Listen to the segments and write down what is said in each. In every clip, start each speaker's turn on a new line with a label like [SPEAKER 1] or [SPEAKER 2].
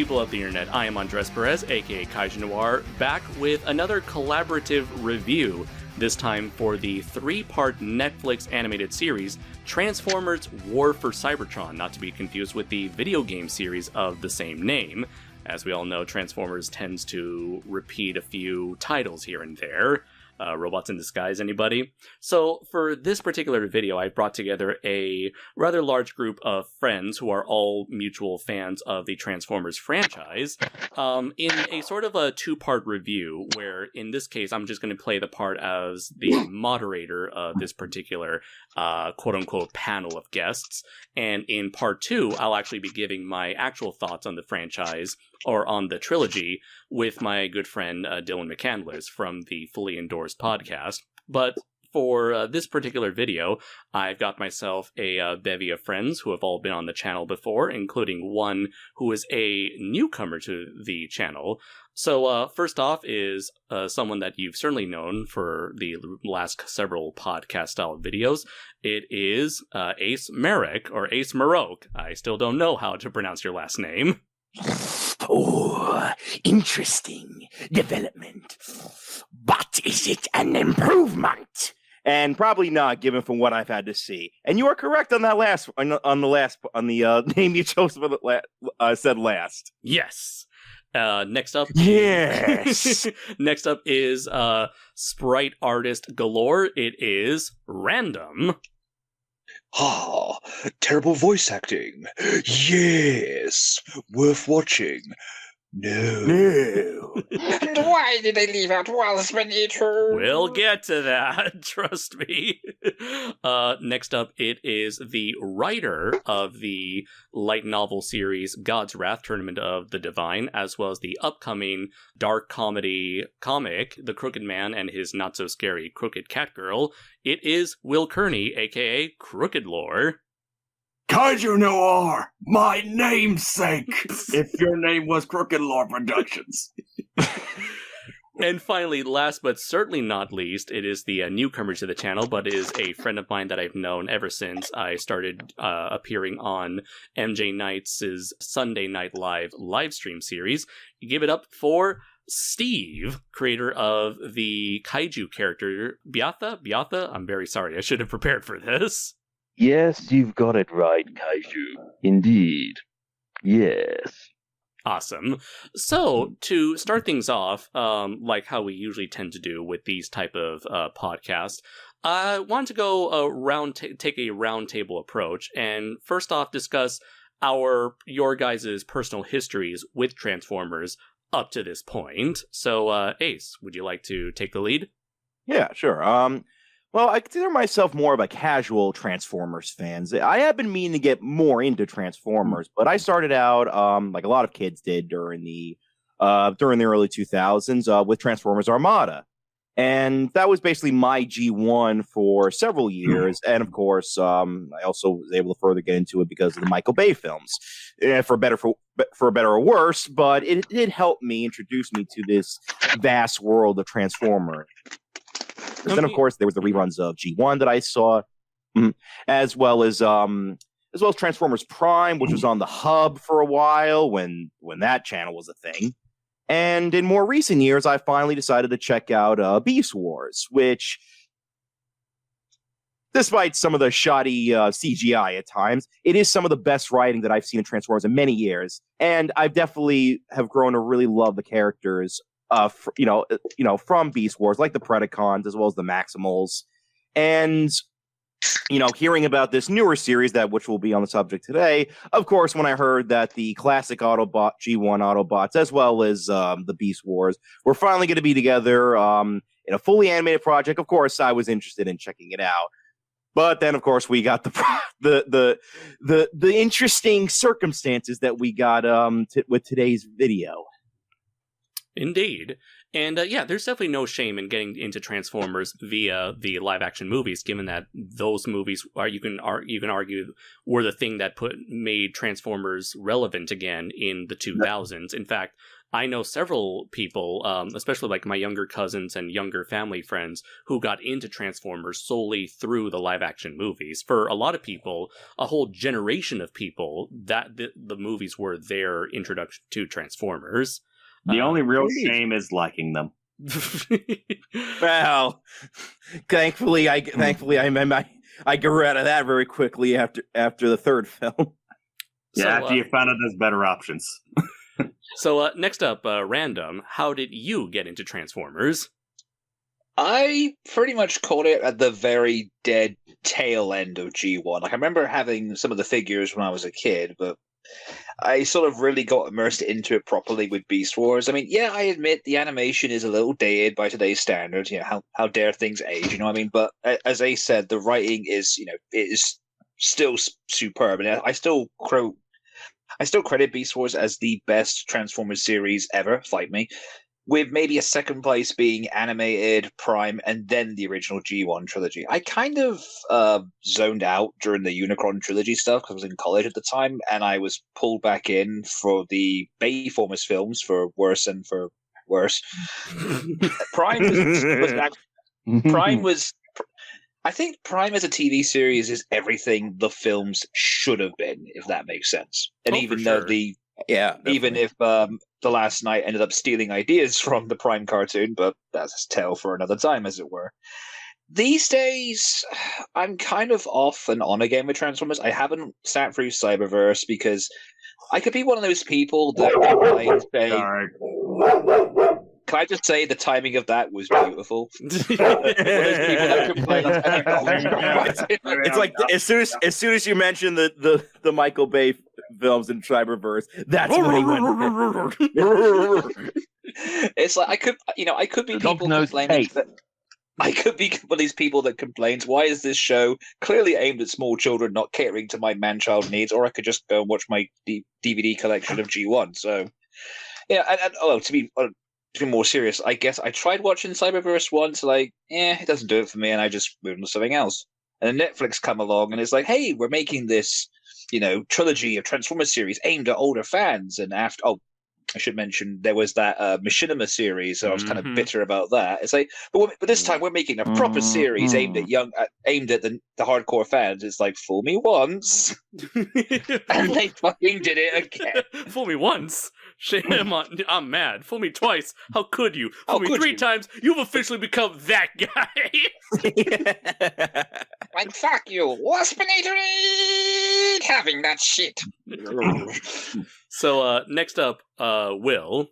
[SPEAKER 1] people of the internet, I am Andres Perez, aka Kaiju Noir, back with another collaborative review, this time for the 3-part Netflix animated series, Transformers War for Cybertron, not to be confused with the video game series of the same name. As we all know, Transformers tends to repeat a few titles here and there. Robots in Disguise, anybody? So, for this particular video, I brought together a rather large group of friends who are all mutual fans of the Transformers franchise, in a sort of a 2-part review, where, in this case, I'm just going to play the part as the moderator of this particular, quote-unquote, panel of guests, and in part 2, I'll actually be giving my actual thoughts on the franchise, or on the trilogy, with my good friend Dylan McCandless from the Fully Endorsed podcast. But for this particular video, I've got myself a bevy of friends who have all been on the channel before, including one who is a newcomer to the channel. So first off is someone that you've certainly known for the last several podcast-style videos. It is Ace Marrok, or Ace Marrok. I still don't know how to pronounce your last name.
[SPEAKER 2] Oh, interesting development. But is it an improvement? And probably not, given from what I've had to see. And you are correct on that name you chose for the said last.
[SPEAKER 1] Yes. Next up.
[SPEAKER 2] Yes.
[SPEAKER 1] Next up is sprite artist galore. It is Random.
[SPEAKER 3] Ah, terrible voice acting. Yes, worth watching. No.
[SPEAKER 4] And why did they leave out Wallace Benito?
[SPEAKER 1] We'll get to that, trust me. Next up, it is the writer of the light novel series God's Wrath Tournament of the Divine, as well as the upcoming dark comedy comic, The Crooked Man and His Not-So-Scary Crooked Cat Girl. It is Will Kearney, aka Crookedlore.
[SPEAKER 5] Kaiju Noir, my namesake, if your name was Crookedlore Productions.
[SPEAKER 1] And finally, last but certainly not least, it is the newcomer to the channel, but is a friend of mine that I've known ever since I started appearing on MJ Knight's Sunday Night Live livestream series. You give it up for Steve, creator of the kaiju character Byatha? I'm very sorry, I should have prepared for this.
[SPEAKER 6] Yes, you've got it right, Kaiju. Indeed. Yes.
[SPEAKER 1] Awesome. So, to start things off, like how we usually tend to do with these type of podcasts, I want to go take a roundtable approach, and first off discuss your guys' personal histories with Transformers up to this point. So, Ace, would you like to take the lead?
[SPEAKER 2] Yeah, sure. Well, I consider myself more of a casual Transformers fan. I have been meaning to get more into Transformers, but I started out, like a lot of kids did during the early 2000s, with Transformers Armada. And that was basically my G1 for several years. And of course, I also was able to further get into it because of the Michael Bay films, for better or worse. But it did help me introduce me to this vast world of Transformers. Then, of course, there was the reruns of G1 that I saw, as well as Transformers Prime, which was on the Hub for a while when that channel was a thing. And in more recent years, I finally decided to check out Beast Wars, which, despite some of the shoddy CGI at times, it is some of the best writing that I've seen in Transformers in many years. And I definitely have grown to really love the characters from Beast Wars, like the Predacons as well as the Maximals, and hearing about this newer series which will be on the subject today. Of course, when I heard that the classic Autobot G1 Autobots as well as the Beast Wars were finally going to be together in a fully animated project, of course, I was interested in checking it out. But then, of course, we got the interesting circumstances that we got with today's video.
[SPEAKER 1] Indeed. And there's definitely no shame in getting into Transformers via the live-action movies, given that those movies you can argue were the thing that made Transformers relevant again in the 2000s. In fact, I know several people, especially like my younger cousins and younger family friends, who got into Transformers solely through the live-action movies. For a lot of people, a whole generation of people, that the movies were their introduction to Transformers.
[SPEAKER 5] The only real shame is liking them.
[SPEAKER 2] Well, thankfully I grew out of that very quickly after the third film.
[SPEAKER 5] Yeah, after you found out there's better options.
[SPEAKER 1] So next up, Random, how did you get into Transformers?
[SPEAKER 3] I pretty much caught it at the very dead tail end of G1. Like, I remember having some of the figures when I was a kid, but I sort of really got immersed into it properly with Beast Wars. I mean, yeah, I admit the animation is a little dated by today's standards. You know, how dare things age? You know what I mean? But as I said, the writing is, it is still superb, and I still credit Beast Wars as the best Transformers series ever. Fight me. With maybe a second place being animated, Prime, and then the original G1 trilogy. I kind of zoned out during the Unicron trilogy stuff because I was in college at the time, and I was pulled back in for the Bayformers films, for worse and for worse. Prime was I think Prime as a TV series is everything the films should have been, if that makes sense. And even though even if The Last Night ended up stealing ideas from the Prime cartoon, but that's a tale for another time, as it were. These days, I'm kind of off and on again with Transformers. I haven't sat through Cyberverse because I could be one of those people that complains saying, can I just say the timing of that was beautiful?
[SPEAKER 2] It's like as soon as you mention the Michael Bay films in Cyberverse, that's when he went.
[SPEAKER 3] It's like I could be people complaining. I could be one of these people that complains, why is this show clearly aimed at small children, not catering to my man-child needs? Or I could just go and watch my DVD collection of G1. So, yeah, and to be more serious, I guess I tried watching Cyberverse once, it doesn't do it for me, and I just moved on to something else. And then Netflix come along and it's like, hey, we're making this, trilogy of Transformers series aimed at older fans. And after, I should mention there was that Machinima series, so I was kind of bitter about that. It's like, but this time we're making a proper series aimed at the hardcore fans. It's like, fool me once, and they fucking did it again.
[SPEAKER 1] Fool me once. Shame on, I'm mad. Fool me twice. How could you? Fool me three times. You've officially become that guy.
[SPEAKER 4] Like, fuck you. Waspinator ain't having that shit.
[SPEAKER 1] So, next up, Will.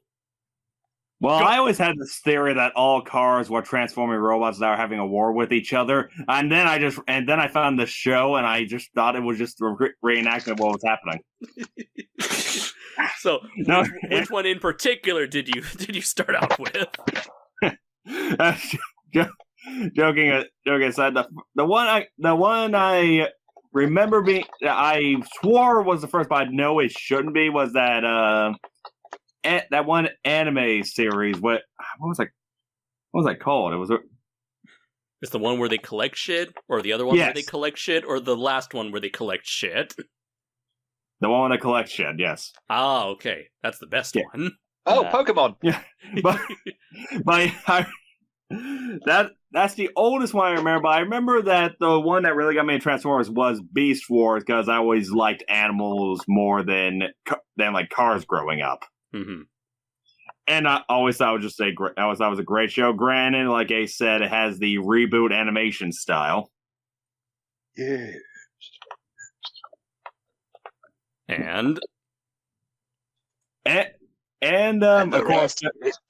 [SPEAKER 5] Well, I always had this theory that all cars were transforming robots that are having a war with each other, and then I found the show, and I just thought it was just a reenactment of what was happening.
[SPEAKER 1] So, which one in particular did you start out with?
[SPEAKER 5] Joking aside, the one I remember I swore was the first, but I know it shouldn't be, was that that one anime series. What was that called?
[SPEAKER 1] It's the one where they collect shit, or the other one where they collect shit, or the last one where they collect shit?
[SPEAKER 5] The one where they collect shit, yes.
[SPEAKER 1] Ah, okay. That's the best one.
[SPEAKER 3] Oh, Pokemon!
[SPEAKER 5] Yeah, but that's the oldest one I remember. But I remember that the one that really got me into Transformers was Beast Wars, because I always liked animals more than like cars growing up.
[SPEAKER 1] Mm-hmm.
[SPEAKER 5] And I always thought it was a great show. Granted, like I said, it has the reboot animation style.
[SPEAKER 3] Yeah.
[SPEAKER 1] And
[SPEAKER 5] of course,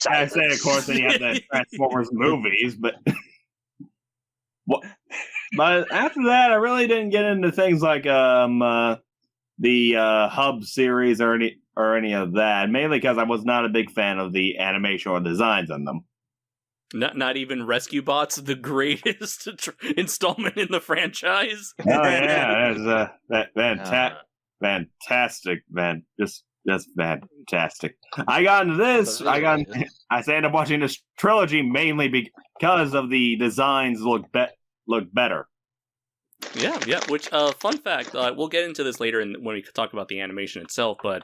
[SPEAKER 5] I say, of course, then you have the Transformers movies, but after that, I really didn't get into things like the Hub series or any of that. Mainly because I was not a big fan of the animation or designs on them.
[SPEAKER 1] Not even Rescue Bots, the greatest installment in the franchise.
[SPEAKER 5] Oh yeah, that's fantastic, man. Just fantastic. I got into this. I ended up watching this trilogy mainly because of the designs look better.
[SPEAKER 1] Yeah. Which fun fact, we'll get into this later when we talk about the animation itself. But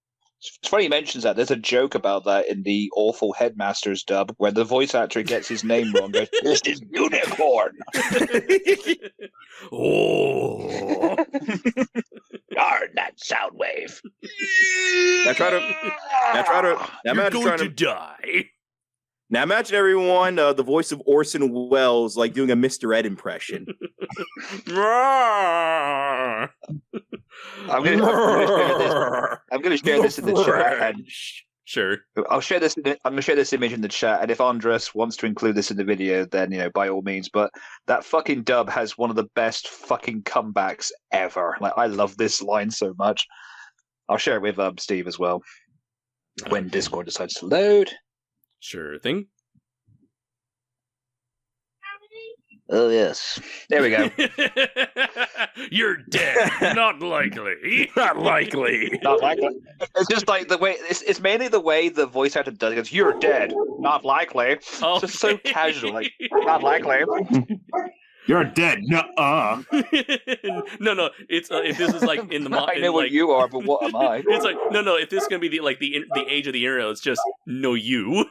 [SPEAKER 3] It's funny he mentions that. There's a joke about that in the awful Headmaster's dub, where the voice actor gets his name wrong. Goes, "This is Unicorn."
[SPEAKER 1] Oh.
[SPEAKER 3] Darn that sound wave.
[SPEAKER 2] Now try to. Now
[SPEAKER 1] You're
[SPEAKER 2] imagine
[SPEAKER 1] going
[SPEAKER 2] trying
[SPEAKER 1] to die.
[SPEAKER 2] Now imagine everyone, the voice of Orson Welles, like doing a Mr. Ed impression.
[SPEAKER 3] I'm gonna share this in the chat. And
[SPEAKER 1] Sure.
[SPEAKER 3] I'll share this. I'm gonna share this image in the chat, and if Andres wants to include this in the video, then by all means. But that fucking dub has one of the best fucking comebacks ever. Like, I love this line so much. I'll share it with Steve as well when Discord decides to load.
[SPEAKER 1] Sure thing.
[SPEAKER 3] Oh yes, there we go.
[SPEAKER 1] You're dead. Not likely.
[SPEAKER 2] Not likely.
[SPEAKER 3] Not likely. It's just like the way. It's mainly the way the voice actor does it. Goes, "You're dead. Not likely."
[SPEAKER 1] Oh.
[SPEAKER 3] It's just so casual. Like, not likely.
[SPEAKER 5] You're dead. Nuh-uh.
[SPEAKER 1] No. It's if this is like in the
[SPEAKER 3] I know what you are, but what am I?
[SPEAKER 1] It's like no. If this is gonna be the age of the internet, it's just no you.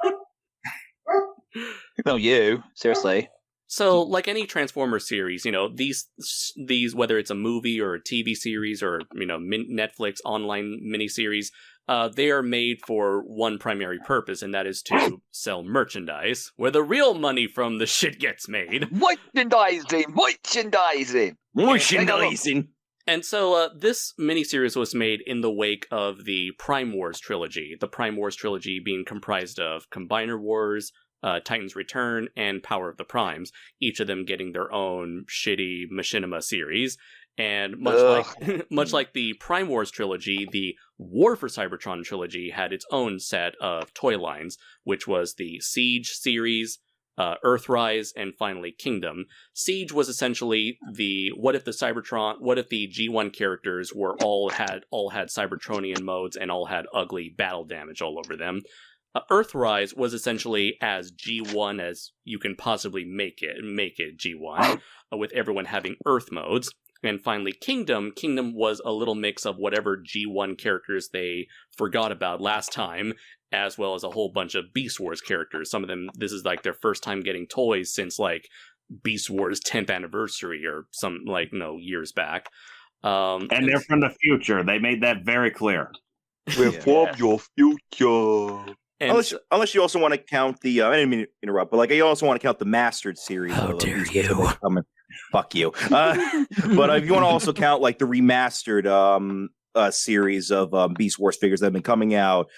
[SPEAKER 3] No, you. Seriously.
[SPEAKER 1] So, like any Transformers series, these whether it's a movie or a TV series or Netflix online miniseries, they are made for one primary purpose, and that is to sell merchandise, where the real money from the shit gets made.
[SPEAKER 3] Merchandising.
[SPEAKER 1] And so this miniseries was made in the wake of the Prime Wars trilogy. The Prime Wars trilogy being comprised of Combiner Wars, Titan's Return, and Power of the Primes, each of them getting their own shitty machinima series. And much like the Prime Wars trilogy, the War for Cybertron trilogy had its own set of toy lines, which was the Siege series, Earthrise, and finally Kingdom. Siege was essentially the what if the G1 characters all had Cybertronian modes and all had ugly battle damage all over them. Earthrise was essentially as G1 as you can possibly make it G1, with everyone having Earth modes. And finally, Kingdom was a little mix of whatever G1 characters they forgot about last time, as well as a whole bunch of Beast Wars characters. Some of them, this is like their first time getting toys since like Beast Wars 10th anniversary or years back.
[SPEAKER 5] And they're from the future. They made that very clear.
[SPEAKER 3] We're from your future.
[SPEAKER 2] Unless you also want to count the, I didn't mean to interrupt, but like you also want to count the Mastered series.
[SPEAKER 1] How dare you?
[SPEAKER 2] Fuck you. But if you want to also count like the remastered series of Beast Wars figures that have been coming out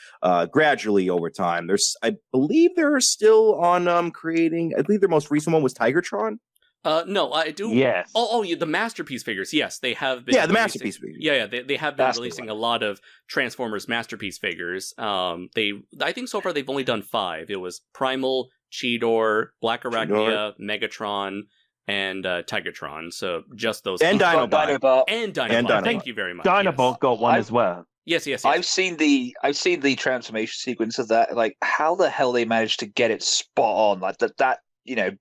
[SPEAKER 2] gradually over time. I believe they're still on creating. I believe their most recent one was Tigertron.
[SPEAKER 1] No, I do.
[SPEAKER 6] Yes.
[SPEAKER 1] Yeah, the Masterpiece figures. Yes, they have been.
[SPEAKER 2] Yeah, the Masterpiece figures.
[SPEAKER 1] Yeah, they have been releasing a lot of Transformers Masterpiece figures. I think so far they've only done 5. It was Primal, Cheetor, Black Arachnia, Megatron, and Tigatron. So just those.
[SPEAKER 2] And Dinobot.
[SPEAKER 1] And Dinobot. Thank you very much.
[SPEAKER 6] Dinobot got one as well.
[SPEAKER 1] Yes.
[SPEAKER 3] I've seen the transformation sequence of that. Like, how the hell they managed to get it spot on? Like that.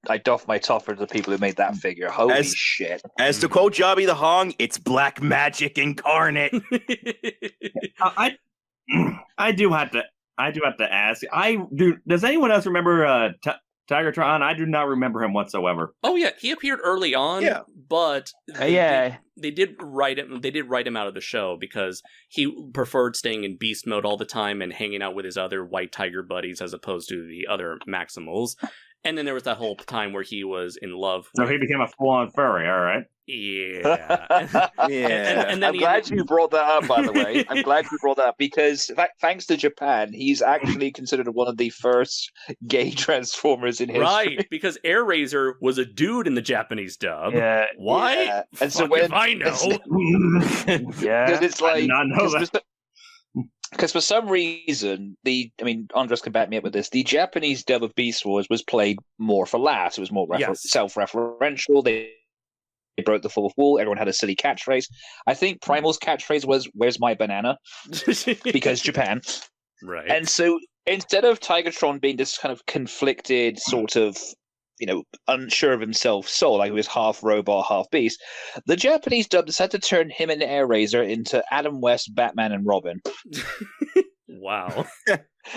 [SPEAKER 3] I doff my top for the people who made that figure. Holy shit!
[SPEAKER 2] As to quote Jobby the Hong, it's black magic incarnate.
[SPEAKER 5] I do have to ask. Does anyone else remember Tigertron? I do not remember him whatsoever.
[SPEAKER 1] Oh yeah, he appeared early on.
[SPEAKER 2] Yeah.
[SPEAKER 1] But
[SPEAKER 6] Yeah.
[SPEAKER 1] they did write him. They did write him out of the show because he preferred staying in beast mode all the time and hanging out with his other white tiger buddies as opposed to the other Maximals. And then there was that whole time where he was in love.
[SPEAKER 5] So he became a full-on furry. All right.
[SPEAKER 1] Yeah.
[SPEAKER 2] Yeah.
[SPEAKER 1] And then
[SPEAKER 3] I'm glad you brought that up, by the way. I'm glad you brought that up because thanks to Japan, he's actually considered one of the first gay Transformers in history.
[SPEAKER 1] Right, because Air Razor was a dude in the Japanese dub.
[SPEAKER 6] Yeah.
[SPEAKER 1] Why?
[SPEAKER 3] Yeah. And so
[SPEAKER 1] Fuck
[SPEAKER 3] when
[SPEAKER 1] if I know.
[SPEAKER 6] Yeah.
[SPEAKER 3] because it's
[SPEAKER 5] I
[SPEAKER 3] like
[SPEAKER 5] did not know that.
[SPEAKER 3] because for some reason, Andres can back me up with this. The Japanese dub of Beast Wars was played more for laughs. It was more
[SPEAKER 1] Yes.
[SPEAKER 3] self-referential. They broke the fourth wall. Everyone had a silly catchphrase. I think Primal's catchphrase was "Where's my banana?" because Japan.
[SPEAKER 1] Right.
[SPEAKER 3] And so instead of Tigertron being this kind of conflicted sort of, unsure of himself soul, like he was half robot, half beast, the Japanese dub decided to turn him and Air Razor into Adam West, Batman, and Robin.
[SPEAKER 1] Wow.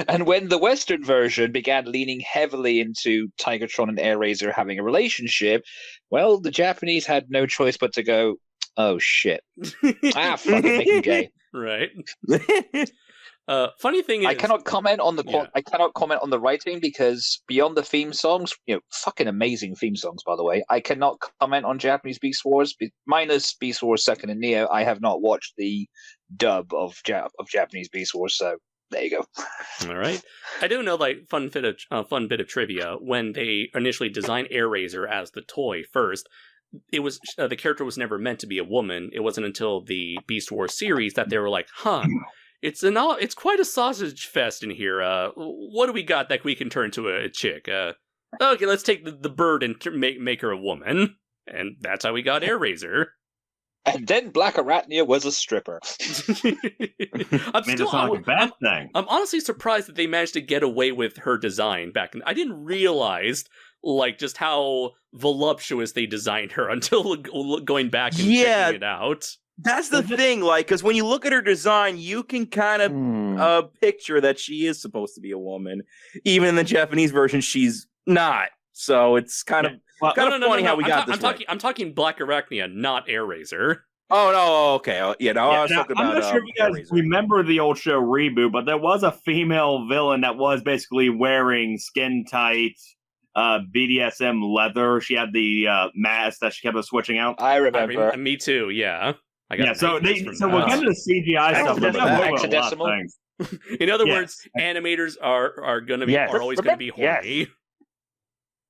[SPEAKER 3] And when the Western version began leaning heavily into Tigertron and Airazor having a relationship, well, the Japanese had no choice but to go, oh shit. Fuck it, make them gay.
[SPEAKER 1] Right. Funny thing is,
[SPEAKER 3] I cannot comment on the
[SPEAKER 1] Yeah.
[SPEAKER 3] I cannot comment on the writing because beyond the theme songs, fucking amazing theme songs, by the way. I cannot comment on Japanese Beast Wars minus Beast Wars Second and Neo. I have not watched the dub of Japanese Beast Wars, so there you go.
[SPEAKER 1] all right. I do know, like, fun bit of trivia. When they initially designed Airazor as the toy first, it was the character was never meant to be a woman. It wasn't until the Beast Wars series that they were like, it's quite a sausage fest in here. What do we got that we can turn to a chick? Okay, let's take the bird and make her a woman. And that's how we got Airazor.
[SPEAKER 3] And then Black Arachnia was a stripper.
[SPEAKER 5] It's not like a bad thing.
[SPEAKER 1] I'm honestly surprised that they managed to get away with her design back then. I didn't realize, like, just how voluptuous they designed her until going back and checking it out.
[SPEAKER 2] That's the thing, like, because when you look at her design, you can kind of picture that she is supposed to be a woman. Even in the Japanese version, she's not. So it's kind of funny how we got this.
[SPEAKER 1] I'm talking Black Arachnia, not Airazor.
[SPEAKER 2] Oh no, okay, I was talking about.
[SPEAKER 5] I'm not sure if you guys remember the old show Reboot, but there was a female villain that was basically wearing skin tight BDSM leather. She had the mask that she kept switching out.
[SPEAKER 3] I remember.
[SPEAKER 1] Me too. Yeah.
[SPEAKER 5] So we're getting to the CGI stuff.
[SPEAKER 1] In other words, animators are going to be are always going to be horny.
[SPEAKER 6] Yes.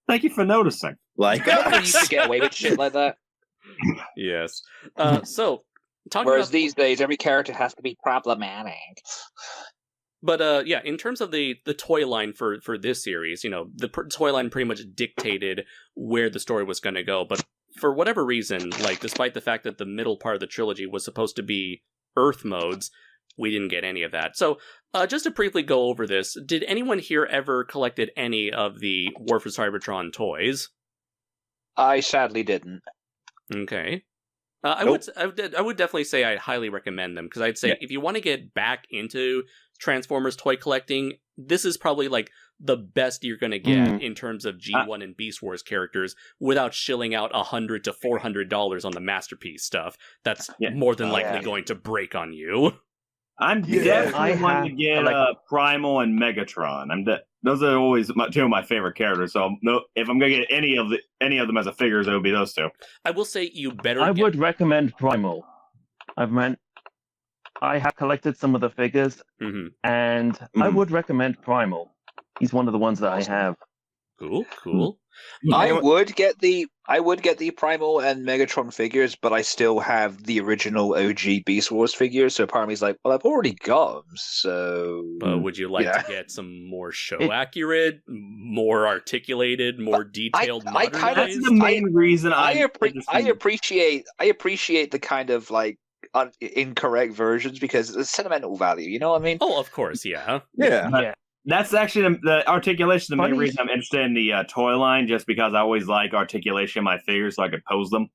[SPEAKER 5] Thank you for noticing.
[SPEAKER 3] Like, they used to get away with shit like that.
[SPEAKER 1] Yes. So,
[SPEAKER 3] whereas these days, every character has to be problematic.
[SPEAKER 1] But in terms of the toy line for this series, the toy line pretty much dictated where the story was going to go. But for whatever reason, like, despite the fact that the middle part of the trilogy was supposed to be Earth modes, we didn't get any of that. So, just to briefly go over this, did anyone here ever collected any of the War for Cybertron toys?
[SPEAKER 3] I sadly didn't.
[SPEAKER 1] Okay. I would definitely say I highly recommend them, because I'd say if you want to get back into Transformers toy collecting, this is probably like the best you're going to get in terms of G1 and Beast Wars characters without shilling out $100 to $400 on the Masterpiece stuff. That's more than likely going to break on you.
[SPEAKER 5] I'm definitely wanting to get Primal and Megatron. Those are always two of my favorite characters. So if I'm going to get any of them as a figures, it would be those two.
[SPEAKER 1] I will say you better.
[SPEAKER 6] I would recommend Primal. I have collected some of the figures, and I would recommend Primal. He's one of the ones that I have.
[SPEAKER 1] Cool.
[SPEAKER 3] I would get the Primal and Megatron figures, but I still have the original OG Beast Wars figures. So part of me's like, well, I've already got them. So,
[SPEAKER 1] but would you like to get some more accurate, more articulated, more detailed?
[SPEAKER 5] That's the main reason
[SPEAKER 3] I appreciate the kind of like incorrect versions because it's sentimental value. You know what I mean?
[SPEAKER 1] Oh, of course, yeah.
[SPEAKER 5] That's actually the articulation. The main reason I'm interested in the toy line, just because I always like articulation in my figures, so I could pose them.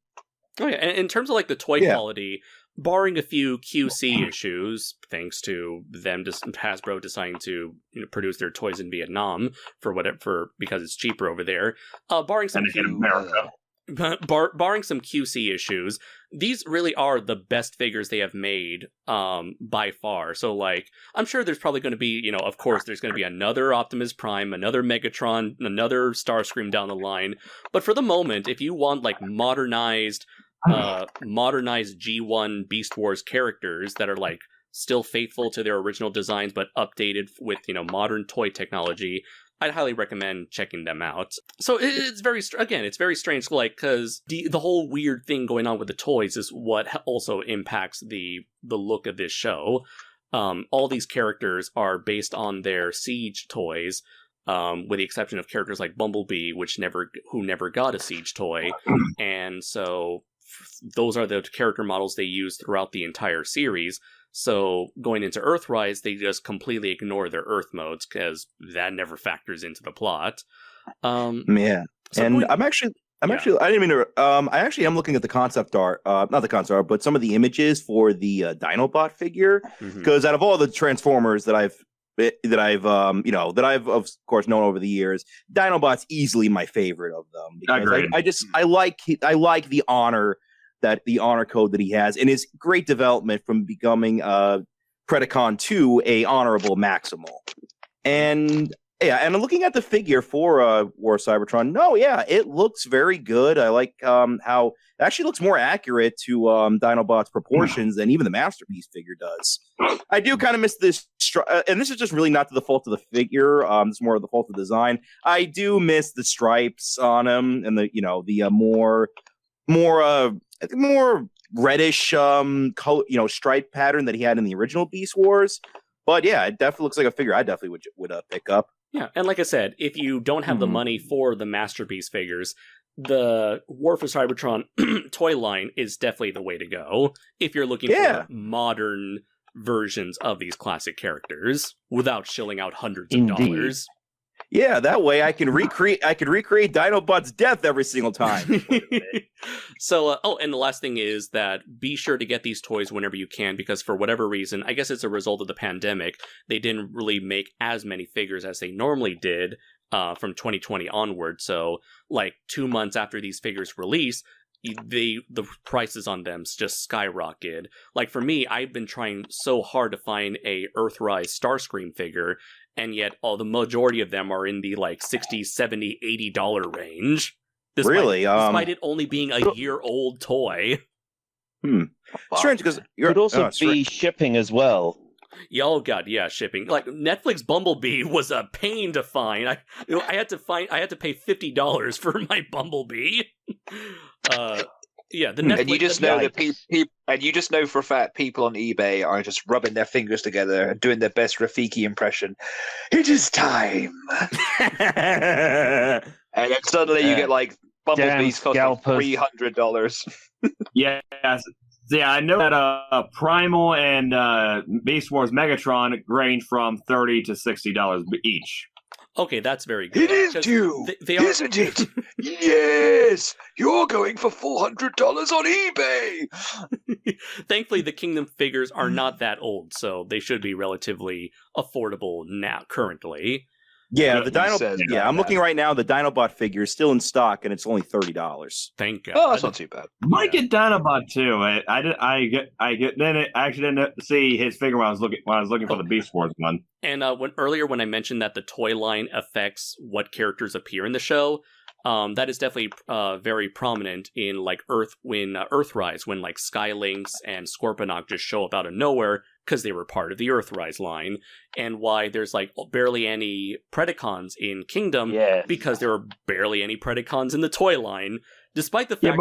[SPEAKER 1] Oh yeah, and in terms of like the toy quality, barring a few QC issues, thanks to them Hasbro deciding to produce their toys in Vietnam because it's cheaper over there, barring some barring some QC issues, these really are the best figures they have made by far. So, like, I'm sure there's probably going to be, of course, there's going to be another Optimus Prime, another Megatron, another Starscream down the line. But for the moment, if you want, like, modernized G1 Beast Wars characters that are, like, still faithful to their original designs but updated with, modern toy technology, I'd highly recommend checking them out. So it's very strange, like, because the whole weird thing going on with the toys is what also impacts the look of this show. All these characters are based on their Siege toys, with the exception of characters like Bumblebee, who never got a Siege toy, and so those are the character models they use throughout the entire series. So going into Earthrise, they just completely ignore their Earth modes because that never factors into the plot.
[SPEAKER 2] I'm actually I didn't mean to. I actually am looking at the concept art, not the concept art, but some of the images for the Dinobot figure. Because out of all the Transformers that I've of course known over the years, Dinobot's easily my favorite of them because
[SPEAKER 5] Agreed.
[SPEAKER 2] I like the honor code that he has and his great development from becoming Predacon to a honorable Maximal. And and looking at the figure for War Cybertron, it looks very good. I like how it actually looks more accurate to Dinobot's proportions than even the Masterpiece figure does. I do kind of miss this, and this is just really not to the fault of the figure. It's more of the fault of the design. I do miss the stripes on him and the more reddish stripe pattern that he had in the original Beast Wars. But yeah, it definitely looks like a figure I definitely would pick up.
[SPEAKER 1] Yeah, and like I said, if you don't have the money for the Masterpiece figures, the War for Cybertron toy line is definitely the way to go if you're looking for modern versions of these classic characters without shilling out hundreds of dollars.
[SPEAKER 2] Yeah, that way I can recreate Dinobot's death every single time.
[SPEAKER 1] So, and the last thing is that be sure to get these toys whenever you can, because for whatever reason, I guess it's a result of the pandemic, they didn't really make as many figures as they normally did from 2020 onward. So, like 2 months after these figures release, the prices on them just skyrocketed. Like for me, I've been trying so hard to find a Earthrise Starscream figure, and yet the majority of them are in the like $60, $70, $80 range. Despite it only being a year-old toy.
[SPEAKER 2] Strange, because
[SPEAKER 6] it could also be shipping as well.
[SPEAKER 1] Yeah, oh god, yeah, shipping. Like Netflix Bumblebee was a pain to find. I had to pay $50 for my Bumblebee. Yeah, the Netflix,
[SPEAKER 3] and you just know and you just know for a fact people on eBay are just rubbing their fingers together and doing their best Rafiki impression. It is time, and then suddenly you get like Bumblebees cost $300.
[SPEAKER 5] Yes. Yeah, I know that Primal and Beast Wars Megatron range from $30 to $60 each.
[SPEAKER 1] Okay, that's very good.
[SPEAKER 3] It is due, isn't it? Yes! You're going for $400 on eBay!
[SPEAKER 1] Thankfully, the Kingdom figures are not that old, so they should be relatively affordable now, currently.
[SPEAKER 2] Yeah, I'm looking right now. The Dinobot figure is still in stock, and it's only $30.
[SPEAKER 1] Thank God.
[SPEAKER 3] Oh, that's not too bad.
[SPEAKER 5] Might get Dinobot too. I actually didn't see his figure when I was looking for the Beast Wars one.
[SPEAKER 1] And when I mentioned that the toy line affects what characters appear in the show, that is definitely very prominent in like Earthrise, when like Skylynx and Scorponok just show up out of nowhere because they were part of the Earthrise line, and why there's like barely any Predacons in Kingdom, because there are barely any Predacons in the toy line, despite the fact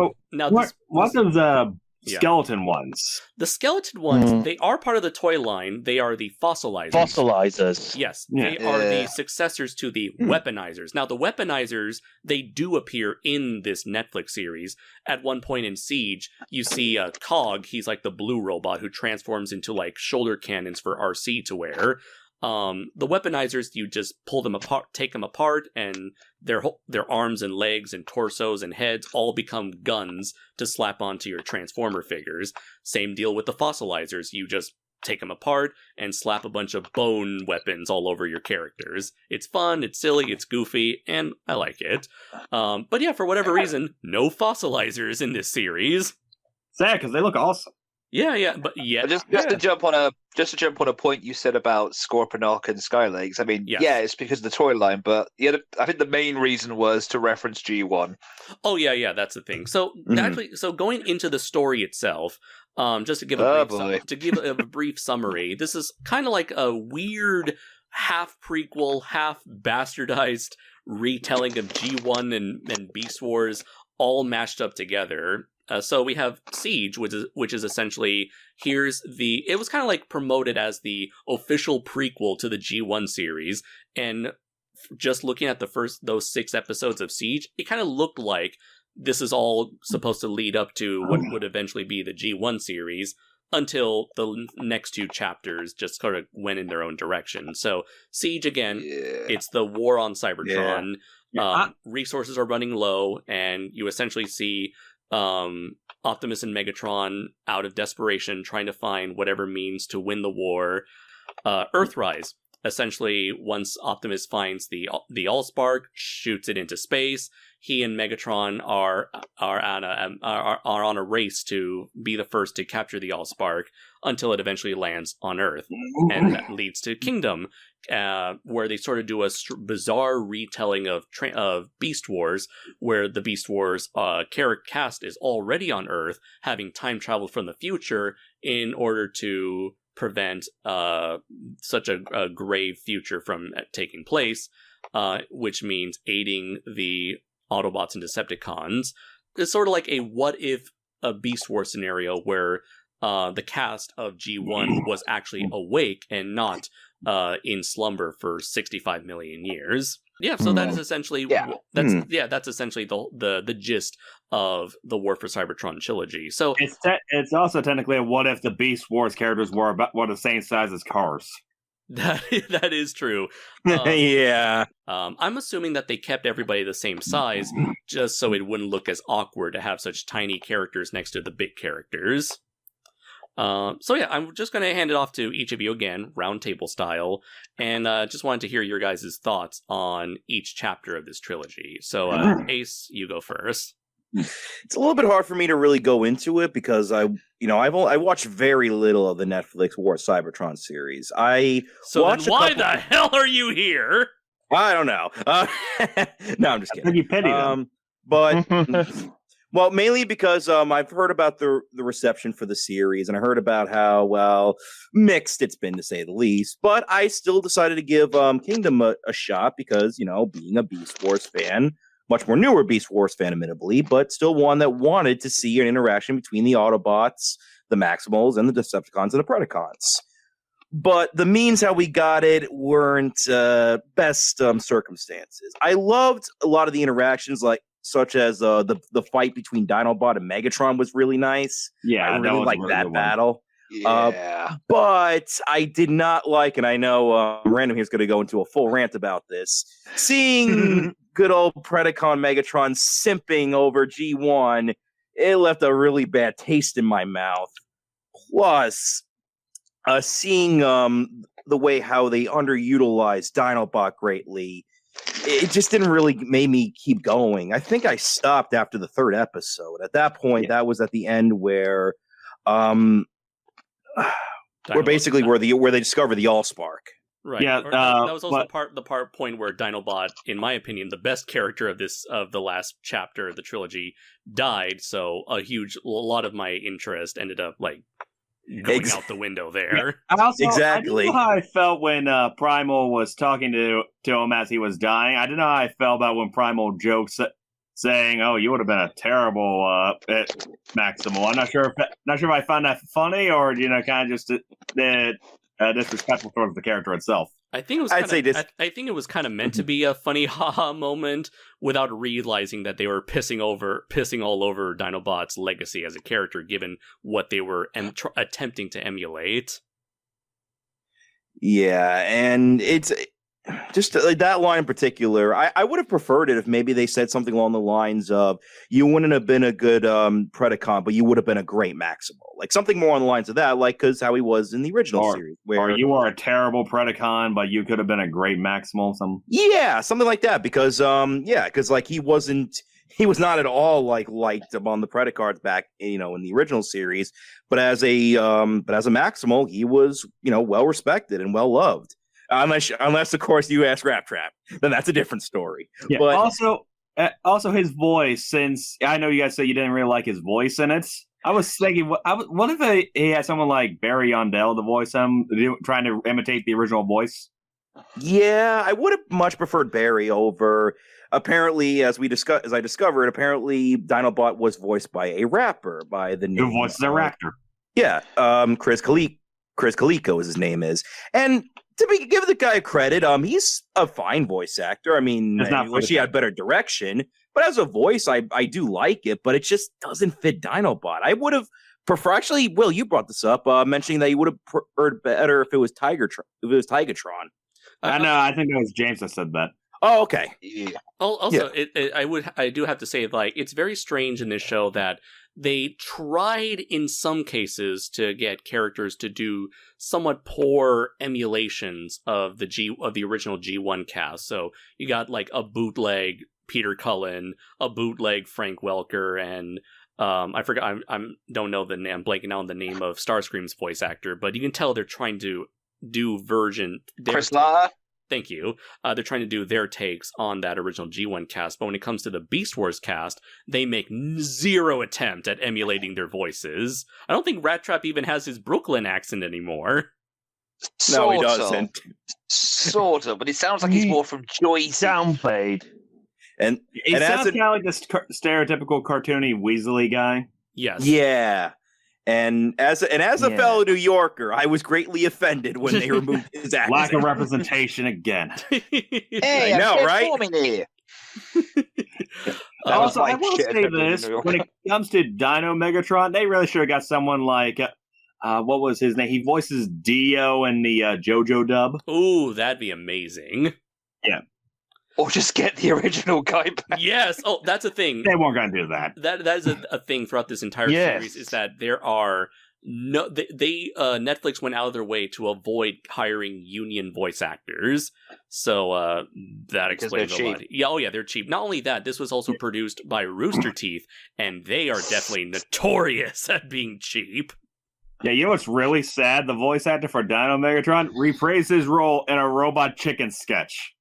[SPEAKER 5] what of the skeleton ones?
[SPEAKER 1] The skeleton ones, they are part of the toy line. They are the fossilizers. Yes, they are the successors to the weaponizers. Now, the weaponizers, they do appear in this Netflix series. At one point in Siege, you see Cog. He's like the blue robot who transforms into like shoulder cannons for RC to wear. The weaponizers, you just pull them apart, take them apart, and their arms and legs and torsos and heads all become guns to slap onto your Transformer figures. Same deal with the fossilizers. You just take them apart and slap a bunch of bone weapons all over your characters. It's fun, it's silly, it's goofy, and I like it. But yeah, for whatever reason, no fossilizers in this series.
[SPEAKER 5] Sad, because they look awesome.
[SPEAKER 1] But
[SPEAKER 3] to jump on a point you said about Scorponok and Skylynx. I mean, it's because of the toy line, but I think the main reason was to reference G1.
[SPEAKER 1] Oh yeah, that's the thing. So actually, going into the story itself, just to give a brief summary, this is kind of like a weird half prequel, half bastardized retelling of G1 and Beast Wars all mashed up together. So we have Siege, which is essentially it was kind of like promoted as the official prequel to the G1 series, and just looking at those 6 episodes of Siege, it kind of looked like this is all supposed to lead up to what would eventually be the G1 series, until the next 2 chapters just sort of went in their own direction. So Siege, again, it's the war on Cybertron. Resources are running low, and you essentially see Optimus and Megatron, out of desperation, trying to find whatever means to win the war. Earthrise. essentially, once Optimus finds the Allspark, shoots it into space, he and Megatron are on a race to be the first to capture the Allspark until it eventually lands on Earth, and that leads to Kingdom, where they sort of do a bizarre retelling of Beast Wars, where the Beast Wars cast is already on Earth, having time traveled from the future in order to prevent such a grave future from taking place, which means aiding the Autobots and Decepticons. It's sort of like a what if a Beast War scenario where the cast of G1 was actually awake and not in slumber for 65 million years. Yeah, so that is essentially that's essentially the gist of the War for Cybertron trilogy. So
[SPEAKER 5] it's also technically a what if the Beast Wars characters were about the same size as cars.
[SPEAKER 1] That is true.
[SPEAKER 2] Yeah.
[SPEAKER 1] I'm assuming that they kept everybody the same size just so it wouldn't look as awkward to have such tiny characters next to the big characters. So yeah, I'm just going to hand it off to each of you again, round table style, and just wanted to hear your guys' thoughts on each chapter of this trilogy. So Ace, you go first.
[SPEAKER 2] It's a little bit hard for me to really go into it because I watched very little of the Netflix War Cybertron series.
[SPEAKER 1] Why the hell are you here?
[SPEAKER 2] I don't know. No, I'm just kidding.
[SPEAKER 5] You pity them.
[SPEAKER 2] But well, mainly because I've heard about the reception for the series, and I heard about how mixed it's been, to say the least. But I still decided to give Kingdom a shot because being a Beast Wars fan. Much more newer Beast Wars fan, admittedly, but still one that wanted to see an interaction between the Autobots, the Maximals, and the Decepticons and the Predacons. But the means how we got it weren't best circumstances. I loved a lot of the interactions, such as the fight between Dinobot and Megatron was really nice.
[SPEAKER 5] Yeah,
[SPEAKER 2] I really liked that battle.
[SPEAKER 3] Yeah.
[SPEAKER 2] But I did not like, and I know Random here's going to go into a full rant about this, seeing good old Predacon Megatron simping over G1, it left a really bad taste in my mouth. Plus, seeing the way how they underutilized Dinobot greatly, it just didn't really make me keep going. I think I stopped after the third episode. At that point, that was at the end where basically where they discover the Allspark.
[SPEAKER 1] Right.
[SPEAKER 5] Yeah.
[SPEAKER 1] That was also the point where Dinobot, in my opinion, the best character of the last chapter of the trilogy, died. So a lot of my interest ended up going out the window there.
[SPEAKER 2] Exactly.
[SPEAKER 5] I didn't know how I felt when Primal was talking to him as he was dying. I didn't know how I felt about when Primal jokes saying, "Oh, you would have been a terrible Maximal." I'm not sure if I found that funny or kind of just disrespectful towards the character itself.
[SPEAKER 1] I think it was. I think it was kind of meant to be a funny haha moment without realizing that they were pissing all over Dinobot's legacy as a character, given what they were attempting to emulate.
[SPEAKER 2] Yeah, and it's just that line in particular. I would have preferred it if maybe they said something along the lines of, "You wouldn't have been a good Predacon, but you would have been a great Maximal." Like something more on the lines of that, because how he was in the original series.
[SPEAKER 5] Or you are a terrible Predacon, but you could have been a great Maximal.
[SPEAKER 2] Yeah, something like that. Because he was not at all liked among the Predacons back in the original series, but as a Maximal, he was well respected and well loved. Unless of course you ask Rap Trap, then that's a different story.
[SPEAKER 5] Yeah. But also his voice. Since I know you guys say you didn't really like his voice in it, I was thinking, what if he had someone like Barry Yondell to voice him, trying to imitate the original voice?
[SPEAKER 2] Yeah, I would have much preferred Barry over. Apparently, as I discovered, Dinobot was voiced by a rapper by the name.
[SPEAKER 5] Who voices a rapper?
[SPEAKER 2] Yeah, Chris Calico, as his name is, and to give the guy credit, he's a fine voice actor. I mean, I wish he had better direction, but as a voice, I do like it, but it just doesn't fit Dinobot. I would have preferred. Actually, Will, you brought this up, mentioning that you would have preferred better if it was Tigatron.
[SPEAKER 5] I think it was James that said that.
[SPEAKER 2] Oh, okay.
[SPEAKER 1] Yeah. Also, I do have to say, it's very strange in this show that they tried in some cases to get characters to do somewhat poor emulations of the original G1 cast. So you got like a bootleg Peter Cullen, a bootleg Frank Welker, and I forgot. I'm don't know the name. I'm blanking out on the name of Starscream's voice actor, but you can tell they're trying to do
[SPEAKER 3] Chris Law.
[SPEAKER 1] Thank you. They're trying to do their takes on that original G1 cast, but when it comes to the Beast Wars cast, they make zero attempt at emulating their voices. I don't think Rat Trap even has his Brooklyn accent anymore.
[SPEAKER 2] No, he doesn't.
[SPEAKER 3] Sort of, but it sounds like he's more from Joyce.
[SPEAKER 6] Downplayed.
[SPEAKER 2] And
[SPEAKER 5] It sounds kind of like this stereotypical cartoony Weasley guy.
[SPEAKER 1] Yes.
[SPEAKER 2] yeah. And as a
[SPEAKER 6] Yeah.
[SPEAKER 2] fellow New Yorker, I was greatly offended when they removed his accent.
[SPEAKER 5] Lack of representation again.
[SPEAKER 3] Hey,
[SPEAKER 2] I know,
[SPEAKER 3] I'm
[SPEAKER 2] right?
[SPEAKER 3] transforming here. That was
[SPEAKER 5] Also, I
[SPEAKER 3] like
[SPEAKER 5] will
[SPEAKER 3] shit
[SPEAKER 5] say
[SPEAKER 3] in New
[SPEAKER 5] this:
[SPEAKER 3] York.
[SPEAKER 5] when it comes to Dino Megatron, they really should have got someone like what was his name? He voices Dio in the JoJo dub.
[SPEAKER 1] Ooh, that'd be amazing.
[SPEAKER 3] Or just get the original guy back.
[SPEAKER 1] Yes. Oh, that's a thing.
[SPEAKER 5] They weren't going to do that.
[SPEAKER 1] That is a thing throughout this entire
[SPEAKER 6] Yes.
[SPEAKER 1] series, is that there are no Netflix went out of their way to avoid hiring union voice actors, so that explains
[SPEAKER 3] they're
[SPEAKER 1] a lot. Yeah, oh yeah, they're cheap. Not only that, this was also produced by Rooster Teeth, and they are definitely notorious at being cheap.
[SPEAKER 5] Yeah, you know what's really sad? The voice actor for Dino Megatron reprised his role in a Robot Chicken sketch.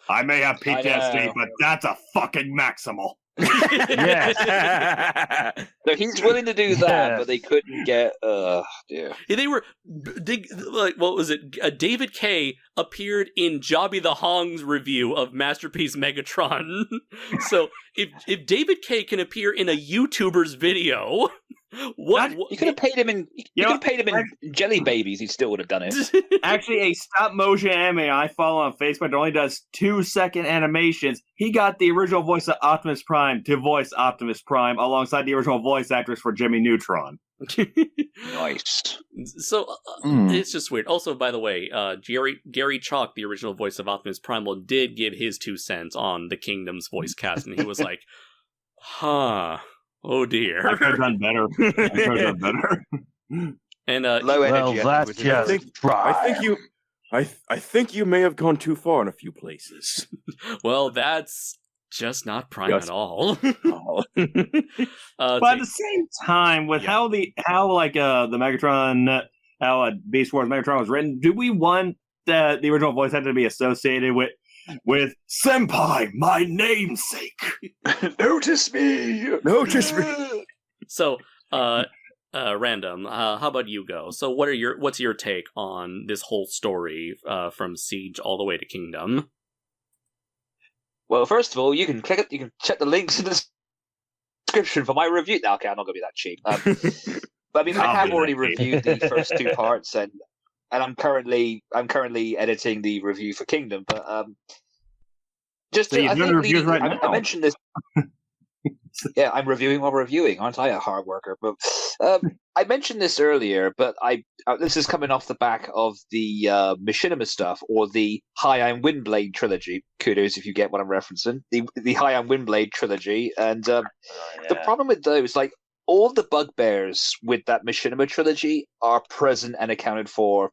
[SPEAKER 5] I may have PTSD,
[SPEAKER 3] know.
[SPEAKER 5] but that's a fucking maximal.
[SPEAKER 6] Yes.
[SPEAKER 3] So he's willing to do that,
[SPEAKER 6] Yes.
[SPEAKER 3] but they couldn't get. Yeah.
[SPEAKER 1] Like, what was it? David K appeared in Jobby the Hong's review of Masterpiece Megatron. So if David K can appear in a YouTuber's video, what
[SPEAKER 3] You could have paid him in. You could have paid him in Jelly Babies. He still would have done it.
[SPEAKER 5] Actually, a stop-motion anime I follow on Facebook that only does 2-second animations. He got the original voice of Optimus Prime to voice Optimus Prime alongside the original voice actress for Jimmy Neutron.
[SPEAKER 3] Nice.
[SPEAKER 1] So it's just weird. Also, by the way, Gary Chalk, the original voice of Optimus Primal, did give his 2 cents on the Kingdom's voice cast, and he was like, "Huh, oh dear."
[SPEAKER 5] I could have done better. I could have done better.
[SPEAKER 1] And
[SPEAKER 3] Low energy.
[SPEAKER 6] Well,
[SPEAKER 3] I
[SPEAKER 6] that's
[SPEAKER 3] think, was
[SPEAKER 6] just right.
[SPEAKER 2] I think you may have gone too far in a few places.
[SPEAKER 1] well, that's just not Prime
[SPEAKER 2] Yes.
[SPEAKER 1] at all.
[SPEAKER 2] Oh.
[SPEAKER 5] But at the same time, with how the Megatron, how Beast Wars Megatron was written, do we want the original voice actor to be associated with Senpai, my namesake?
[SPEAKER 3] Notice me.
[SPEAKER 2] Notice me.
[SPEAKER 1] So, Random, how about you go? So, what's your take on this whole story from Siege all the way to Kingdom?
[SPEAKER 3] Well, first of all, you can click it. You can check the links in the description for my review. No, okay, I'm not going to be that cheap. But I mean, I have already reviewed the first 2 parts, and I'm currently editing the review for Kingdom. But just
[SPEAKER 5] So you're
[SPEAKER 3] I
[SPEAKER 5] doing
[SPEAKER 3] think
[SPEAKER 5] reviews right
[SPEAKER 3] I
[SPEAKER 5] now.
[SPEAKER 3] mentioned this. Yeah, I'm reviewing while reviewing, aren't I? A hard worker. But I mentioned this earlier, but this is coming off the back of the Machinima stuff, or the High Iron Windblade trilogy. Kudos if you get what I'm referencing. The High Iron Windblade trilogy, and the problem with those, like all the bugbears with that Machinima trilogy, are present and accounted for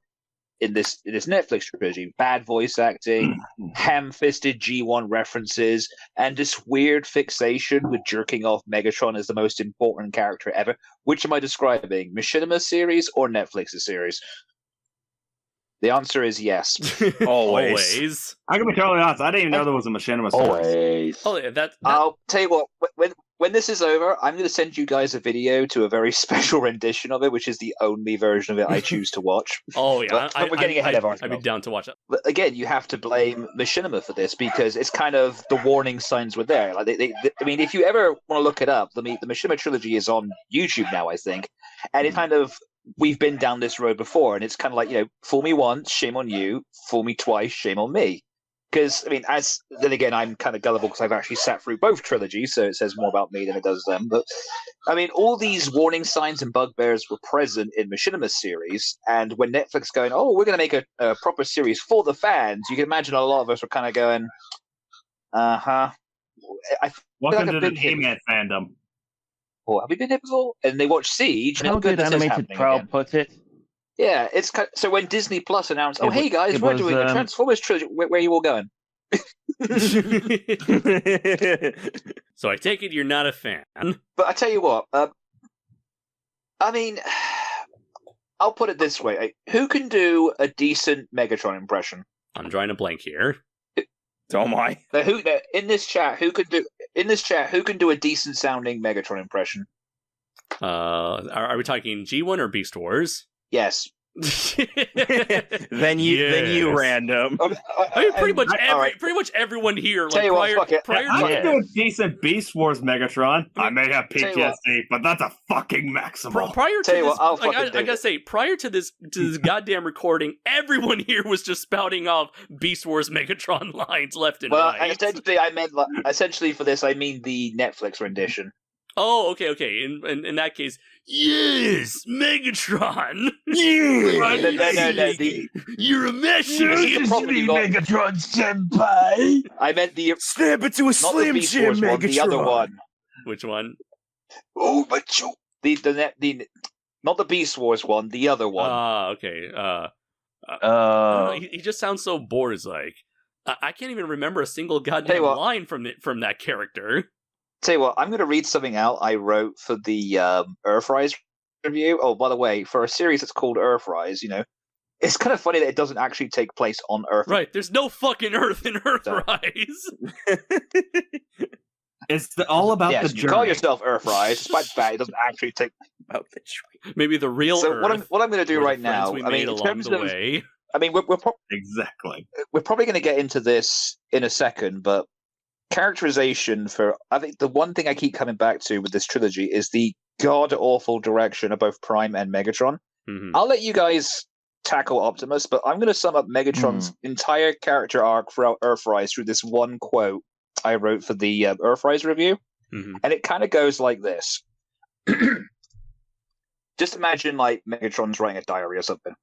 [SPEAKER 3] in this Netflix trilogy. Bad voice acting, ham-fisted G1 references, and this weird fixation with jerking off Megatron as the most important character ever. Which am I describing? Machinima series or Netflix's series? The answer is yes.
[SPEAKER 1] Always.
[SPEAKER 5] I can be totally honest. I didn't even know there was a Machinima series.
[SPEAKER 6] Always.
[SPEAKER 1] Oh, yeah, that
[SPEAKER 3] I'll tell you what, when this is over, I'm going to send you guys a video to a very special rendition of it, which is the only version of it I choose to watch.
[SPEAKER 1] Oh yeah,
[SPEAKER 3] But we're getting ahead of
[SPEAKER 1] I'd be
[SPEAKER 3] ourselves.
[SPEAKER 1] down to watch it.
[SPEAKER 3] But again, you have to blame Machinima for this, because it's kind of the warning signs were there. Like I mean, if you ever want to look it up, the Machinima trilogy is on YouTube now, I think, and it kind of, we've been down this road before, and it's kind of like, fool me once, shame on you; fool me twice, shame on me. Because, I mean, then again, I'm kind of gullible because I've actually sat through both trilogies, so it says more about me than it does them. But, I mean, all these warning signs and bugbears were present in Machinima's series, and when Netflix going, oh, we're going to make a proper series for the fans, you can imagine a lot of us were kind of going, uh-huh.
[SPEAKER 5] Welcome
[SPEAKER 3] like
[SPEAKER 5] to
[SPEAKER 3] a
[SPEAKER 5] the
[SPEAKER 3] big hit.
[SPEAKER 5] He-Man fandom.
[SPEAKER 3] before. Have we been here before? And they watch Siege. And
[SPEAKER 6] How did Animated Proud put it?
[SPEAKER 3] Yeah, it's so when Disney Plus announced, "Oh, hey guys, we're doing a Transformers trilogy," where are you all going?
[SPEAKER 1] So I take it you're not a fan.
[SPEAKER 3] But I tell you what, I mean, I'll put it this way: who can do a decent Megatron impression?
[SPEAKER 1] I'm drawing a blank here.
[SPEAKER 2] So am I.
[SPEAKER 3] In this chat? Who can do a decent sounding Megatron impression?
[SPEAKER 1] Are we talking G1 or Beast Wars?
[SPEAKER 3] Yes.
[SPEAKER 2] Then you random.
[SPEAKER 1] I mean, pretty much everyone here. Like,
[SPEAKER 5] I can do a decent Beast Wars Megatron. I may have PTSD, but that's a fucking maximum.
[SPEAKER 1] Prior to this, I gotta say, prior to this goddamn recording, everyone here was just spouting off Beast Wars Megatron lines left and right.
[SPEAKER 3] Well, essentially for this, I mean the Netflix rendition.
[SPEAKER 1] Oh, okay. In that case, yes, Megatron.
[SPEAKER 3] No.
[SPEAKER 1] You're a messer.
[SPEAKER 6] Megatron senpai.
[SPEAKER 3] I meant the
[SPEAKER 2] snap it to a Slim Jim Megatron.
[SPEAKER 3] The other one.
[SPEAKER 1] Which one?
[SPEAKER 3] Oh, but the not the Beast Wars one. The other one.
[SPEAKER 1] Okay. He just sounds so Boars-like. I can't even remember a single goddamn line from that character.
[SPEAKER 3] Tell you what, I'm going to read something out I wrote for the Earthrise review. Oh, by the way, for a series that's called Earthrise, it's kind of funny that it doesn't actually take place on Earth.
[SPEAKER 1] Right, there's no fucking Earth in Earthrise.
[SPEAKER 5] It's all about the journey.
[SPEAKER 3] You call yourself Earthrise, despite the fact it doesn't actually take about the journey.
[SPEAKER 1] Maybe the real Earth.
[SPEAKER 3] What I'm going to do right now,
[SPEAKER 1] in terms of way.
[SPEAKER 3] I mean, we're probably going to get into this in a second, but characterization I think the one thing I keep coming back to with this trilogy is the god-awful direction of both Prime and Megatron.
[SPEAKER 1] Mm-hmm.
[SPEAKER 3] I'll let you guys tackle Optimus, but I'm going to sum up Megatron's entire character arc throughout Earthrise through this one quote I wrote for the Earthrise review.
[SPEAKER 1] Mm-hmm.
[SPEAKER 3] And it kind of goes like this. Just imagine like Megatron's writing a diary or something.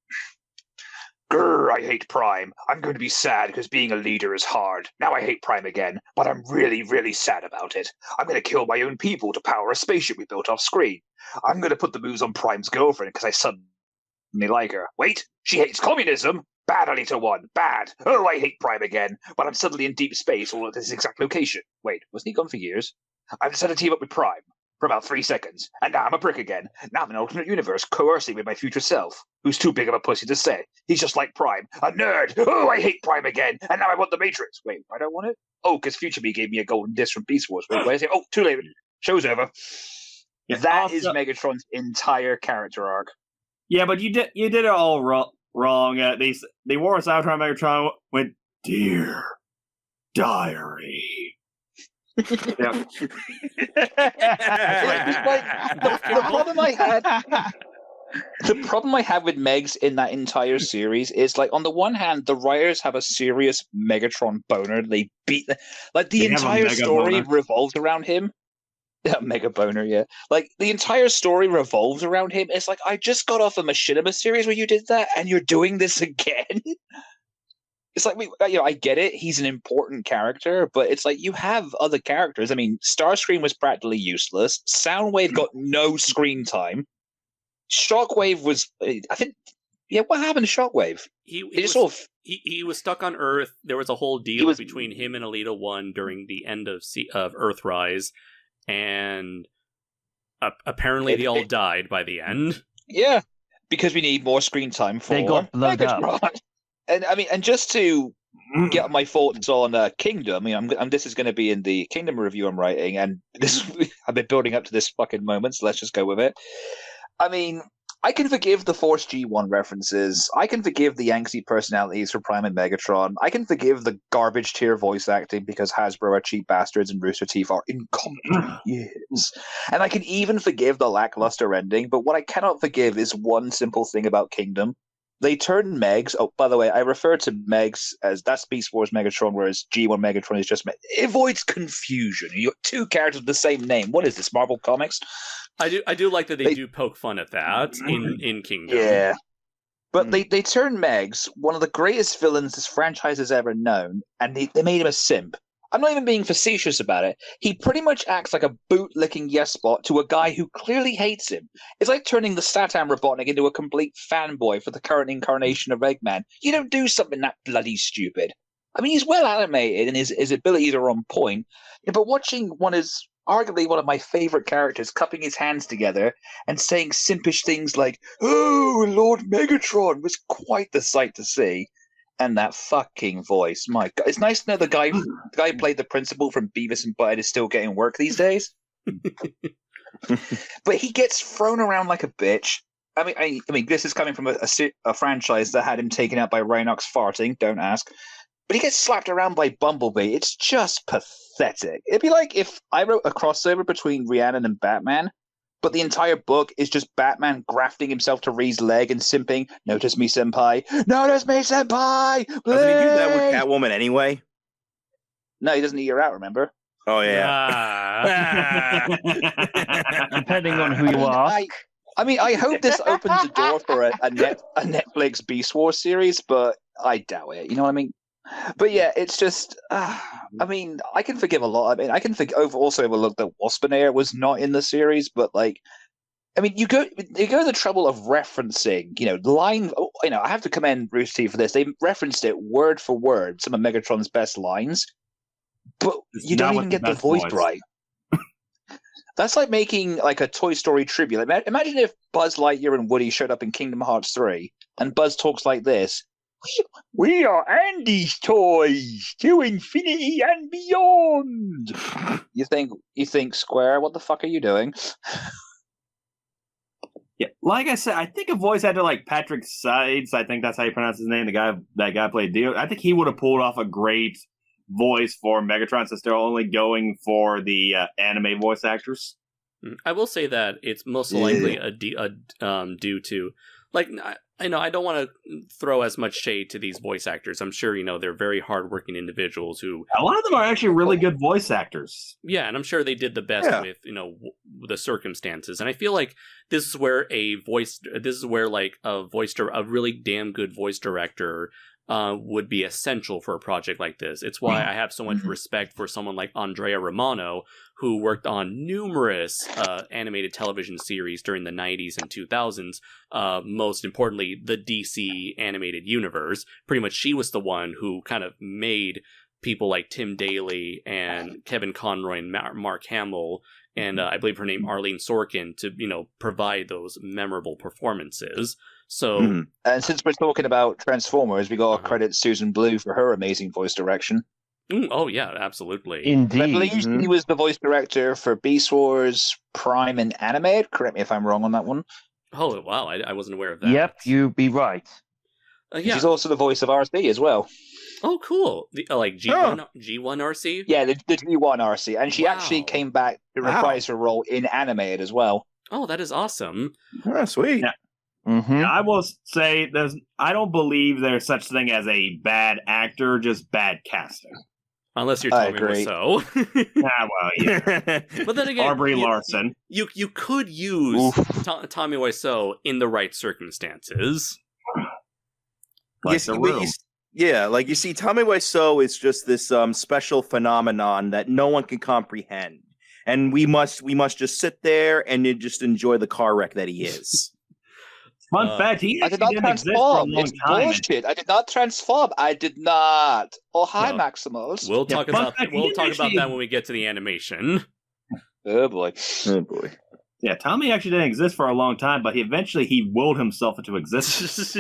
[SPEAKER 3] Grr, I hate Prime. I'm going to be sad because being a leader is hard. Now I hate Prime again, but I'm really, really sad about it. I'm going to kill my own people to power a spaceship we built off screen. I'm going to put the moves on Prime's girlfriend because I suddenly like her. Wait, she hates communism? Bad, Alita 1. Bad. Oh, I hate Prime again, but I'm suddenly in deep space all at this exact location. Wait, wasn't he gone for years? I've decided to team up with Prime for about 3 seconds, and now I'm a prick again. Now I'm in an alternate universe, coercing with my future self, who's too big of a pussy to say. He's just like Prime, a nerd. Oh, I hate Prime again, and now I want the Matrix. Wait, I don't want it? Oh, because Future Me gave me a golden disc from Beast Wars. Wait, wait, oh, too late. Show's over. Yeah, that is Megatron's entire character arc.
[SPEAKER 5] Yeah, but you did it all wrong. They wore us out on Megatron with Dear Diary. Yeah.
[SPEAKER 3] The problem I had with Megs in that entire series is, like, on the one hand, the writers have a serious Megatron boner. They beat the entire story revolves around him. Yeah, mega boner, yeah. Like, the entire story revolves around him. It's like, I just got off a Machinima series where you did that, and you're doing this again? It's like, I get it. He's an important character, but it's like, you have other characters. I mean, Starscream was practically useless. Soundwave got no screen time. Shockwave was, I think, what happened to Shockwave?
[SPEAKER 1] He was stuck on Earth. There was a whole deal between him and Alita 1 during the end of Earthrise, and apparently they all died by the end.
[SPEAKER 3] Yeah, because we need more screen time for
[SPEAKER 6] they got blown up.
[SPEAKER 3] And I mean, and just to get my thoughts on Kingdom, I mean, this is going to be in the Kingdom review I'm writing, and I've been building up to this fucking moment, so let's just go with it. I mean, I can forgive the Force G1 references. I can forgive the angsty personalities for Prime and Megatron. I can forgive the garbage tier voice acting because Hasbro are cheap bastards and Rooster Teeth are incompetent. Yes. And I can even forgive the lackluster ending, but what I cannot forgive is one simple thing about Kingdom. They turned Megs. Oh, by the way, I refer to Megs as that's Beast Wars Megatron, whereas G1 Megatron is just It avoids confusion. You got two characters with the same name. What is this, Marvel Comics?
[SPEAKER 1] I do like that they do poke fun at that in Kingdom.
[SPEAKER 3] Yeah. But they turned Megs, one of the greatest villains this franchise has ever known, and they made him a simp. I'm not even being facetious about it. He pretty much acts like a boot-licking yes-bot to a guy who clearly hates him. It's like turning the Satan Robotnik into a complete fanboy for the current incarnation of Eggman. You don't do something that bloody stupid. I mean, he's well animated and his abilities are on point, but watching arguably one of my favorite characters cupping his hands together and saying simpish things like, "Oh, Lord Megatron," was quite the sight to see. And that fucking voice, my God. It's nice to know the guy who played the principal from Beavis and Butthead is still getting work these days. But he gets thrown around like a bitch. I mean, this is coming from a franchise that had him taken out by Rhinox farting, don't ask. But he gets slapped around by Bumblebee. It's just pathetic. It'd be like if I wrote a crossover between Rhiannon and Batman, but the entire book is just Batman grafting himself to Ree's leg and simping, "Notice me, senpai. Notice me, senpai. Please."
[SPEAKER 2] Doesn't he do that with Catwoman anyway?
[SPEAKER 3] No, he doesn't eat her out, remember?
[SPEAKER 2] Oh, yeah.
[SPEAKER 6] Depending on who you ask.
[SPEAKER 3] I hope this opens the door for a Netflix Beast Wars series, but I doubt it. You know what I mean? But yeah, it's just, I can forgive a lot. I mean, I can also overlook that Waspinair was not in the series, but you go to the trouble of referencing, I have to commend Rooster Teeth for this. They referenced it word for word, some of Megatron's best lines, but you don't even get the voice right. That's like making like a Toy Story tribute. Imagine if Buzz Lightyear and Woody showed up in Kingdom Hearts 3, and Buzz talks like this. "We are Andy's toys to infinity and beyond." You think Square? What the fuck are you doing?
[SPEAKER 5] Yeah, like I said, I think a voice actor like Patrick Sides, I think that's how you pronounce his name, that guy played Dio. I think he would have pulled off a great voice for Megatron, since they're only going for the anime voice actors.
[SPEAKER 1] I will say that it's most likely due to, I don't want to throw as much shade to these voice actors. I'm sure, they're very hardworking individuals who...
[SPEAKER 5] A lot of them are actually really good voice actors.
[SPEAKER 1] Yeah, and I'm sure they did the best with, the circumstances. And I feel like this is where a really damn good voice director would be essential for a project like this. It's why I have so much respect for someone like Andrea Romano, who worked on numerous animated television series during the 90s and 2000s, most importantly, the DC animated universe. Pretty much she was the one who kind of made people like Tim Daly and Kevin Conroy and Mark Hamill, and I believe her name Arlene Sorkin, to, provide those memorable performances. So,
[SPEAKER 3] and since we're talking about Transformers, we got to credit Susan Blue for her amazing voice direction.
[SPEAKER 1] Oh yeah, absolutely.
[SPEAKER 6] Indeed.
[SPEAKER 3] I believe he was the voice director for Beast Wars, Prime, and Animated. Correct me if I'm wrong on that one.
[SPEAKER 1] Oh wow, I wasn't aware of that.
[SPEAKER 6] Yep, you'd be right.
[SPEAKER 3] Yeah. She's also the voice of RC as well.
[SPEAKER 1] Oh, cool. Like G1 RC?
[SPEAKER 3] Yeah, the G1 RC, and she actually came back to reprise her role in Animated as well.
[SPEAKER 1] Oh, that is awesome.
[SPEAKER 2] Oh, sweet.
[SPEAKER 5] Yeah. I will say I don't believe there's such thing as a bad actor, just bad casting.
[SPEAKER 1] Unless you're Tommy Wiseau.
[SPEAKER 5] Well, yeah.
[SPEAKER 1] But then again,
[SPEAKER 5] Aubrey Larson.
[SPEAKER 1] You could use Tommy Wiseau in the right circumstances.
[SPEAKER 5] Like The Room.
[SPEAKER 2] Like you see, Tommy Wiseau is just this special phenomenon that no one can comprehend, and we must just sit there and just enjoy the car wreck that he is.
[SPEAKER 5] Fun fact, he
[SPEAKER 3] I did not transform. It's bullshit. I did not transform. I did not. Oh, hi, Maximals.
[SPEAKER 1] We'll talk about that when we get to the animation.
[SPEAKER 3] Oh boy.
[SPEAKER 2] Oh boy.
[SPEAKER 5] Yeah, Tommy actually didn't exist for a long time, but he willed himself into existence.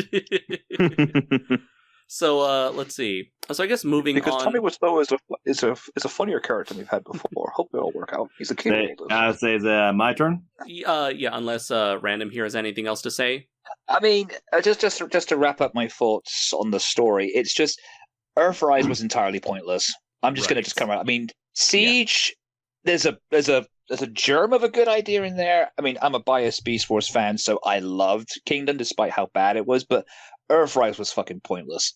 [SPEAKER 1] So let's see. So I guess moving on.
[SPEAKER 3] Because Tommy Wiseau is a funnier character than we've had before. Hope it'll work out. He's a kid.
[SPEAKER 5] I'll say is my turn.
[SPEAKER 1] Yeah, unless Random here has anything else to say.
[SPEAKER 3] I mean, just to wrap up my thoughts on the story, it's just Earthrise was entirely pointless. I'm just going to come out. I mean, Siege. Yeah. There's a germ of a good idea in there. I mean, I'm a biased Beast Wars fan, so I loved Kingdom despite how bad it was, but Earthrise was fucking pointless.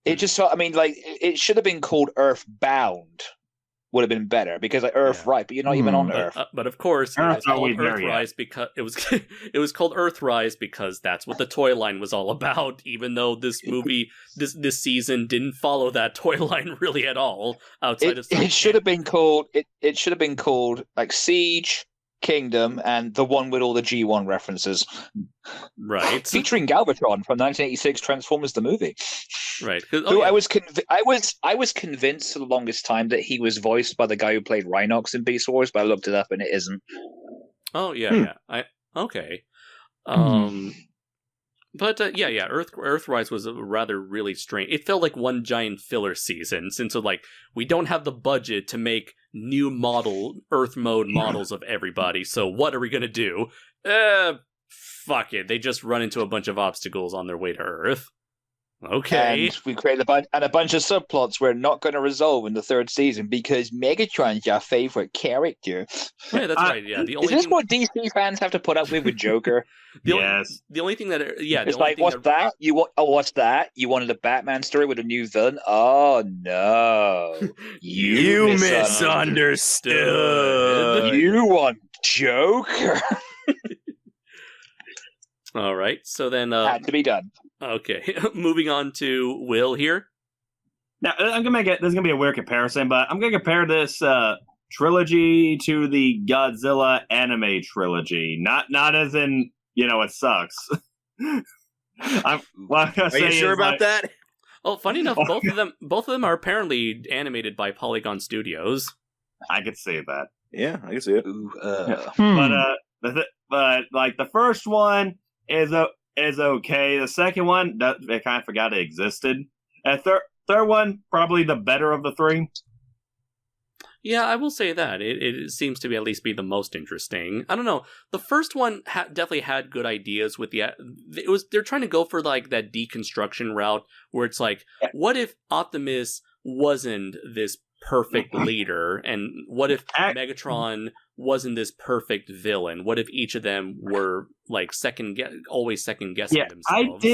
[SPEAKER 3] It just felt, it should have been called Earthbound would have been better because like Earth,
[SPEAKER 1] Yeah.
[SPEAKER 3] right? But you're not even on Earth.
[SPEAKER 1] But of course, it
[SPEAKER 5] Earth's
[SPEAKER 1] was called
[SPEAKER 5] always there, yeah.
[SPEAKER 1] Earthrise because it was it was called Earthrise because that's what the toy line was all about. Even though this movie, this season didn't follow that toy line really at all. Outside of
[SPEAKER 3] It should have been called. It should have been called like Siege, Kingdom, and the one with all the G1 references.
[SPEAKER 1] right,
[SPEAKER 3] Featuring Galvatron from 1986 Transformers the movie.
[SPEAKER 1] right.
[SPEAKER 3] Who I was convinced for the longest time that he was voiced by the guy who played Rhinox in Beast Wars, but I looked it up and it isn't.
[SPEAKER 1] Oh yeah. Okay. But Earthrise was a rather really strange. It felt like one giant filler season, since we don't have the budget to make new Earth mode models of everybody. So what are we gonna do? Fuck it. They just run into a bunch of obstacles on their way to Earth. Okay.
[SPEAKER 3] And we created a bunch of subplots we're not going to resolve in the third season because Megatron's your favorite character.
[SPEAKER 1] Yeah, that's right. Yeah, the only
[SPEAKER 3] Is this
[SPEAKER 1] thing,
[SPEAKER 3] what DC fans have to put up with Joker?
[SPEAKER 1] the only thing that
[SPEAKER 3] It's like, what's that? What's that? You wanted a Batman story with a new villain? Oh no,
[SPEAKER 2] You misunderstood.
[SPEAKER 3] You want Joker?
[SPEAKER 1] All right. So then,
[SPEAKER 3] Had to be done.
[SPEAKER 1] okay, moving on to Will here.
[SPEAKER 5] Now, I'm gonna make it. This is gonna be a weird comparison, but I'm gonna compare this trilogy to the Godzilla anime trilogy. Not as in it sucks. Are
[SPEAKER 2] you sure about that?
[SPEAKER 1] Oh, funny enough, both of them are apparently animated by Polygon Studios.
[SPEAKER 5] I could say that.
[SPEAKER 2] Yeah, I can see it.
[SPEAKER 3] Ooh,
[SPEAKER 5] But like the first one is okay. The second one, they kind of forgot it existed. And third one, probably the better of the three.
[SPEAKER 1] Yeah, I will say that it seems to be at least be the most interesting. I don't know. The first one definitely had good ideas with they're trying to go for like that deconstruction route where it's like, what if Optimus wasn't this perfect leader, and what if Megatron wasn't this perfect villain? What if each of them were like always second guessing themselves?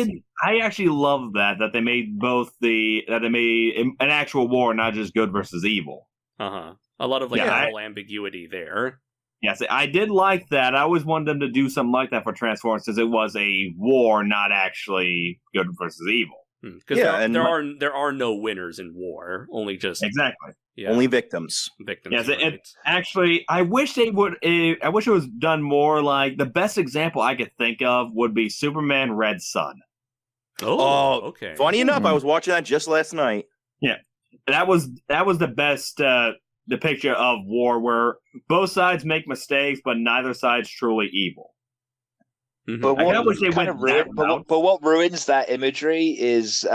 [SPEAKER 5] I actually love that they made they made an actual war, not just good versus evil.
[SPEAKER 1] A lot of moral ambiguity there.
[SPEAKER 5] Yes, I did like that. I always wanted them to do something like that for Transformers, since it was a war, not actually good versus evil.
[SPEAKER 1] Because there are no winners in war, only just
[SPEAKER 2] exactly only victims.
[SPEAKER 5] Yes,
[SPEAKER 1] right.
[SPEAKER 5] Actually, I wish they would. I wish it was done more. Like the best example I could think of would be Superman Red Sun.
[SPEAKER 1] Oh, okay.
[SPEAKER 2] Funny enough, I was watching that just last night.
[SPEAKER 5] Yeah, that was the best depiction of war, where both sides make mistakes, but neither side's truly evil.
[SPEAKER 1] Mm-hmm.
[SPEAKER 3] But
[SPEAKER 5] what
[SPEAKER 3] what ruins that imagery is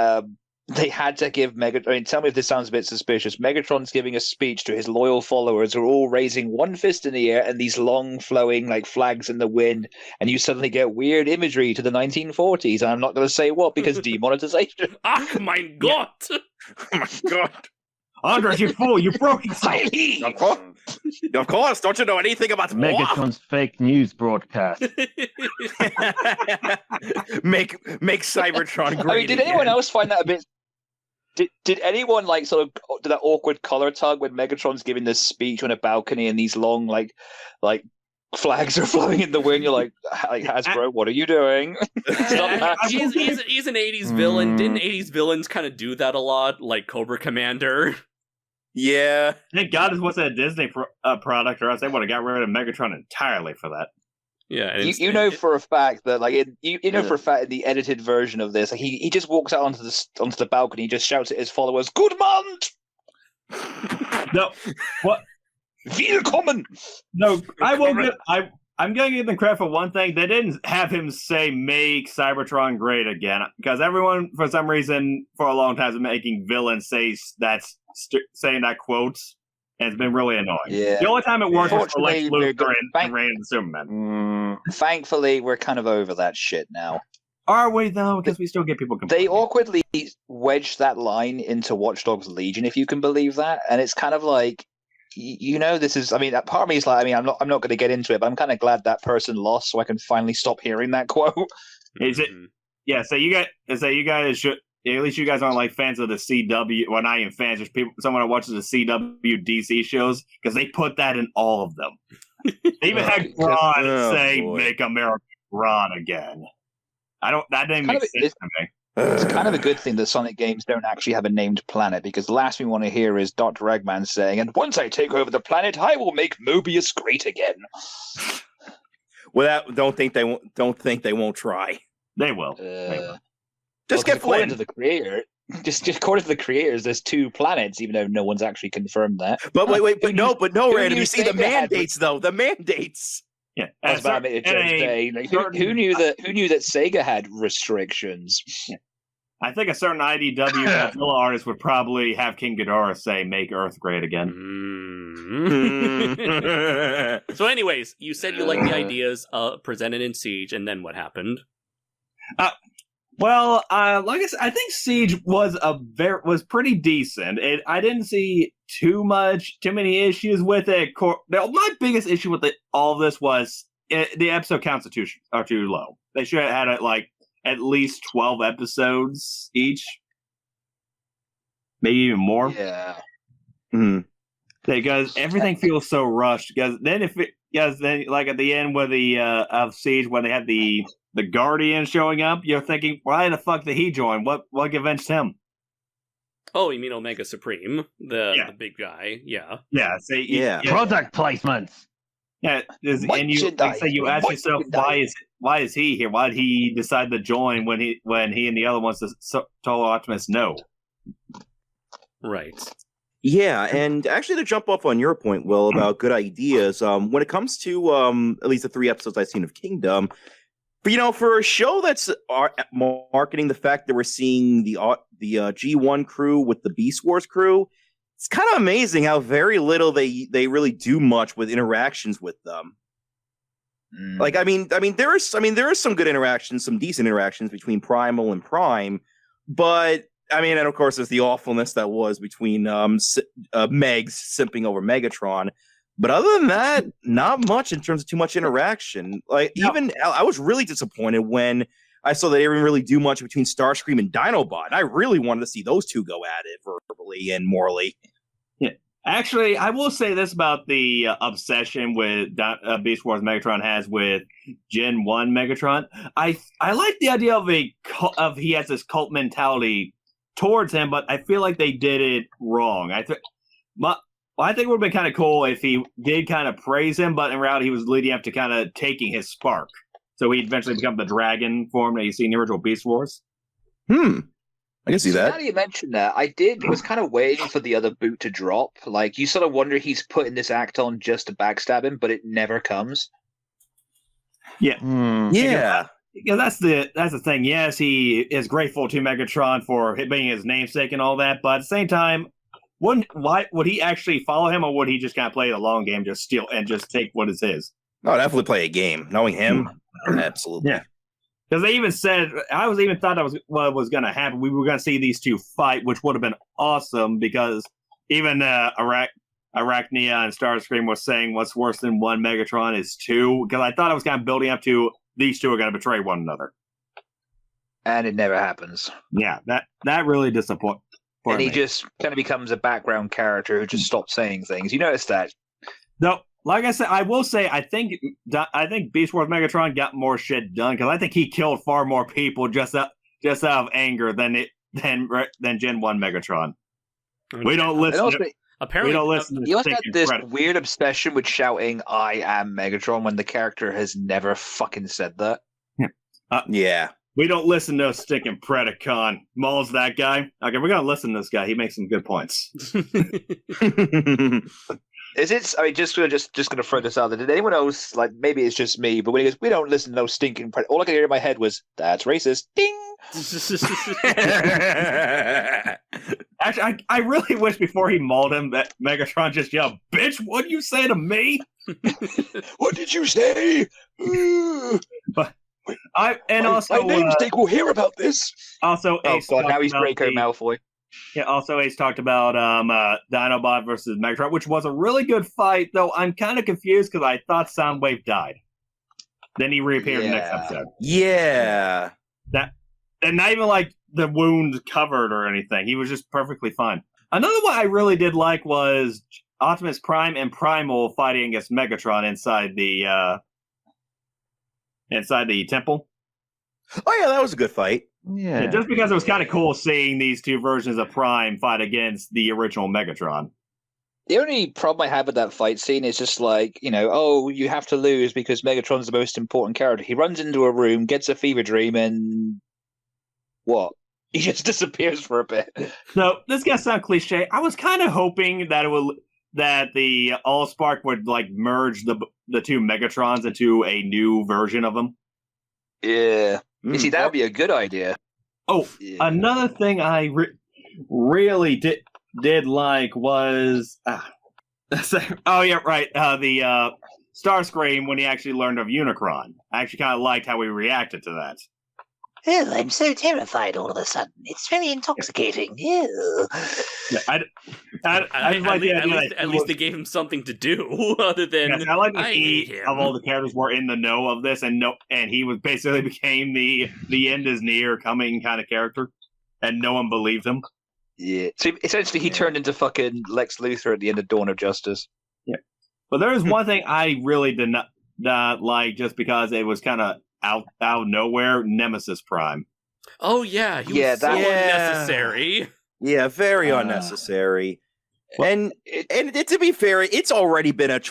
[SPEAKER 3] they had to give Megatron. I mean, tell me if this sounds a bit suspicious. Megatron's giving a speech to his loyal followers who are all raising one fist in the air and these long flowing like flags in the wind, and you suddenly get weird imagery to the 1940s. And I'm not going to say what because demonetization.
[SPEAKER 1] Ach, mein Gott!
[SPEAKER 2] Oh my god.
[SPEAKER 5] Andres, you fool! You broke it!
[SPEAKER 2] Of course, don't you know anything about
[SPEAKER 6] Megatron's fake news broadcast.
[SPEAKER 2] make Cybertron great.
[SPEAKER 3] I mean, did anyone else find that a bit? Did anyone like sort of do that awkward collar tug when Megatron's giving this speech on a balcony and these long like flags are flowing in the wind? You're like Hasbro, what are you doing?
[SPEAKER 1] He's an 80s villain. Didn't 80s villains kind of do that a lot, like Cobra Commander?
[SPEAKER 2] Yeah.
[SPEAKER 5] Thank God it wasn't a Disney product, or else they would have got rid of Megatron entirely for that.
[SPEAKER 1] Yeah,
[SPEAKER 3] you know for a fact that like for a fact in the edited version of this, like he just walks out onto the balcony, he just shouts at his followers, "Good month!"
[SPEAKER 5] No, what?
[SPEAKER 3] Willkommen!
[SPEAKER 5] No, I will get. I'm going to give them credit for one thing. They didn't have him say "Make Cybertron great again," because everyone, for some reason, for a long time, has been making villains saying that quote, and it's been really annoying. Yeah. The only time it worked was for Lex Luthor and Reign of the Superman.
[SPEAKER 3] Thankfully, we're kind of over that shit now.
[SPEAKER 5] Are we though? Because we still get people complaining.
[SPEAKER 3] They awkwardly wedged that line into Watch Dogs Legion, if you can believe that, and it's kind of like. This is. I mean, part of me is like. I mean, I'm not going to get into it, but I'm kind of glad that person lost, so I can finally stop hearing that quote.
[SPEAKER 5] Is it? Yeah. So you guys should. at least you guys aren't like fans of the CW. Well, not even fans, just people. Someone who watches the CW DC shows because they put that in all of them. They even had Ron say,
[SPEAKER 2] boy.
[SPEAKER 5] "Make America Ron again." That didn't make sense to me.
[SPEAKER 3] It's kind of a good thing that Sonic games don't actually have a named planet, because the last thing we want to hear is Dr. Eggman saying, "And once I take over the planet, I will make Mobius great again."
[SPEAKER 2] Well, don't think they won't try.
[SPEAKER 5] They will.
[SPEAKER 2] Just get
[SPEAKER 3] according
[SPEAKER 2] Flynn.
[SPEAKER 3] to the creator. Just according to the creators, there's 2 planets, even though no one's actually confirmed that.
[SPEAKER 2] But wait, but no, Random.
[SPEAKER 3] knew
[SPEAKER 2] You see the
[SPEAKER 3] Sega had-
[SPEAKER 2] mandates, though. The mandates.
[SPEAKER 5] Yeah,
[SPEAKER 3] I was about to make a joke today. Like, who knew that Sega had restrictions?
[SPEAKER 5] I think a certain IDW Godzilla artist would probably have King Ghidorah say, "Make Earth great again."
[SPEAKER 1] So, anyways, you said you like the ideas presented in Siege, and then what happened?
[SPEAKER 5] Well, like I said, I think Siege was pretty decent. I didn't see too many issues with it. My biggest issue with all of this was the episode counts are too low. They should have had it like at least 12 episodes each, maybe even more.
[SPEAKER 3] Yeah.
[SPEAKER 5] Because everything feels so rushed. Because then like at the end with the of Siege, when they had the Guardian showing up, you're thinking, why the fuck did he join? What convinced him?
[SPEAKER 1] Oh, you mean Omega Supreme, the big guy? Yeah.
[SPEAKER 5] Yeah.
[SPEAKER 2] Yeah.
[SPEAKER 6] Product placements.
[SPEAKER 5] Yeah. And you ask yourself, why is he here? Why did he decide to join when he and the other ones told Optimus no?
[SPEAKER 1] Right.
[SPEAKER 2] Yeah, and actually to jump off on your point, Will, about good ideas, when it comes to at least the 3 episodes I've seen of Kingdom, for a show that's marketing the fact that we're seeing the G1 crew with the Beast Wars crew, it's kind of amazing how very little they really do much with interactions with them. Like, there is some good interactions, some decent interactions between Primal and Prime, but and of course there's the awfulness that was between Megs simping over Megatron. But other than that, not much in terms of too much interaction. Like, even I was really disappointed when I saw that they didn't really do much between Starscream and Dinobot. I really wanted to see those 2 go at it verbally and morally.
[SPEAKER 5] Yeah, actually, I will say this about the obsession with Beast Wars Megatron has with Gen 1 Megatron. I like the idea of he has this cult mentality towards him, but I feel like they did it wrong. I think it would have been kind of cool if he did kind of praise him, but in reality, he was leading up to kind of taking his spark. So he'd eventually become the dragon form that you see in the original Beast Wars.
[SPEAKER 2] I can see that.
[SPEAKER 3] Now that you mentioned that, I was kind of waiting for the other boot to drop. Like, you sort of wonder he's putting this act on just to backstab him, but it never comes.
[SPEAKER 5] Yeah.
[SPEAKER 2] Yeah.
[SPEAKER 5] Yeah, that's the thing. Yes, he is grateful to Megatron for being his namesake and all that, but at the same time, why would he actually follow him, or would he just kind of play the long game, just steal and just take what is his?
[SPEAKER 2] No, definitely play a game. Knowing him, absolutely.
[SPEAKER 5] Yeah, because they even said I thought that was what was going to happen. We were going to see these 2 fight, which would have been awesome. Because even Arachnia and Starscream was saying what's worse than 1 Megatron is 2. Because I thought it was kind of building up to these 2 are going to betray one another,
[SPEAKER 3] And it never happens.
[SPEAKER 5] Yeah, that really disappointed.
[SPEAKER 3] And he just kind of becomes a background character who just stops saying things. You notice that?
[SPEAKER 5] No, like I said, I will say I think Beast Wars Megatron got more shit done, because I think he killed far more people just out of anger than Gen 1 Megatron. We don't listen.
[SPEAKER 1] Apparently,
[SPEAKER 5] we don't listen.
[SPEAKER 3] You also had this weird obsession with shouting "I am Megatron" when the character has never fucking said that.
[SPEAKER 2] Yeah.
[SPEAKER 5] We don't listen to stinking Predacon. Maul's that guy. Okay, we're gonna listen to this guy. He makes some good points.
[SPEAKER 3] Is it? I mean, just gonna throw this out there. Did anyone else, like, maybe it's just me, but when he goes, "We don't listen to no stinking Predator," all I could hear in my head was, "That's racist." Ding.
[SPEAKER 5] Actually, I really wish before he mauled him that Megatron just yelled, "Bitch, what'd you say to me?"
[SPEAKER 3] What did you say?
[SPEAKER 5] But my
[SPEAKER 3] namesake will hear about this.
[SPEAKER 5] Also, Ace
[SPEAKER 3] now he's Draco Malfoy.
[SPEAKER 5] Yeah, also Ace talked about Dinobot versus Megatron, which was a really good fight, though I'm kind of confused because I thought Soundwave died. Then he reappeared in the next episode.
[SPEAKER 2] Yeah.
[SPEAKER 5] And not even like the wound covered or anything. He was just perfectly fine. Another one I really did like was Optimus Prime and Primal fighting against Megatron inside the temple.
[SPEAKER 2] Oh yeah, that was a good fight.
[SPEAKER 6] Yeah.
[SPEAKER 5] Just because it was kind of cool seeing these two versions of Prime fight against the original Megatron.
[SPEAKER 3] The only problem I have with that fight scene is just like, oh, you have to lose because Megatron's the most important character. He runs into a room, gets a fever dream, and what? He just disappears for a bit.
[SPEAKER 5] So this gonna sound cliche. I was kind of hoping that that the Allspark would like merge the two Megatrons into a new version of them.
[SPEAKER 3] Yeah. You see, that would be a good idea.
[SPEAKER 5] Oh,
[SPEAKER 3] Yeah.
[SPEAKER 5] another thing I really did like was oh yeah, right, the Starscream when he actually learned of Unicron. I actually kind of liked how he reacted to that.
[SPEAKER 4] Oh, I'm so terrified all of a sudden. It's very intoxicating. Ew.
[SPEAKER 5] Yeah,
[SPEAKER 1] At least they gave him something to do other than.
[SPEAKER 5] Yes, I like that
[SPEAKER 1] hate
[SPEAKER 5] he
[SPEAKER 1] him.
[SPEAKER 5] of all the characters were in the know of this, and he was basically became the end is near coming kind of character, and no one believed him.
[SPEAKER 3] Yeah. So essentially, he turned into fucking Lex Luthor at the end of Dawn of Justice.
[SPEAKER 5] Yeah. But there is one thing I really did not like, just because it was kind of out of nowhere. Nemesis Prime.
[SPEAKER 1] Oh yeah, he was so unnecessary.
[SPEAKER 2] Yeah, very unnecessary. And to be fair, it's already been and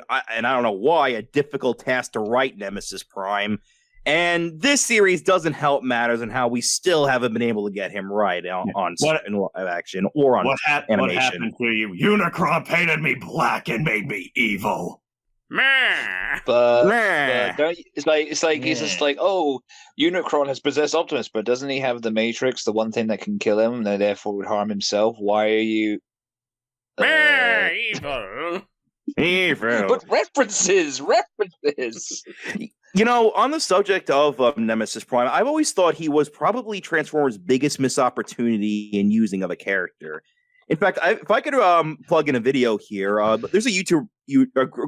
[SPEAKER 2] I don't know why, a difficult task to write Nemesis Prime. And this series doesn't help matters in how we still haven't been able to get him right in live action or on animation.
[SPEAKER 5] What happened to you? Unicron painted me black and made me evil.
[SPEAKER 3] But it's just like, oh, Unicron has possessed Optimus, but doesn't he have the Matrix, the one thing that can kill him, and therefore would harm himself? Why are you
[SPEAKER 1] evil?
[SPEAKER 2] Evil.
[SPEAKER 3] But references.
[SPEAKER 2] On the subject of Nemesis Prime, I've always thought he was probably Transformers' biggest missed opportunity in using of a character. In fact, if I could plug in a video here, there's a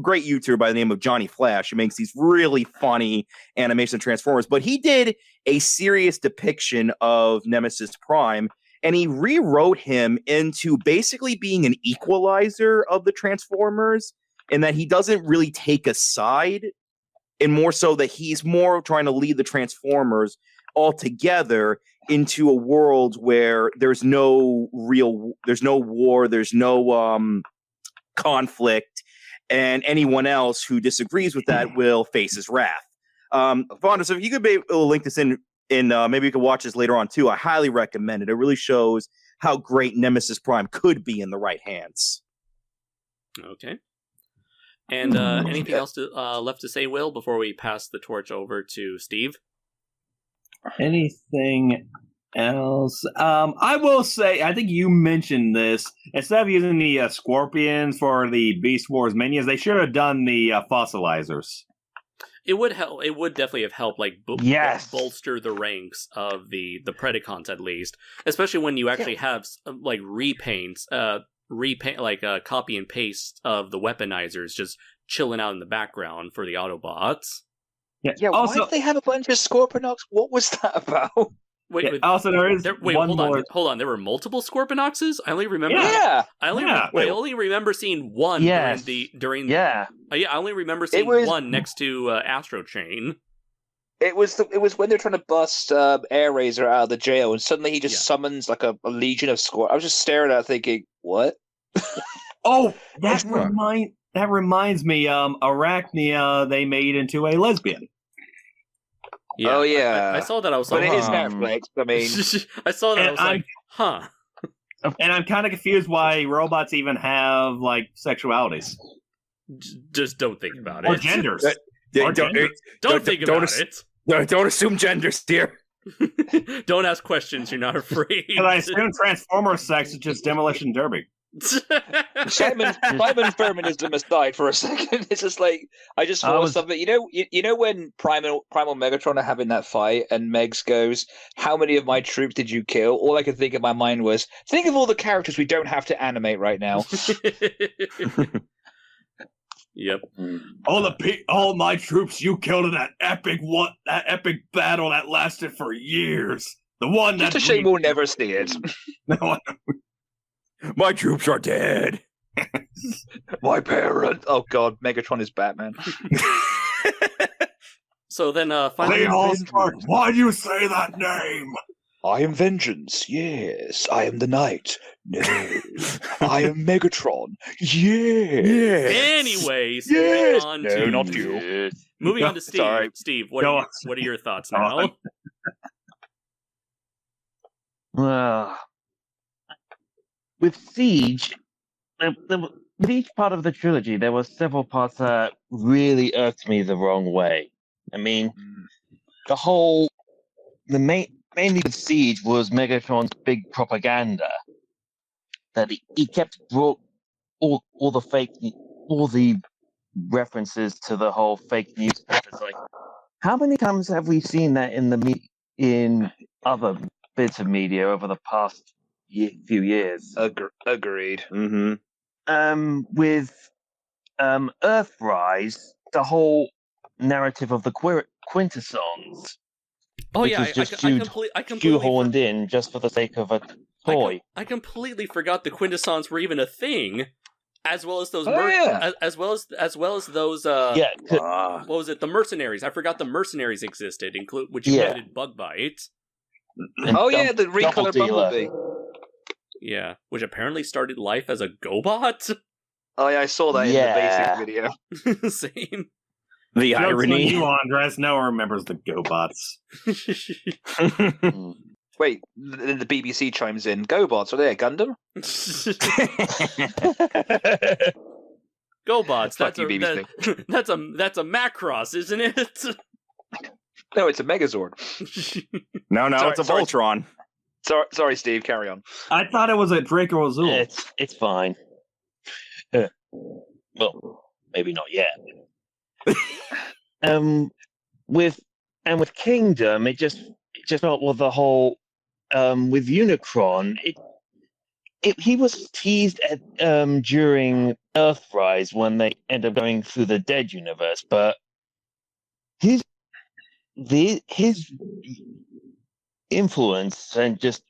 [SPEAKER 2] great YouTuber by the name of Johnny Flash who makes these really funny animation Transformers, but he did a serious depiction of Nemesis Prime, and he rewrote him into basically being an equalizer of the Transformers, in that he doesn't really take a side, and more so that he's more trying to lead the Transformers all together into a world where there's no war, there's no conflict, and anyone else who disagrees with that will face his wrath. Fonda, so if you could be able to link this in maybe you could watch this later on too. I highly recommend it. It really shows how great Nemesis Prime could be in the right hands.
[SPEAKER 1] Okay. And anything else left to say, Will, before we pass the torch over to Steve?
[SPEAKER 5] Anything else? I will say, I think you mentioned this. Instead of using the Scorpions for the Beast Wars minions, they should have done the fossilizers.
[SPEAKER 1] It would help. It would definitely have helped, like bolster the ranks of the Predacons at least, especially when you actually have like repaint like a copy and paste of the weaponizers just chilling out in the background for the Autobots.
[SPEAKER 3] Yeah. Also, why did they have a bunch of Scorponauts? What was that about?
[SPEAKER 1] Wait.
[SPEAKER 5] Also,
[SPEAKER 1] Hold on. There were multiple Scorponoxes. I only remember.
[SPEAKER 3] Yeah.
[SPEAKER 1] I only remember seeing one during.
[SPEAKER 6] Yeah.
[SPEAKER 1] I only remember seeing one next to Astro Chain.
[SPEAKER 3] It was when they're trying to bust Air Razor out of the jail, and suddenly he just summons like a legion of Scorp. I was just staring at it thinking, what?
[SPEAKER 5] Oh, that reminds me. Arachnia, they made into a lesbian.
[SPEAKER 1] Yeah,
[SPEAKER 3] oh yeah,
[SPEAKER 1] I saw that. I was
[SPEAKER 3] but
[SPEAKER 1] like,
[SPEAKER 3] it is Netflix. I mean,
[SPEAKER 1] I saw that. And I was like, huh.
[SPEAKER 5] And I'm kind of confused why robots even have like sexualities.
[SPEAKER 1] Just don't think about it.
[SPEAKER 5] Or genders.
[SPEAKER 1] Don't think about it.
[SPEAKER 2] Don't assume genders, dear.
[SPEAKER 1] Don't ask questions you're not afraid.
[SPEAKER 5] And I assume Transformer sex is just Demolition Derby.
[SPEAKER 3] Simon Furmanism aside for a second, it's just like I just saw something. You know when Primal Megatron are having that fight, and Megs goes, "How many of my troops did you kill?" All I could think in my mind was, think of all the characters we don't have to animate right now.
[SPEAKER 1] Yep.
[SPEAKER 5] All my troops you killed in that epic battle that lasted for years. The one
[SPEAKER 3] Just
[SPEAKER 5] that
[SPEAKER 3] a shame we'll never see it.
[SPEAKER 5] No,
[SPEAKER 2] My troops are dead.
[SPEAKER 3] My parent. Oh God, Megatron is Batman.
[SPEAKER 1] So then, finally,
[SPEAKER 5] Leon Stark, why'd you say that name?
[SPEAKER 3] I am vengeance. Yes, I am the knight. No, I am Megatron. Yes.
[SPEAKER 1] anyways,
[SPEAKER 3] Yes.
[SPEAKER 1] moving on
[SPEAKER 3] No,
[SPEAKER 1] to
[SPEAKER 3] not you.
[SPEAKER 1] moving on to Steve.
[SPEAKER 3] Sorry.
[SPEAKER 1] Steve,
[SPEAKER 5] Go on.
[SPEAKER 1] what are your thoughts
[SPEAKER 5] Go
[SPEAKER 1] now?
[SPEAKER 5] on.
[SPEAKER 6] Well, with Siege, with each part of the trilogy, there were several parts that really irked me the wrong way. I mean, mainly with Siege was Megatron's big propaganda that he kept brought all the references to the whole fake newspapers. Like, how many times have we seen that in other bits of media over the past few years?
[SPEAKER 3] Agreed.
[SPEAKER 2] Mm-hmm.
[SPEAKER 6] With Earthrise, the whole narrative of the quintessons,
[SPEAKER 1] Oh
[SPEAKER 6] which
[SPEAKER 1] yeah,
[SPEAKER 6] was just
[SPEAKER 1] I completely
[SPEAKER 6] shoehorned in just for the sake of a toy.
[SPEAKER 1] I completely forgot the quintessons were even a thing, as well as those
[SPEAKER 3] yeah.
[SPEAKER 1] as well as those
[SPEAKER 6] Yeah,
[SPEAKER 1] what was it, the mercenaries? I forgot the mercenaries existed, which
[SPEAKER 6] Yeah.
[SPEAKER 1] included Bugbite.
[SPEAKER 6] and
[SPEAKER 3] Oh yeah, the
[SPEAKER 6] Double
[SPEAKER 3] recolored
[SPEAKER 6] Dealer.
[SPEAKER 3] Bumblebee.
[SPEAKER 1] Yeah, which apparently started life as a GoBot.
[SPEAKER 3] Oh yeah, I saw that in the
[SPEAKER 6] Yeah.
[SPEAKER 3] basic video.
[SPEAKER 1] Same.
[SPEAKER 2] The
[SPEAKER 5] Joke's on
[SPEAKER 2] irony.
[SPEAKER 5] you, Andres. No one remembers the GoBots.
[SPEAKER 6] Mm.
[SPEAKER 3] Wait, then the BBC chimes in. GoBots, are they a Gundam?
[SPEAKER 1] GoBots.
[SPEAKER 3] Fuck you, BBC.
[SPEAKER 1] That's a Macross, isn't it?
[SPEAKER 3] No, it's a Megazord.
[SPEAKER 2] No,
[SPEAKER 3] Sorry,
[SPEAKER 2] it's a
[SPEAKER 3] sorry.
[SPEAKER 2] Voltron.
[SPEAKER 3] Sorry, Steve. Carry on.
[SPEAKER 5] I thought it was a Draco Azul.
[SPEAKER 6] It's fine. Well, maybe not yet. With Kingdom, it just felt with the whole with Unicron, he was teased at during Earthrise when they end up going through the Dead universe, but his influence and just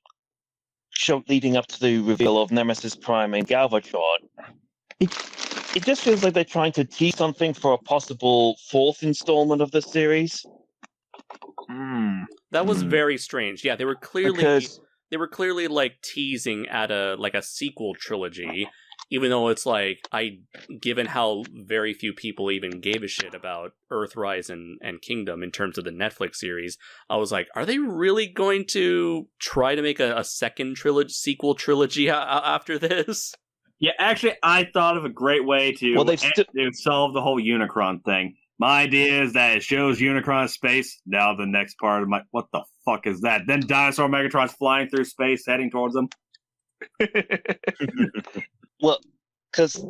[SPEAKER 6] leading up to the reveal of Nemesis Prime and Galvatron, it just feels like they're trying to tease something for a possible fourth installment of the series.
[SPEAKER 1] That was very strange. Yeah, they were clearly
[SPEAKER 6] Because
[SPEAKER 1] like teasing at a sequel trilogy, even though it's like, given how very few people even gave a shit about Earthrise and Kingdom in terms of the Netflix series, I was like, are they really going to try to make a second sequel trilogy after this?
[SPEAKER 5] Yeah, actually, I thought of a great way to solve the whole Unicron thing. My idea is that it shows Unicron space. Now the next part of what the fuck is that? Then Dinosaur Megatron's flying through space, heading towards them.
[SPEAKER 6] Well, because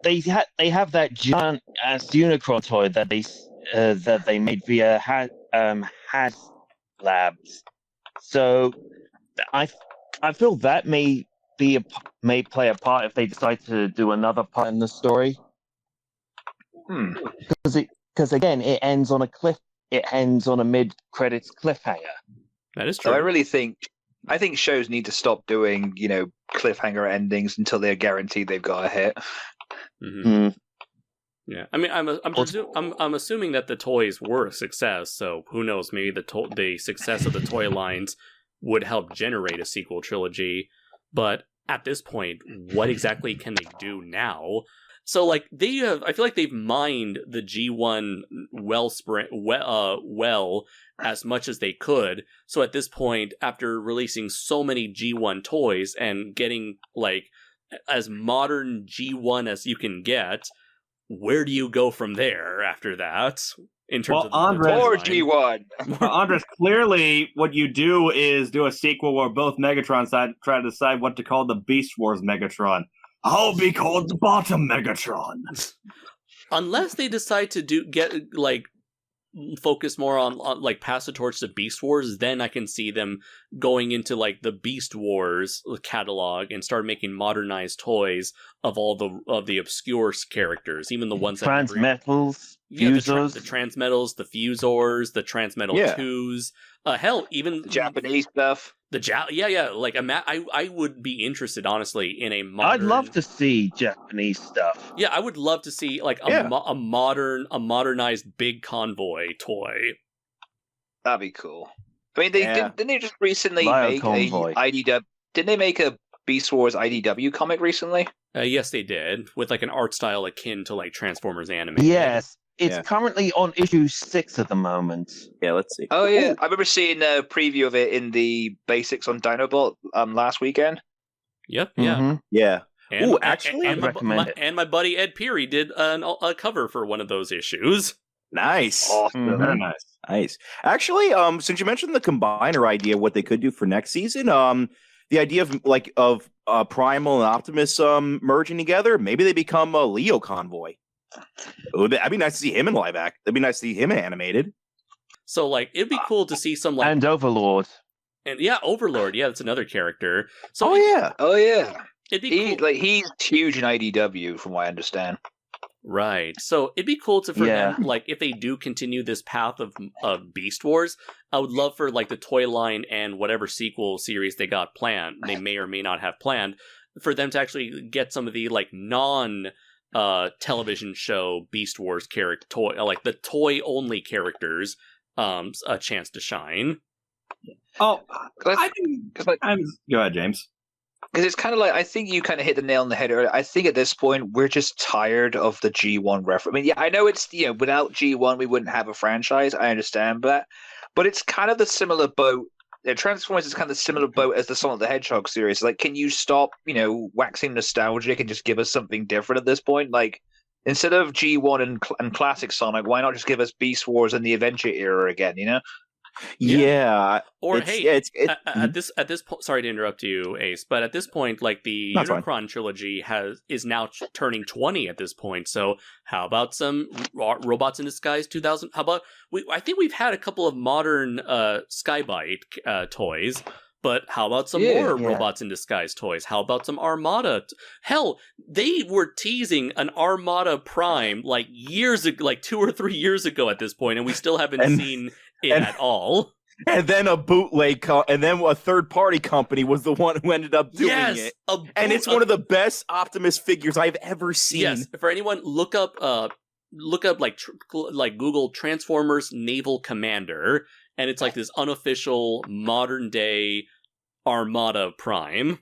[SPEAKER 6] they have that giant ass Unicron toy that they made via Had Labs. So I feel that may play a part if they decide to do another part in the story. Because again, it ends on a cliff. It ends on a mid-credits cliffhanger.
[SPEAKER 1] That is true.
[SPEAKER 3] So I think shows need to stop doing, cliffhanger endings until they're guaranteed they've got a hit.
[SPEAKER 1] Mm-hmm. Yeah, I mean, I'm assuming that the toys were a success. So who knows? Maybe the success of the toy lines would help generate a sequel trilogy. But at this point, what exactly can they do now? So, like, I feel like they've mined the G1 well as much as they could. So at this point, after releasing so many G1 toys and getting, like, as modern G1 as you can get, where do you go from there after that? In terms of
[SPEAKER 3] More G1.
[SPEAKER 5] Andres, clearly what you do is do a sequel where both Megatrons try to decide what to call the Beast Wars Megatron. I'll be called the Bottom Megatron.
[SPEAKER 1] Unless they decide to focus more on like pass the torch to Beast Wars, then I can see them going into like the Beast Wars catalog and start making modernized toys of all the obscure characters, even the ones that
[SPEAKER 6] Transmetals.
[SPEAKER 1] Yeah,
[SPEAKER 6] Fusors.
[SPEAKER 1] the transmetals, the fusors, the transmetal
[SPEAKER 2] Yeah.
[SPEAKER 1] 2s. Hell, even
[SPEAKER 3] The Japanese stuff.
[SPEAKER 1] yeah. Like I would be interested, honestly, in a modern.
[SPEAKER 6] I'd love to see Japanese stuff.
[SPEAKER 1] Yeah, I would love to see like a
[SPEAKER 2] Yeah.
[SPEAKER 1] modernized big convoy toy.
[SPEAKER 3] That'd be cool. I mean, didn't they just recently
[SPEAKER 6] Bio
[SPEAKER 3] make
[SPEAKER 6] Convoy.
[SPEAKER 3] a IDW? Didn't they make a Beast Wars IDW comic recently?
[SPEAKER 1] Yes, they did, with like an art style akin to like Transformers animated.
[SPEAKER 6] Yes, it's
[SPEAKER 2] Yeah.
[SPEAKER 6] currently on issue 6 at the moment.
[SPEAKER 2] Yeah, let's see.
[SPEAKER 3] Oh yeah, I remember seeing a preview of it in the Basics on Dinobot last weekend.
[SPEAKER 1] Yep. Yeah.
[SPEAKER 6] Mhm.
[SPEAKER 2] Yeah.
[SPEAKER 1] And,
[SPEAKER 2] Ooh, actually,
[SPEAKER 1] and
[SPEAKER 6] I'd recommend it.
[SPEAKER 1] and my buddy Ed Peary did a cover for one of those issues.
[SPEAKER 2] Nice.
[SPEAKER 3] Awesome.
[SPEAKER 6] Mhm.
[SPEAKER 5] Very nice.
[SPEAKER 2] Nice. Actually, since you mentioned the combiner idea, what they could do for next season, the idea of Primal and Optimus merging together, maybe they become a Leo convoy. That'd be nice to see him in live act. That'd be nice to see him animated.
[SPEAKER 1] So like it'd be cool to see some like
[SPEAKER 6] And Overlord.
[SPEAKER 1] and yeah, Overlord. Yeah, that's another character. So
[SPEAKER 2] Oh yeah.
[SPEAKER 3] Oh yeah,
[SPEAKER 1] it'd be cool.
[SPEAKER 3] he's huge in IDW, from what I understand.
[SPEAKER 1] Right. So it'd be cool for
[SPEAKER 6] Yeah.
[SPEAKER 1] them, like, if they do continue this path of Beast Wars, I would love for, like, the toy line and whatever sequel series they got planned, they may or may not have planned, for them to actually get some of the, like, television show Beast Wars character toy, like, the toy-only characters, a chance to shine.
[SPEAKER 5] Oh,
[SPEAKER 3] Cause
[SPEAKER 5] I think. Go ahead, James.
[SPEAKER 3] it's kind of like, I think you kind of hit the nail on the head earlier. I think at this point we're just tired of the G1 reference. I mean, yeah, I know it's, without G1 we wouldn't have a franchise. I understand that, but it's kind of the similar boat. Transformers is kind of the similar boat as the Sonic the Hedgehog series. Like, can you stop, waxing nostalgic and just give us something different at this point? Like, instead of G1 and classic Sonic, why not just give us Beast Wars and the Adventure era again?
[SPEAKER 2] Yeah.
[SPEAKER 1] Or
[SPEAKER 2] It's-
[SPEAKER 1] hey,
[SPEAKER 2] yeah, it's-
[SPEAKER 1] at this point, sorry to interrupt you, Ace, but at this point, like the
[SPEAKER 2] That's fine.
[SPEAKER 1] Unicron trilogy is now turning 20 at this point. So how about some Robots in Disguise 2000? How about I think we've had a couple of modern Skybite toys. But how about some more
[SPEAKER 6] Yeah.
[SPEAKER 1] Robots in Disguise toys? How about some Armada? Hell, they were teasing an Armada Prime like years ago, like 2 or 3 years ago at this point, and we still haven't seen it at all.
[SPEAKER 2] And then a bootleg, and then a third-party company was the one who ended up doing it. And it's one of the best Optimus figures I've ever seen.
[SPEAKER 1] Yes, for anyone, look up like Google Transformers Naval Commander, and it's like this unofficial modern day Armada Prime.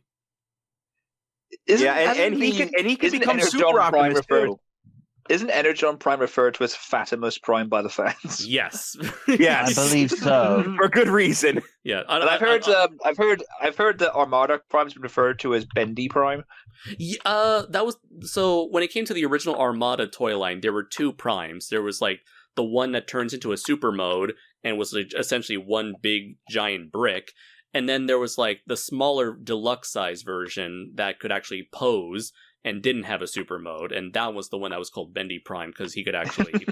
[SPEAKER 2] And he can become Super Optimus too.
[SPEAKER 3] Isn't Energon Prime referred to as Fatimus Prime by the fans?
[SPEAKER 1] Yes,
[SPEAKER 2] Yes,
[SPEAKER 6] I believe so.
[SPEAKER 2] for good reason.
[SPEAKER 1] Yeah,
[SPEAKER 3] And I've heard that Armada Prime's been referred to as Bendy Prime.
[SPEAKER 1] that was so. When it came to the original Armada toy line, there were 2 primes. There was like the one that turns into a super mode and was like, essentially one big giant brick, and then there was like the smaller deluxe size version that could actually pose and didn't have a super mode, and that was the one that was called Bendy Prime because he could actually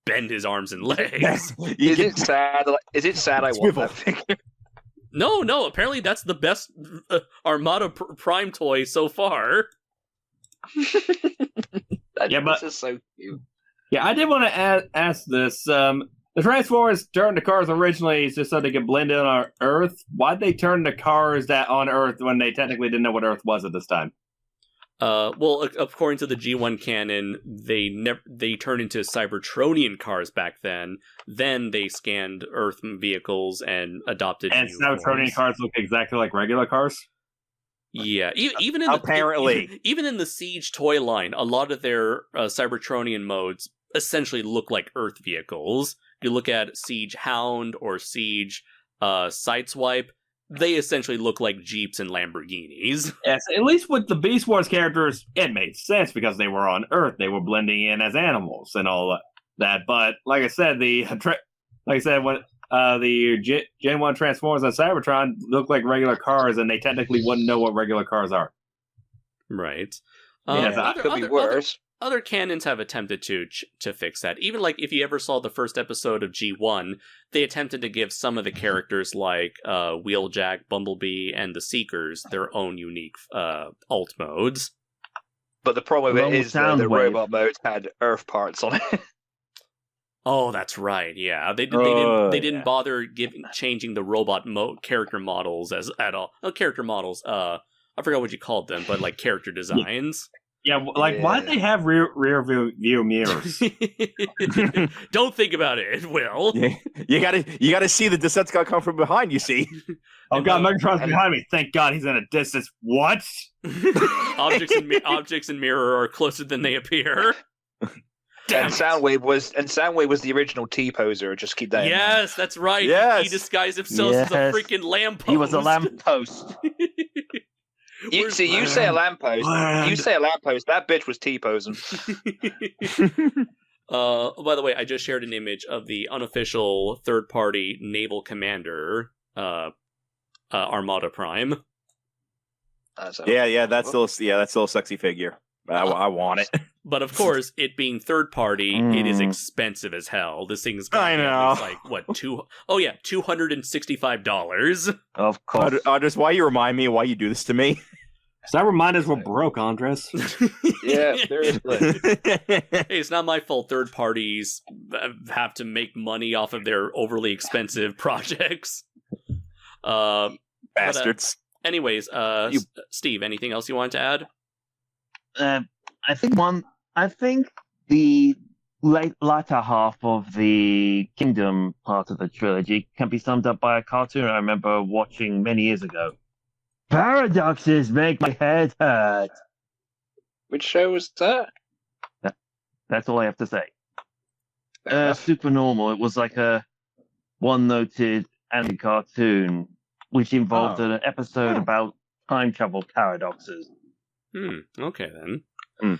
[SPEAKER 1] bend his arms and legs.
[SPEAKER 3] Is it sad? Is it sad? I want
[SPEAKER 2] Swivel.
[SPEAKER 3] that figure.
[SPEAKER 1] No. Apparently, that's the best Armada Prime toy so far.
[SPEAKER 3] This is so cute.
[SPEAKER 5] Yeah, I did want to ask this. The Transformers turned to cars originally just so they could blend in on Earth. Why'd they turn to cars that on Earth when they technically didn't know what Earth was at this time?
[SPEAKER 1] Well, according to the G1 canon, they turned into Cybertronian cars back then. Then they scanned Earth vehicles and adopted.
[SPEAKER 5] And
[SPEAKER 1] new
[SPEAKER 5] Cybertronian
[SPEAKER 1] forms.
[SPEAKER 5] cars look exactly like regular cars.
[SPEAKER 1] Yeah, even in
[SPEAKER 2] Apparently.
[SPEAKER 1] even in the Siege toy line, a lot of their Cybertronian modes essentially look like Earth vehicles. You look at Siege Hound or Siege Sideswipe. They essentially look like Jeeps and Lamborghinis.
[SPEAKER 5] Yes, at least with the Beast Wars characters, it made sense because they were on Earth. They were blending in as animals and all that. But like I said, when the Gen 1 Transformers on Cybertron look like regular cars, and they technically wouldn't know what regular cars are.
[SPEAKER 1] Right.
[SPEAKER 5] Yeah,
[SPEAKER 3] That could be worse.
[SPEAKER 1] Other canons have attempted to fix that. Even like if you ever saw the first episode of G1, they attempted to give some of the characters like Wheeljack, Bumblebee, and the Seekers their own unique alt modes.
[SPEAKER 3] But the problem with it
[SPEAKER 6] Along with
[SPEAKER 3] is that the
[SPEAKER 6] Soundwave.
[SPEAKER 3] robot modes had Earth parts on it.
[SPEAKER 1] Oh, that's right. Yeah, they didn't
[SPEAKER 2] Yeah.
[SPEAKER 1] bother changing the robot character models at all. Oh, character models. I forgot what you called them, but like character designs.
[SPEAKER 5] Yeah, like why do they have rear view mirrors?
[SPEAKER 1] Don't think about it. It will.
[SPEAKER 2] Yeah. You gotta see the Decepticon come from behind. You see,
[SPEAKER 5] Oh
[SPEAKER 1] And
[SPEAKER 5] god,
[SPEAKER 1] now-
[SPEAKER 5] Megatron's behind me. Thank God he's in a distance. What?
[SPEAKER 1] Objects in mirror are closer than they appear. Damn
[SPEAKER 3] And
[SPEAKER 1] it.
[SPEAKER 3] Soundwave was the original T-poser. Just keep that in mind.
[SPEAKER 1] Yes, that's right.
[SPEAKER 2] Yes.
[SPEAKER 1] He disguised himself as a
[SPEAKER 6] Yes.
[SPEAKER 1] freaking lamppost.
[SPEAKER 6] He was a lamppost.
[SPEAKER 3] You say a lamppost. You say a lamppost. That bitch was T-posing.
[SPEAKER 1] By the way, I just shared an image of the unofficial third-party naval commander, Armada Prime.
[SPEAKER 2] that's still a sexy figure. I want it.
[SPEAKER 1] But of course, it being third-party, it is
[SPEAKER 6] Mm.
[SPEAKER 1] expensive as hell. This thing's
[SPEAKER 2] I know.
[SPEAKER 1] like what $265.
[SPEAKER 6] Of course.
[SPEAKER 2] Andres, why you remind me of why you do this to me?
[SPEAKER 5] Does that remind us we're broke, Andres?
[SPEAKER 3] Yeah, seriously.
[SPEAKER 1] Hey, it's not my fault third parties have to make money off of their overly expensive projects.
[SPEAKER 2] Bastards.
[SPEAKER 1] Anyways, Steve, anything else you wanted to add?
[SPEAKER 6] I think the latter half of the Kingdom part of the trilogy can be summed up by a cartoon I remember watching many years ago. Paradoxes make my head hurt.
[SPEAKER 3] Which show was that?
[SPEAKER 6] That's all I have to say.
[SPEAKER 3] Fair enough.
[SPEAKER 6] Supernormal. It was like a one-noted anime cartoon, which involved an episode about time travel paradoxes.
[SPEAKER 1] Okay then.
[SPEAKER 2] Hmm.
[SPEAKER 3] A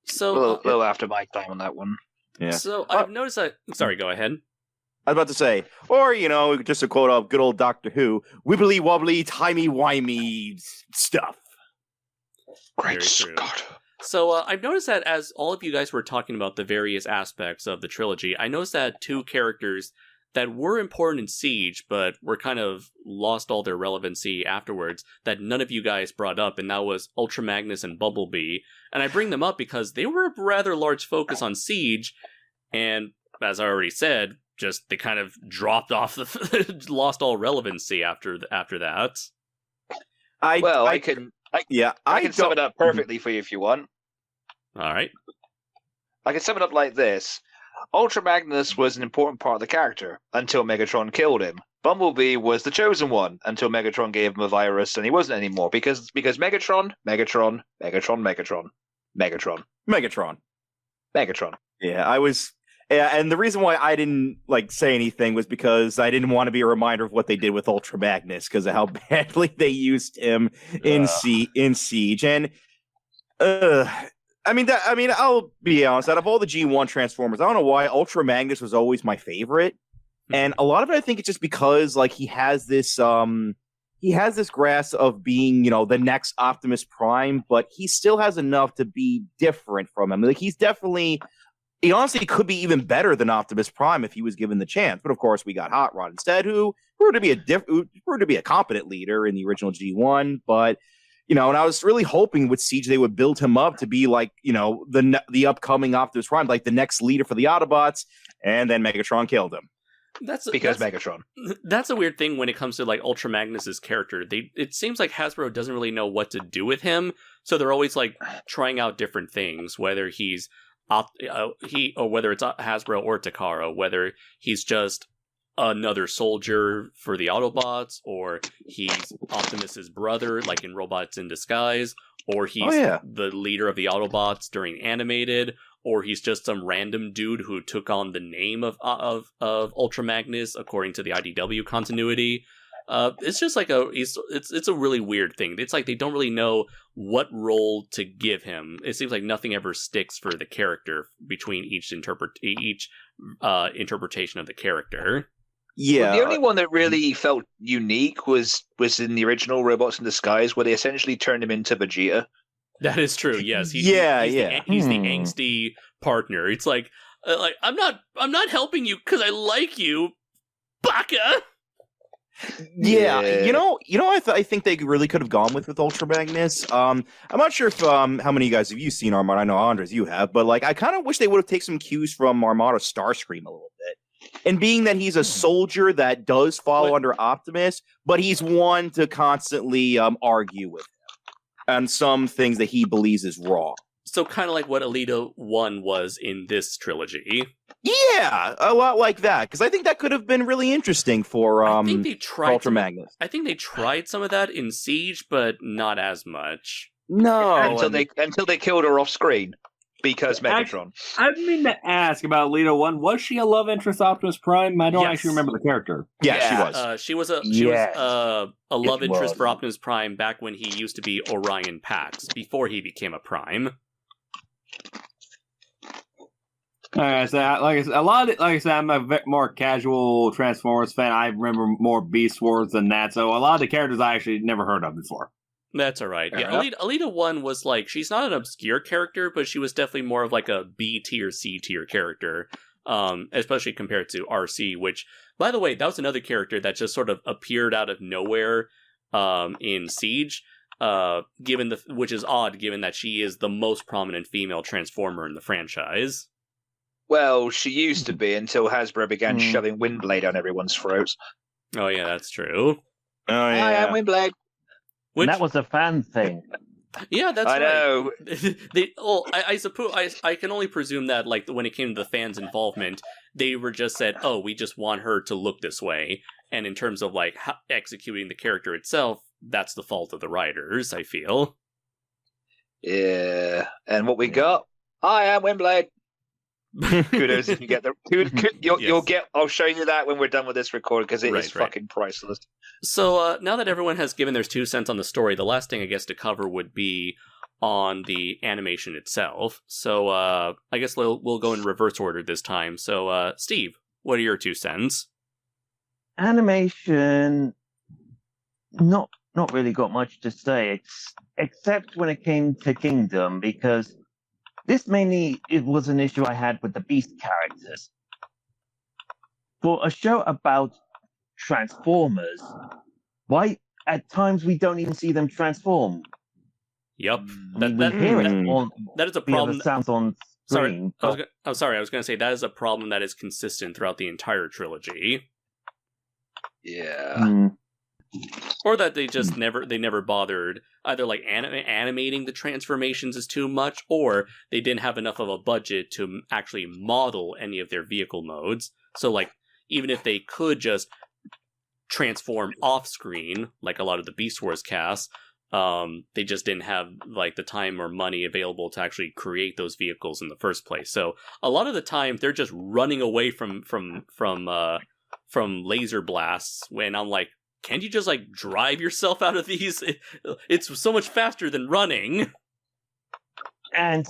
[SPEAKER 1] So,
[SPEAKER 3] little after my time on that one.
[SPEAKER 2] Yeah.
[SPEAKER 1] so I've noticed that. Sorry, go ahead.
[SPEAKER 2] I was about to say, or just a quote of good old Doctor Who, wibbly wobbly, timey wimey stuff.
[SPEAKER 1] Very
[SPEAKER 3] Great
[SPEAKER 1] true.
[SPEAKER 3] Scott.
[SPEAKER 1] So I've noticed that as all of you guys were talking about the various aspects of the trilogy, I noticed that two characters that were important in Siege, but were kind of lost all their relevancy afterwards, that none of you guys brought up, and that was Ultra Magnus and Bumblebee. And I bring them up because they were a rather large focus on Siege, and as I already said, just they kind of dropped off lost all relevancy after that.
[SPEAKER 3] I can sum it up perfectly for you if you want.
[SPEAKER 1] All right.
[SPEAKER 3] I can sum it up like this. Ultra Magnus was an important part of the character until Megatron killed him. Bumblebee was the chosen one until Megatron gave him a virus and he wasn't anymore because Megatron.
[SPEAKER 2] Yeah, and the reason why I didn't say anything was because I didn't want to be a reminder of what they did with Ultra Magnus because of how badly they used him in Siege. And I'll be honest. Out of all the G1 Transformers, I don't know why Ultra Magnus was always my favorite, and a lot of it I think it's just because he has this grasp of being the next Optimus Prime, but he still has enough to be different from him. He honestly could be even better than Optimus Prime if he was given the chance. But of course, we got Hot Rod instead, who proved to be a competent leader in the original G1. But and I was really hoping with Siege they would build him up to be the upcoming Optimus Prime, like the next leader for the Autobots. And then Megatron killed him.
[SPEAKER 1] That's
[SPEAKER 3] Megatron.
[SPEAKER 1] That's a weird thing when it comes to Ultra Magnus's character. It seems like Hasbro doesn't really know what to do with him, so they're always trying out different things, whether he's or whether it's Hasbro or Takara, whether he's just another soldier for the Autobots, or he's Optimus's brother, like in Robots in Disguise, or he's the leader of the Autobots during Animated, or he's just some random dude who took on the name of Ultra Magnus according to the IDW continuity. It's just it's a really weird thing. It's like they don't really know what role to give him. It seems like nothing ever sticks for the character between each interpretation of the character.
[SPEAKER 2] Yeah,
[SPEAKER 3] Well, the only one that really felt unique was in the original Robots in Disguise, where they essentially turned him into Vegeta.
[SPEAKER 1] That is true. Yes. He's the angsty partner. It's like I'm not helping you because I like you, baka.
[SPEAKER 2] Yeah,
[SPEAKER 3] Yeah.
[SPEAKER 2] I think they really could have gone with Ultra Magnus. I'm not sure if how many of you guys have you seen Armada? I know Andres, you have, but like I kind of wish they would have taken some cues from Armada Starscream a little bit. And being that he's a soldier that does follow under Optimus, but he's one to constantly argue with him on some things that he believes is wrong.
[SPEAKER 1] So kind of like what Alita 1 was in this trilogy.
[SPEAKER 2] Yeah, a lot like that, because I think that could have been really interesting for
[SPEAKER 1] I think they tried
[SPEAKER 2] Ultra Magnus.
[SPEAKER 1] I think they tried some of that in Siege, but not as much.
[SPEAKER 2] No,
[SPEAKER 3] until they killed her off screen because Megatron.
[SPEAKER 5] I didn't mean to ask about Alita 1. Was she a love interest Optimus Prime? I don't
[SPEAKER 1] Yes.
[SPEAKER 5] actually remember the character.
[SPEAKER 2] Yeah,
[SPEAKER 1] She was a love
[SPEAKER 6] It
[SPEAKER 1] interest
[SPEAKER 6] was.
[SPEAKER 1] for Optimus Prime back when he used to be Orion Pax, before he became a Prime.
[SPEAKER 5] Alright, so like I said, I'm a more casual Transformers fan. I remember more Beast Wars than that, so a lot of the characters I actually never heard of before.
[SPEAKER 1] That's all right.
[SPEAKER 3] Fair
[SPEAKER 1] Yeah,
[SPEAKER 3] enough.
[SPEAKER 1] Alita 1 was like, she's not an obscure character, but she was definitely more of like a B tier, C tier character, especially compared to RC, which, by the way, that was another character that just sort of appeared out of nowhere in Siege, which is odd given that she is the most prominent female Transformer in the franchise.
[SPEAKER 3] Well, she used to be until Hasbro began
[SPEAKER 6] Mm.
[SPEAKER 3] shoving Windblade down everyone's throats.
[SPEAKER 1] Oh yeah, that's true.
[SPEAKER 2] Oh
[SPEAKER 3] I am Windblade.
[SPEAKER 1] Which,
[SPEAKER 6] And that was a fan thing.
[SPEAKER 1] yeah, that's
[SPEAKER 3] I
[SPEAKER 1] right.
[SPEAKER 3] know.
[SPEAKER 1] I suppose I can only presume that like when it came to the fans' involvement, they were just said, "Oh, we just want her to look this way." And in terms of like executing the character itself, that's the fault of the writers. I feel.
[SPEAKER 3] Yeah. And what we got? I am Windblade. Kudos if you get the. You'll get. I'll show you that when we're done with this recording because it is
[SPEAKER 1] Right.
[SPEAKER 3] fucking priceless.
[SPEAKER 1] So now that everyone has given their 2 cents on the story, the last thing I guess to cover would be on the animation itself. So I guess we'll go in reverse order this time. So Steve, what are your 2 cents?
[SPEAKER 6] Animation, not really got much to say, except when it came to Kingdom, because this mainly it was an issue I had with the Beast characters. For a show about Transformers, why at times we don't even see them transform?
[SPEAKER 1] Yep.
[SPEAKER 6] I mean, we hear it on
[SPEAKER 1] That is a
[SPEAKER 6] the other
[SPEAKER 1] problem.
[SPEAKER 6] sounds on
[SPEAKER 1] Sorry,
[SPEAKER 6] screen.
[SPEAKER 1] I was
[SPEAKER 6] but
[SPEAKER 1] going to say that is a problem that is consistent throughout the entire trilogy,
[SPEAKER 3] Yeah.
[SPEAKER 6] Mm,
[SPEAKER 1] or that they just never bothered either like animating the transformations is too much, or they didn't have enough of a budget to actually model any of their vehicle modes. So like even if they could just transform off screen, like a lot of the Beast Wars casts, they just didn't have like the time or money available to actually create those vehicles in the first place. So a lot of the time they're just running away from laser blasts. When I'm like, can't you just like drive yourself out of these? It's so much faster than running.
[SPEAKER 6] and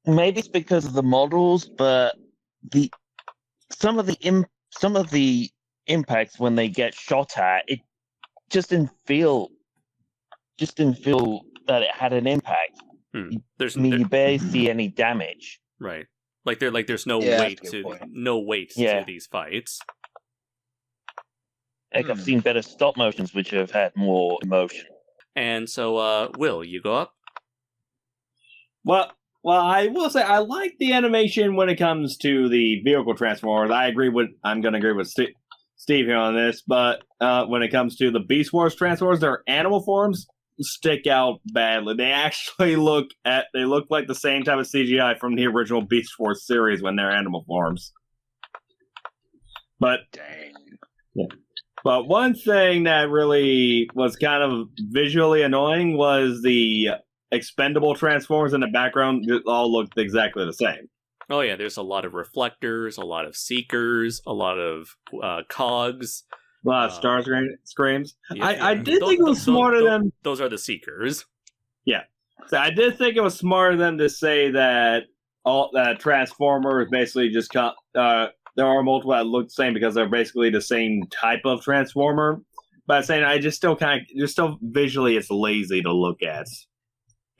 [SPEAKER 6] maybe it's because of the models, but some of the impacts when they get shot at, it just didn't feel that it had an impact.
[SPEAKER 1] There's
[SPEAKER 6] I mean, you barely see any damage.
[SPEAKER 1] right, like there's no
[SPEAKER 3] Yeah,
[SPEAKER 1] weight
[SPEAKER 3] that's a good point.
[SPEAKER 1] to these fights.
[SPEAKER 6] Like I've seen better stop motions which have had more emotion.
[SPEAKER 1] And so, Will, you go up?
[SPEAKER 5] Well, I will say I like the animation when it comes to the vehicle transformers. I'm going to agree with Steve here on this, but when it comes to the Beast Wars transformers, their animal forms stick out badly. They actually look like the same type of CGI from the original Beast Wars series when they're animal forms. But
[SPEAKER 3] Dang.
[SPEAKER 5] yeah. But one thing that really was kind of visually annoying was the expendable transformers in the background all looked exactly the same.
[SPEAKER 1] Oh yeah, there's a lot of reflectors, a lot of seekers, a lot of cogs.
[SPEAKER 5] A lot of star screams.
[SPEAKER 1] Yeah,
[SPEAKER 5] I
[SPEAKER 1] yeah.
[SPEAKER 5] did think it was smarter than...
[SPEAKER 1] Those are the seekers.
[SPEAKER 5] Yeah. So I did think it was smarter than to say that all that Transformers basically just there are multiple that look the same because they're basically the same type of Transformer. But saying I just still visually it's lazy to look at.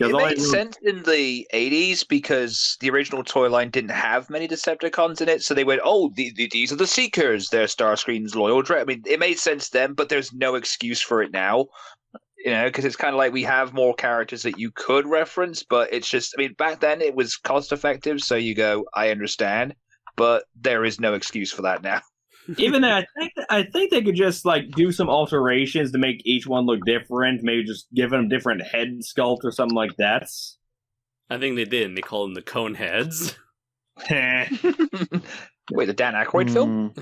[SPEAKER 3] It made sense in the 80s because the original toy line didn't have many Decepticons in it, so they went, oh, these are the Seekers, they're Starscream's loyal dread. I mean, it made sense then, but there's no excuse for it now, you know, because it's kind of like we have more characters that you could reference, but it's just, I mean, back then it was cost effective, so you go, I understand, but there is no excuse for that now.
[SPEAKER 5] Even then, I think they could just like do some alterations to make each one look different. Maybe just give them different head sculpt or something like that.
[SPEAKER 1] I think they did, and they call them the cone heads.
[SPEAKER 3] Wait, the Dan Aykroyd film?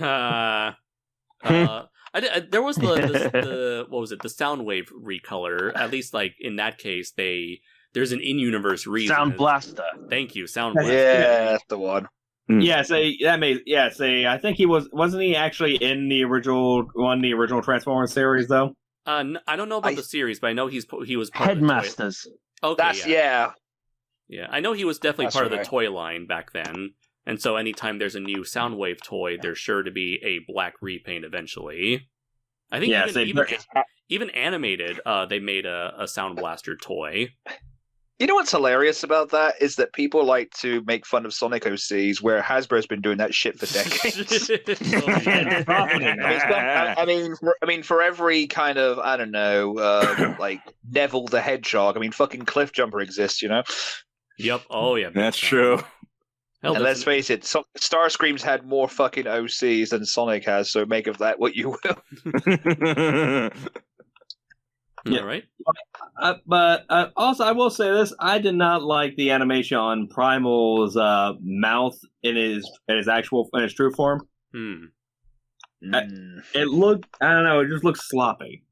[SPEAKER 1] There was the what was it? The Soundwave recolor. At least, like in that case, there's an in-universe reason.
[SPEAKER 6] Sound Blaster.
[SPEAKER 1] Thank you, Sound Blaster.
[SPEAKER 3] Yeah, that's the one.
[SPEAKER 5] Yeah, I think he wasn't he actually in the original Transformers series though?
[SPEAKER 1] I don't know about the series, but I know he was part
[SPEAKER 6] Headmasters.
[SPEAKER 1] Of the toy.
[SPEAKER 3] Okay,
[SPEAKER 1] yeah. I know he was definitely part of the
[SPEAKER 3] right.
[SPEAKER 1] toy line back then, and so anytime there's a new Soundwave toy, there's sure to be a black repaint eventually. I think even animated, they made a Sound Blaster toy.
[SPEAKER 3] You know what's hilarious about that is that people like to make fun of Sonic OCs, where Hasbro's been doing that shit for decades. I mean, for every kind of like Neville the Hedgehog, I mean, fucking Cliffjumper exists, you know.
[SPEAKER 1] Yep. Oh yeah.
[SPEAKER 2] That's true.
[SPEAKER 3] And let's face it, Starscream's had more fucking OCs than Sonic has, so make of that what you will.
[SPEAKER 1] Yeah. All right.
[SPEAKER 5] But also, I will say this: I did not like the animation on Primal's mouth in his true form. It looked, I don't know, it just looks sloppy.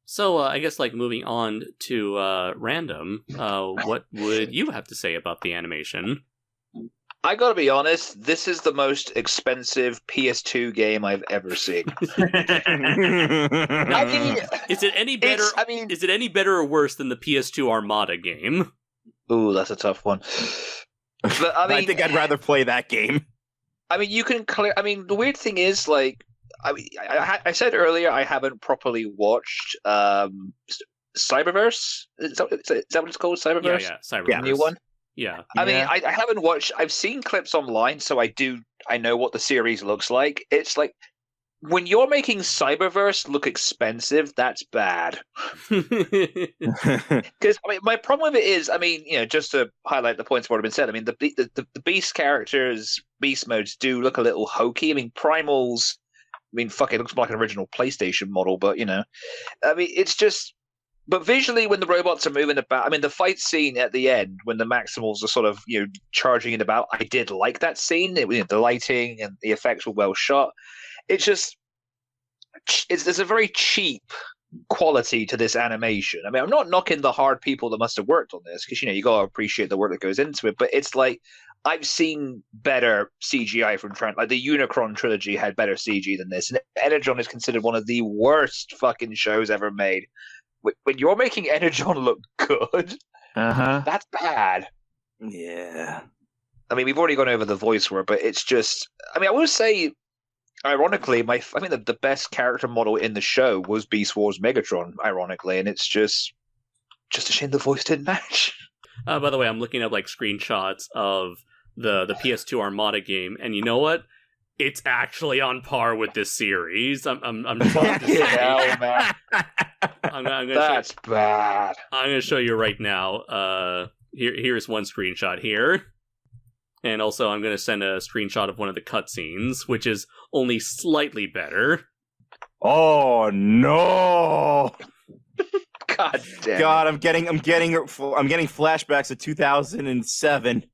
[SPEAKER 1] So I guess like moving on to random, what would you have to say about the animation?
[SPEAKER 3] I gotta be honest, this is the most expensive PS2 game I've ever seen.
[SPEAKER 1] I mean, is it any better? Is it any better or worse than the PS2 Armada game?
[SPEAKER 3] Ooh, that's a tough one. But,
[SPEAKER 2] I think I'd rather play that game.
[SPEAKER 3] I mean, you can clear. I mean, the weird thing is, like, I said earlier, I haven't properly watched Cyberverse. Is that what it's called? Cyberverse.
[SPEAKER 1] Yeah, Cyberverse.
[SPEAKER 3] The new one.
[SPEAKER 1] Yeah.
[SPEAKER 3] I mean, I haven't watched. I've seen clips online, so I know what the series looks like. It's like when you're making Cyberverse look expensive, that's bad. Because I mean, my problem with it is, I mean, you know, just to highlight the points that have been said. I mean, the Beast characters, Beast modes do look a little hokey. I mean, Primal's. I mean, fuck, it looks like an original PlayStation model, but you know, I mean, it's just. But visually, when the robots are moving about, I mean, the fight scene at the end, when the Maximals are sort of, you know, charging it about, I did like that scene. The lighting and the effects were well shot. It's just, there's a very cheap quality to this animation. I mean, I'm not knocking the hard people that must have worked on this, because, you know, you got to appreciate the work that goes into it. But it's like, I've seen better CGI from like the Unicron trilogy had better CG than this. And Energon is considered one of the worst fucking shows ever made. When you're making Energon look good, that's bad.
[SPEAKER 2] Yeah.
[SPEAKER 3] I mean, we've already gone over the voice work, but it's just... I mean, I will say, ironically, the best character model in the show was Beast Wars Megatron, ironically, and it's just a shame the voice didn't match.
[SPEAKER 1] By the way, I'm looking up like screenshots of the PS2 Armada game, and you know what? It's actually on par with this series. I'm shocked to say.
[SPEAKER 3] Man. That's bad.
[SPEAKER 1] I'm going to show you right now. Here's one screenshot here. And also, I'm going to send a screenshot of one of the cutscenes, which is only slightly better.
[SPEAKER 2] Oh no!
[SPEAKER 3] God damn.
[SPEAKER 2] God, I'm getting flashbacks of 2007.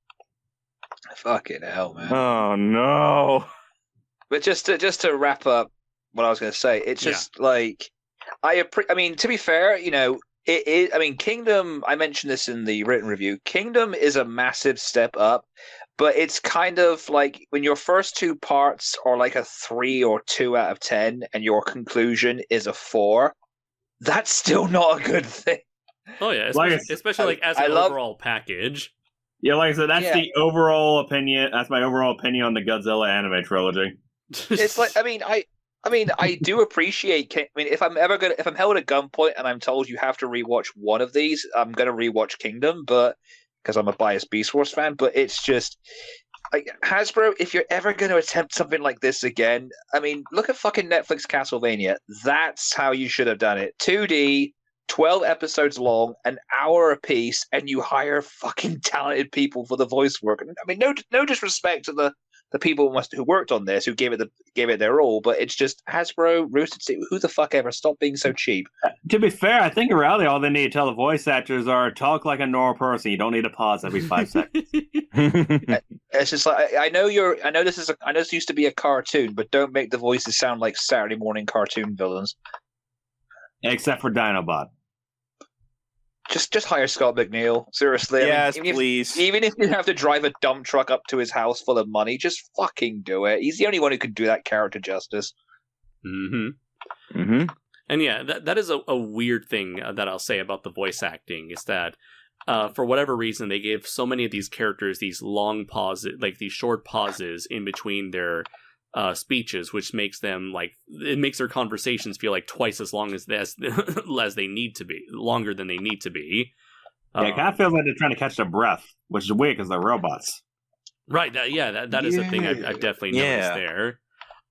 [SPEAKER 3] Fucking hell, man.
[SPEAKER 2] Oh no!
[SPEAKER 3] But just to wrap up what I was going to say, it's just like I mean, to be fair, you know, it is. I mean, Kingdom. I mentioned this in the written review. Kingdom is a massive step up, but it's kind of like when your first two parts are like a 3 or 2 out of 10, and your conclusion is a 4. That's still not a good thing.
[SPEAKER 1] Oh yeah, especially as an overall package.
[SPEAKER 5] Yeah, like I said, that's the overall opinion. That's my overall opinion on the Godzilla anime trilogy.
[SPEAKER 3] It's like, I mean, I I mean, I do appreciate. I mean, if I'm held at gunpoint and I'm told you have to rewatch one of these, I'm gonna rewatch Kingdom, but because I'm a biased Beast Wars fan. But it's just like Hasbro. If you're ever going to attempt something like this again, I mean, look at fucking Netflix Castlevania. That's how you should have done it. 2D, 12 episodes long, an hour a piece, and you hire fucking talented people for the voice work. I mean, no disrespect to the people who worked on this, who gave it their all, but it's just Hasbro, Rooster Teeth, who the fuck ever, stop being so cheap.
[SPEAKER 5] To be fair, I think in reality all they need to tell the voice actors are talk like a normal person. You don't need to pause every 5 seconds.
[SPEAKER 3] It's just like I know this used to be a cartoon, but don't make the voices sound like Saturday morning cartoon villains.
[SPEAKER 5] Except for Dinobot.
[SPEAKER 3] Just hire Scott McNeil. Seriously.
[SPEAKER 2] Yes,
[SPEAKER 3] I mean,
[SPEAKER 2] please.
[SPEAKER 3] Even if you have to drive a dump truck up to his house full of money, just fucking do it. He's the only one who could do that character justice.
[SPEAKER 1] Mm-hmm.
[SPEAKER 2] Mm-hmm.
[SPEAKER 1] And yeah, that is a weird thing that I'll say about the voice acting is that for whatever reason they gave so many of these characters these long pauses, like these short pauses in between their speeches, which makes them it makes their conversations feel like twice as long as they need to be, longer than they need to be.
[SPEAKER 5] Yeah, it kind of feels like they're trying to catch their breath, which is weird because they're robots.
[SPEAKER 1] Right. That is a thing I've definitely noticed there.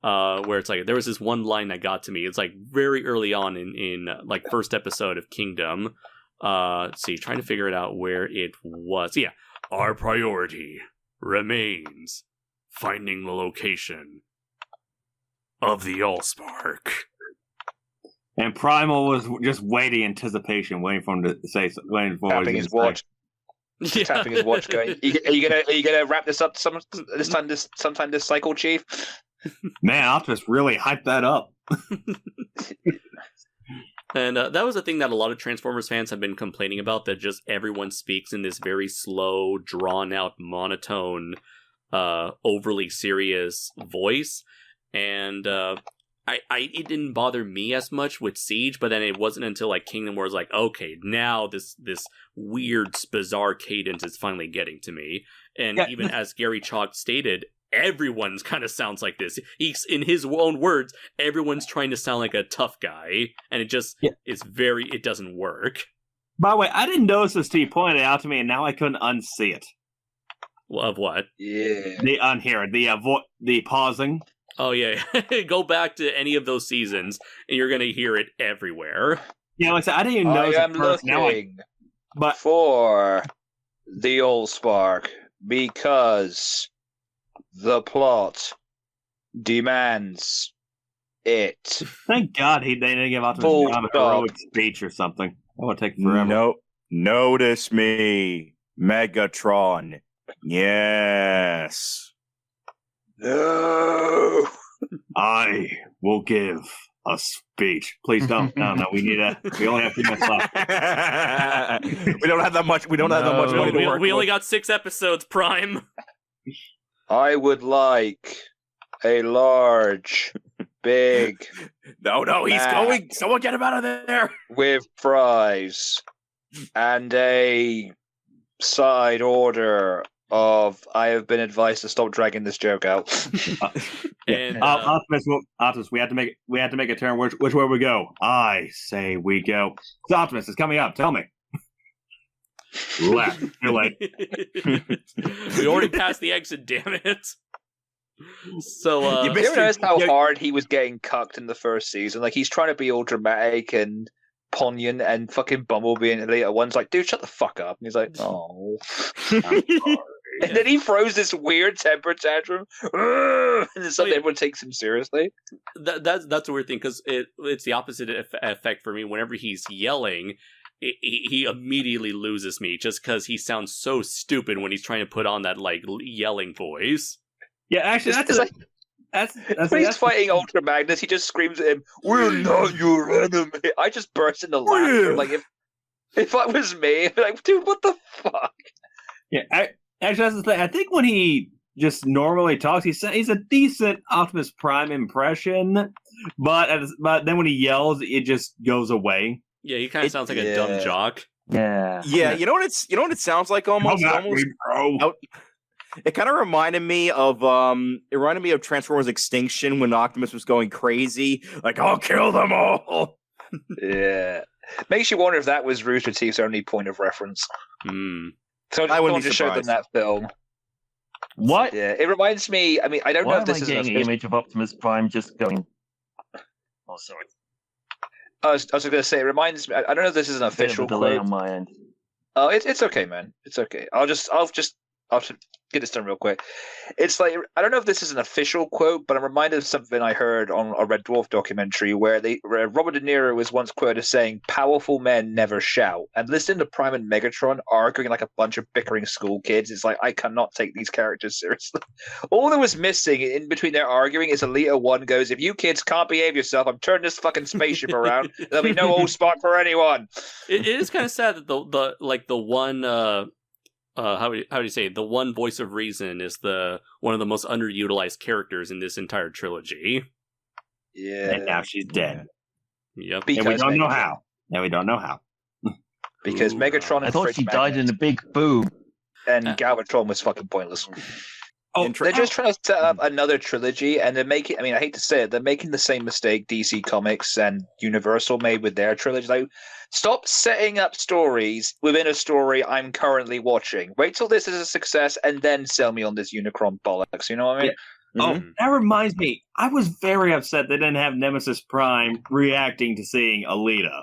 [SPEAKER 1] Where it's like there was this one line that got to me. It's like very early on in like first episode of Kingdom. See, trying to figure it out where it was. Yeah, our priority remains finding the location of the Allspark.
[SPEAKER 5] And Primal was just waiting in anticipation, waiting for him to say, waiting for
[SPEAKER 3] Tapping his watch. Tapping his watch, going. Are you gonna wrap this up sometime this cycle, Chief?
[SPEAKER 5] Man, Optimus really hyped that up.
[SPEAKER 1] And that was a thing that a lot of Transformers fans have been complaining about, that just everyone speaks in this very slow, drawn-out, monotone, overly serious voice. And it didn't bother me as much with Siege, but then it wasn't until like Kingdom where it's like, okay, now this weird, bizarre cadence is finally getting to me. And
[SPEAKER 5] Yeah.
[SPEAKER 1] even as Gary Chalk stated, everyone's kind of sounds like this. He's, in his own words, everyone's trying to sound like a tough guy, and it just it doesn't work.
[SPEAKER 5] By the way, I didn't notice this till you pointed it out to me, and now I couldn't unsee it.
[SPEAKER 1] Of what?
[SPEAKER 3] Yeah.
[SPEAKER 5] The unhear, the pausing.
[SPEAKER 1] Oh yeah, go back to any of those seasons, and you're gonna hear it everywhere.
[SPEAKER 5] Yeah, like I said, I didn't even notice
[SPEAKER 3] I am
[SPEAKER 5] it first.
[SPEAKER 3] looking
[SPEAKER 5] But
[SPEAKER 3] for the Allspark because the plot demands it.
[SPEAKER 5] thank God they didn't give Optimus
[SPEAKER 3] Full
[SPEAKER 5] a
[SPEAKER 3] stop.
[SPEAKER 5] heroic speech or something. That would take forever.
[SPEAKER 2] No, notice me, Megatron. Yes.
[SPEAKER 3] No.
[SPEAKER 5] I will give a speech. Please don't. No, we only have 3 minutes left.
[SPEAKER 2] We don't have that much. We don't have that much money to work
[SPEAKER 1] We only
[SPEAKER 2] with.
[SPEAKER 1] got 6 episodes, Prime.
[SPEAKER 3] I would like a large, big
[SPEAKER 2] No, he's going. Someone get him out of there.
[SPEAKER 3] with fries and a side order of I have been advised to stop dragging this joke out.
[SPEAKER 1] And
[SPEAKER 5] Optimus, we have to make a turn. Which way we go? I say we go. So Optimus is coming up. Tell me. Left. Too late.
[SPEAKER 1] We already passed the exit, damn it. So,
[SPEAKER 2] You
[SPEAKER 3] You
[SPEAKER 2] missed
[SPEAKER 3] ever notice how
[SPEAKER 2] you-
[SPEAKER 3] hard he was getting cucked in the first season? Like, he's trying to be all dramatic and poignant, and fucking Bumblebee and later one's like, dude, shut the fuck up. And he's like, oh. And then he throws this weird temper tantrum. And then suddenly everyone takes him seriously.
[SPEAKER 1] that's a weird thing, because it's the opposite effect for me. Whenever he's yelling, he immediately loses me, just because he sounds so stupid when he's trying to put on that like yelling voice.
[SPEAKER 5] Yeah, actually,
[SPEAKER 3] It's when he's fighting Ultra Magnus, he just screams at him, "We're not your enemy." I just burst into laughter. Like, if that was me, I'd be like, dude, what the fuck?
[SPEAKER 5] Yeah, actually, that's the thing. I think when he just normally talks, he's a decent Optimus Prime impression, but then when he yells, it just goes away.
[SPEAKER 1] Yeah, he kind of sounds like a dumb jock.
[SPEAKER 6] Yeah.
[SPEAKER 2] Yeah, you know what it sounds like almost.
[SPEAKER 5] Come at me, bro.
[SPEAKER 2] It kind of reminded me of Transformers Extinction when Optimus was going crazy, like I'll kill them all.
[SPEAKER 3] Yeah. Makes you wonder if that was Rooster Teeth's only point of reference. So
[SPEAKER 2] I wouldn't be
[SPEAKER 3] just showed them
[SPEAKER 2] surprised.
[SPEAKER 3] that film.
[SPEAKER 6] What?
[SPEAKER 3] Yeah, it reminds me. I mean, I don't
[SPEAKER 6] Why
[SPEAKER 3] know if
[SPEAKER 6] am
[SPEAKER 3] this
[SPEAKER 6] I
[SPEAKER 3] is
[SPEAKER 6] getting
[SPEAKER 3] an
[SPEAKER 6] an image of Optimus Prime just going? Oh, sorry.
[SPEAKER 3] I was going to say it reminds me. I don't know if this is an
[SPEAKER 6] Bit of a
[SPEAKER 3] official
[SPEAKER 6] delay
[SPEAKER 3] quote.
[SPEAKER 6] on my end.
[SPEAKER 3] Oh, it's okay, man. It's okay. I'll just get this done real quick. It's like I don't know if this is an official quote, but I'm reminded of something I heard on a Red Dwarf documentary where Robert De Niro was once quoted as saying, "Powerful men never shout." And listening to Prime and Megatron arguing like a bunch of bickering school kids, it's like I cannot take these characters seriously. All that was missing in between their arguing is Elita 1 goes, "If you kids can't behave yourself, I'm turning this fucking spaceship around. There'll be no old spot for anyone."
[SPEAKER 1] It is kind of sad that the one how do you say it? The one voice of reason is one of the most underutilized characters in this entire trilogy.
[SPEAKER 3] Yeah,
[SPEAKER 5] And now she's dead.
[SPEAKER 1] Yep.
[SPEAKER 5] And we don't know
[SPEAKER 3] Megatron.
[SPEAKER 5] how. And we don't know how.
[SPEAKER 3] Because
[SPEAKER 1] Ooh,
[SPEAKER 3] Megatron and
[SPEAKER 6] I thought
[SPEAKER 3] Fridge
[SPEAKER 6] she died in
[SPEAKER 3] Magnet
[SPEAKER 6] a big boom.
[SPEAKER 3] and Galvatron was fucking pointless.
[SPEAKER 5] Oh,
[SPEAKER 3] They're just trying to set up another trilogy, and they're making. I mean, I hate to say it, they're making the same mistake DC Comics and Universal made with their trilogy. Like, stop setting up stories within a story I'm currently watching. Wait till this is a success, and then sell me on this Unicron bollocks. You know what I mean?
[SPEAKER 5] Oh, that reminds me. I was very upset they didn't have Nemesis Prime reacting to seeing Alita.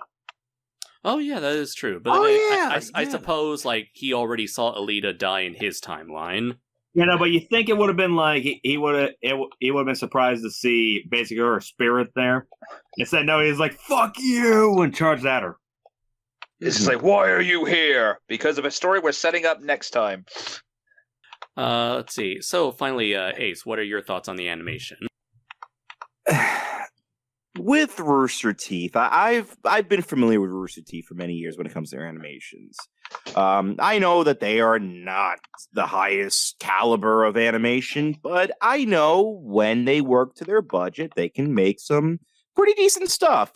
[SPEAKER 1] Oh yeah, that is true. But I suppose like he already saw Alita die in his timeline.
[SPEAKER 5] You know, but you think it would have been like he would have been surprised to see basically her spirit there. Instead, no, he's like "fuck you" and charged at her.
[SPEAKER 3] It's just like, why are you here? Because of a story we're setting up next time.
[SPEAKER 1] Let's see. So finally, Ace, what are your thoughts on the animation?
[SPEAKER 2] With Rooster Teeth, I've been familiar with Rooster Teeth for many years when it comes to their animations. I know that they are not the highest caliber of animation, but I know when they work to their budget, they can make some pretty decent stuff.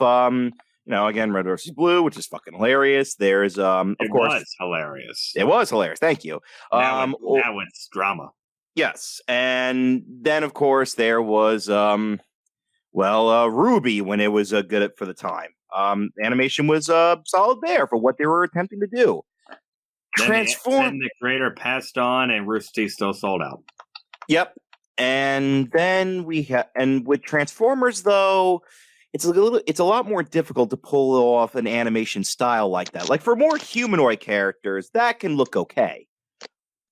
[SPEAKER 2] Again, Red vs. Blue, which is fucking hilarious. There's of course,
[SPEAKER 5] was hilarious.
[SPEAKER 2] It was hilarious. Thank you.
[SPEAKER 5] Now it's drama.
[SPEAKER 2] Yes, and then of course there was Ruby when it was good for the time. Animation was solid there for what they were attempting to do.
[SPEAKER 5] Then the creator passed on, and Rooster Teeth still sold out.
[SPEAKER 2] Yep, and then with Transformers though, it's a lot more difficult to pull off an animation style like that. Like for more humanoid characters, that can look okay.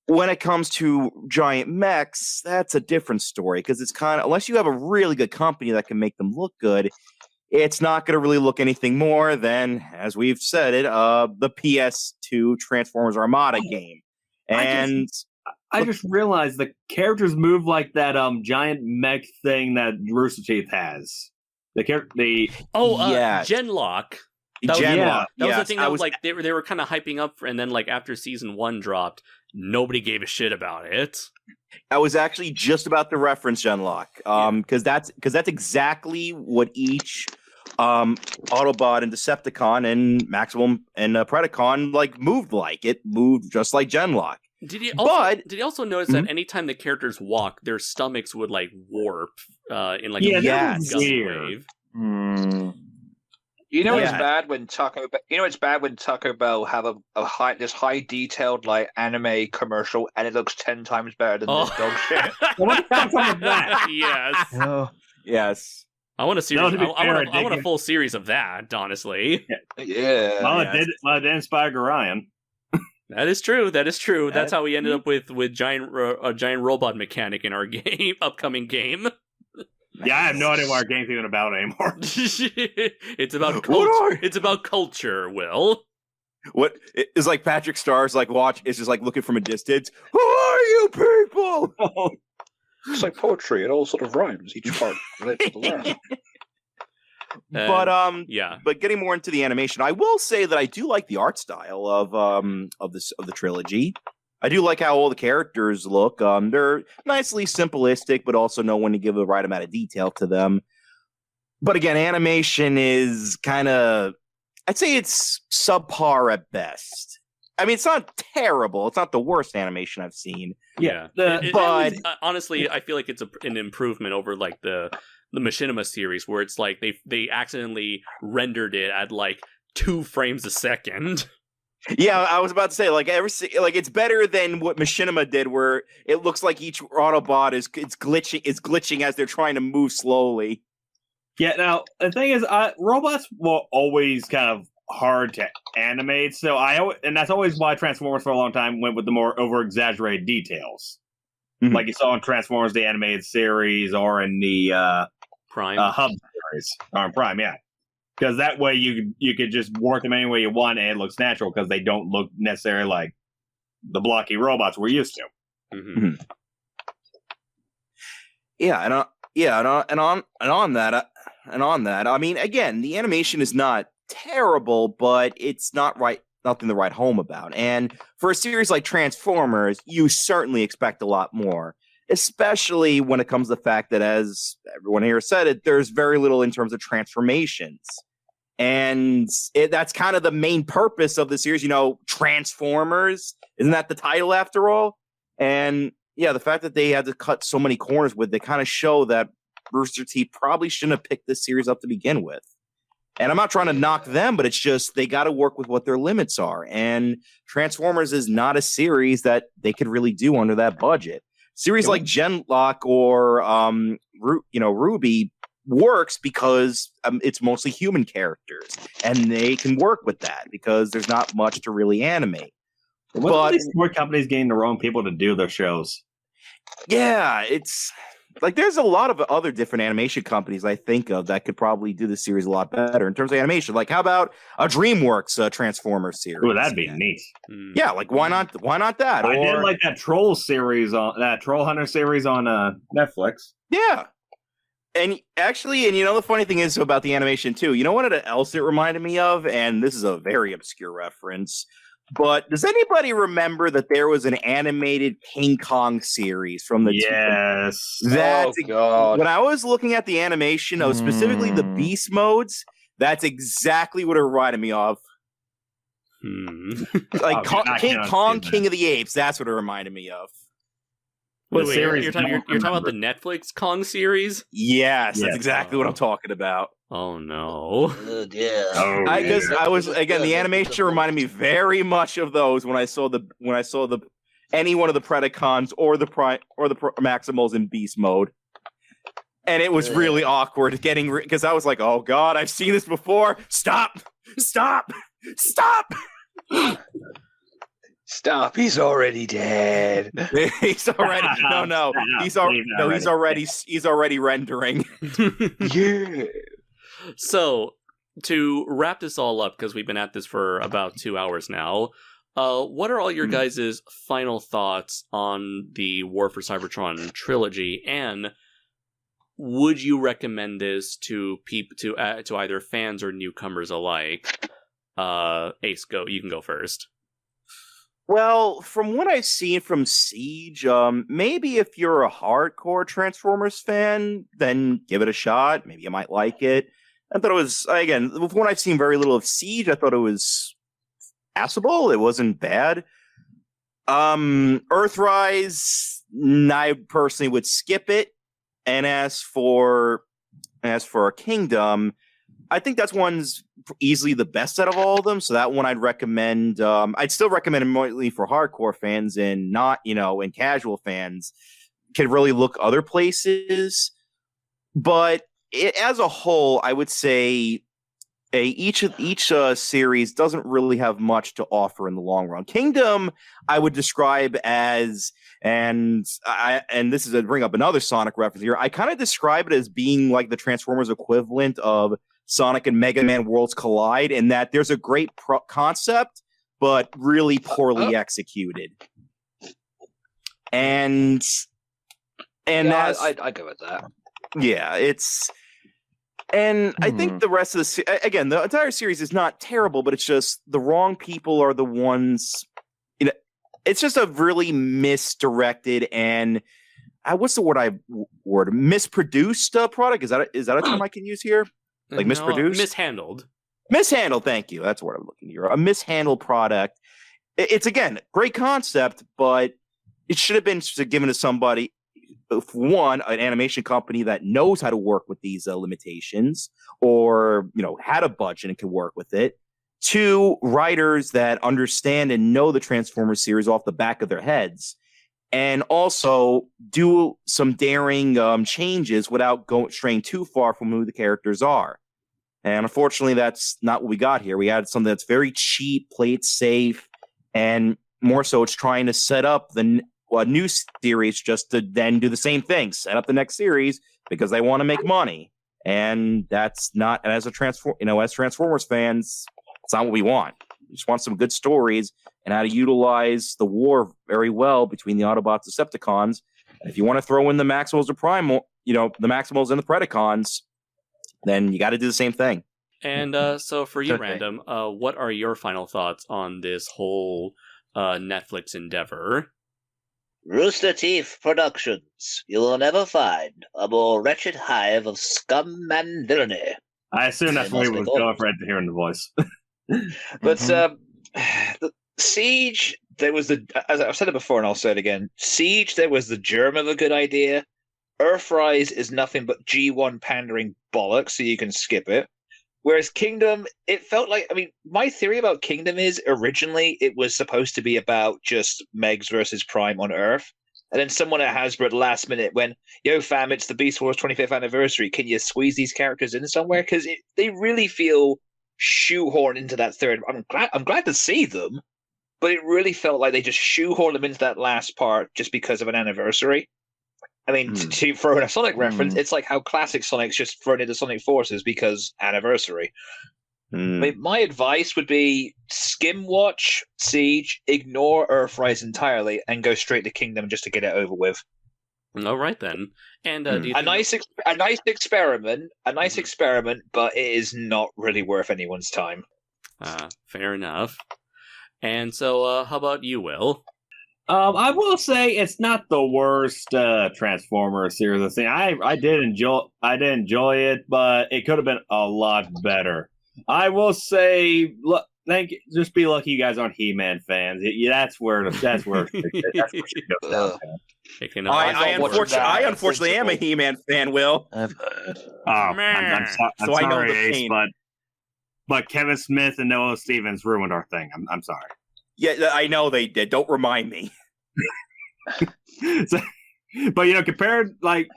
[SPEAKER 2] When it comes to giant mechs, that's a different story because it's kind of, unless you have a really good company that can make them look good, it's not going to really look anything more than, as we've said it, the PS2 Transformers Armada game. And
[SPEAKER 5] I just realized the characters move like that giant mech thing that Rooster Teeth has.
[SPEAKER 1] Genlock.
[SPEAKER 2] Genlock.
[SPEAKER 1] That was the thing that was like they were kind of hyping up, and then like after season 1 dropped, nobody gave a shit about it.
[SPEAKER 2] I was actually just about to reference Genlock, because that's exactly what each Autobot and Decepticon and Maximum and Predacon like moved like. It moved just like Genlock.
[SPEAKER 1] Did you also notice that anytime the characters walk, their stomachs would like warp in like a gust wave?
[SPEAKER 3] You know it's bad when Taco Bell have a high detailed like anime commercial and it looks 10 times better than this dog shit.
[SPEAKER 5] What the fuck was that?
[SPEAKER 1] Yes.
[SPEAKER 6] Oh.
[SPEAKER 2] Yes.
[SPEAKER 1] I want a series. I want a full series of that. Honestly.
[SPEAKER 3] Yeah.
[SPEAKER 5] Well, it did inspire Gorion.
[SPEAKER 1] That is true. That's how we ended up with a giant robot mechanic in our upcoming game.
[SPEAKER 5] Yeah, I have no idea what our game's even about anymore.
[SPEAKER 1] It's about culture. It's about culture, Will.
[SPEAKER 2] What is like Patrick Starr's like watch is just like looking from a distance. Who are you people?
[SPEAKER 3] It's like poetry. It all sort of rhymes. Each part relates to the last.
[SPEAKER 2] But getting more into the animation, I will say that I do like the art style of the trilogy. I do like how all the characters look. They're nicely simplistic, but also know when to give the right amount of detail to them. But again, animation is kind of, I'd say it's subpar at best. I mean, it's not terrible. It's not the worst animation I've seen.
[SPEAKER 1] Yeah,
[SPEAKER 2] but
[SPEAKER 1] honestly, I feel like it's an improvement over like the Machinima series, where it's like they accidentally rendered it at like 2 frames a second.
[SPEAKER 2] Yeah, I was about to say it's better than what Machinima did, where it looks like each Autobot is glitching as they're trying to move slowly.
[SPEAKER 5] Yeah. Now the thing is, robots were always kind of hard to animate, so and that's always why Transformers for a long time went with the more over exaggerated details, like you saw in Transformers the animated series or in the
[SPEAKER 1] Prime
[SPEAKER 5] Hub series or Prime, yeah, because that way you could just work them any way you want and it looks natural because they don't look necessarily like the blocky robots we're used to.
[SPEAKER 1] Mm-hmm.
[SPEAKER 2] Yeah, and on that, I mean, again, the animation is not terrible, but it's nothing to write home about. And for a series like Transformers, you certainly expect a lot more, especially when it comes to the fact that, as everyone here said it, there's very little in terms of transformations. And that's kind of the main purpose of the series, Transformers. Isn't that the title after all? And yeah, the fact that they had to cut so many corners with it kind of show that Rooster Teeth probably shouldn't have picked this series up to begin with. And I'm not trying to knock them, but it's just they got to work with what their limits are. And Transformers is not a series that they could really do under that budget. Series like Genlock or Ruby works because it's mostly human characters, and they can work with that because there's not much to really animate.
[SPEAKER 5] But these more companies getting their own people to do their shows.
[SPEAKER 2] Yeah, it's like there's a lot of other different animation companies I think of that could probably do the series a lot better in terms of animation. Like, how about a DreamWorks Transformers series?
[SPEAKER 5] Oh, that'd be neat.
[SPEAKER 2] Yeah, like why not? Why not that?
[SPEAKER 5] I did like that Troll series that Troll Hunter series on Netflix.
[SPEAKER 2] Yeah, and actually, the funny thing is about the animation too. You know what else it reminded me of? And this is a very obscure reference. But does anybody remember that there was an animated King Kong series from the
[SPEAKER 5] Yes.
[SPEAKER 3] God.
[SPEAKER 2] When I was looking at the animation of specifically the beast modes, that's exactly what it reminded me of. Like King Kong, King of the Apes, that's what it reminded me of.
[SPEAKER 1] Wait, you're talking about the Netflix Kong series?
[SPEAKER 2] Yes, that's exactly what I'm talking about.
[SPEAKER 1] Oh no!
[SPEAKER 2] Because I was the animation reminded me very much of those when I saw any one of the Predacons or the Maximals in beast mode, and it was really awkward because I was like, oh god, I've seen this before. Stop!
[SPEAKER 3] Stop! He's already dead.
[SPEAKER 2] He's already he's already rendering.
[SPEAKER 3] Yeah.
[SPEAKER 1] So, to wrap this all up, because we've been at this for about 2 hours now, what are all your guys' final thoughts on the War for Cybertron trilogy, and would you recommend this to either fans or newcomers alike? Ace, you can go first.
[SPEAKER 2] Well, from what I've seen from Siege, maybe if you're a hardcore Transformers fan, then give it a shot. Maybe you might like it. I thought it was, again, from what I've seen very little of Siege, I thought it was passable. It wasn't bad. Earthrise, I personally would skip it. And as for Kingdom, I think that's one's easily the best out of all of them. So that one I'd recommend. I'd still recommend it mostly for hardcore fans and not, and casual fans can really look other places. But as a whole, I would say each series doesn't really have much to offer in the long run. Kingdom, I would describe as, and this is to bring up another Sonic reference here, I kind of describe it as being like the Transformers equivalent of Sonic and Mega Man Worlds Collide, in that there's a great concept, but really poorly executed. And
[SPEAKER 3] I go with that.
[SPEAKER 2] Yeah, it's. And I think the rest of the entire series is not terrible, but it's just the wrong people are the ones. It's just a really misdirected and what's the word? Misproduced product. Is that a term I can use here? Like misproduced,
[SPEAKER 1] mishandled.
[SPEAKER 2] Mishandled. Thank you. That's what I'm looking for. A mishandled product. it's again great concept, but it should have been given to somebody. One, an animation company that knows how to work with these limitations, or had a budget and can work with it. Two, writers that understand and know the Transformers series off the back of their heads, and also do some daring changes without straying too far from who the characters are. And unfortunately, that's not what we got here. We had something that's very cheap, play it safe, and more so, it's trying to set up the new series just to then do the same thing, set up the next series because they want to make money. And that's not, and as Transformers fans, it's not what we want. We just want some good stories and how to utilize the war very well between the Autobots and Decepticons. And if you want to throw in the Maximals or Primal, the Maximals and the Predacons, then you got to do the same thing.
[SPEAKER 1] And so for you, Random, what are your final thoughts on this whole Netflix endeavor?
[SPEAKER 7] Rooster Teeth Productions. You will never find a more wretched hive of scum and villainy.
[SPEAKER 5] I assume that's where he was going for after hearing the voice.
[SPEAKER 3] But the Siege, there was as I've said it before and I'll say it again, Siege, there was the germ of a good idea. Earthrise is nothing but G1 pandering bollocks, so you can skip it. Whereas Kingdom, it felt like, my theory about Kingdom is originally it was supposed to be about just Megs versus Prime on Earth. And then someone at Hasbro at the last minute went, yo fam, it's the Beast Wars 25th anniversary. Can you squeeze these characters in somewhere? Because they really feel shoehorned into that third. I'm glad to see them, but it really felt like they just shoehorned them into that last part just because of an anniversary. To throw in a Sonic reference, it's like how classic Sonic's just thrown into Sonic Forces because anniversary. My advice would be skim watch Siege, ignore Earthrise entirely, and go straight to Kingdom just to get it over with.
[SPEAKER 1] All right then. And do you
[SPEAKER 3] a nice experiment, but it is not really worth anyone's time.
[SPEAKER 1] Fair enough. And so, how about you, Will?
[SPEAKER 5] I will say it's not the worst Transformers series thing. I did enjoy it, but it could have been a lot better. I will say, look, just be lucky you guys aren't He-Man fans. That's where it goes down.
[SPEAKER 2] I unfortunately am a He-Man fan, Will.
[SPEAKER 5] I'm sorry, Ace, but Kevin Smith and Noah Stevens ruined our thing. I'm sorry.
[SPEAKER 2] Yeah, I know they did. Don't remind me.
[SPEAKER 5] But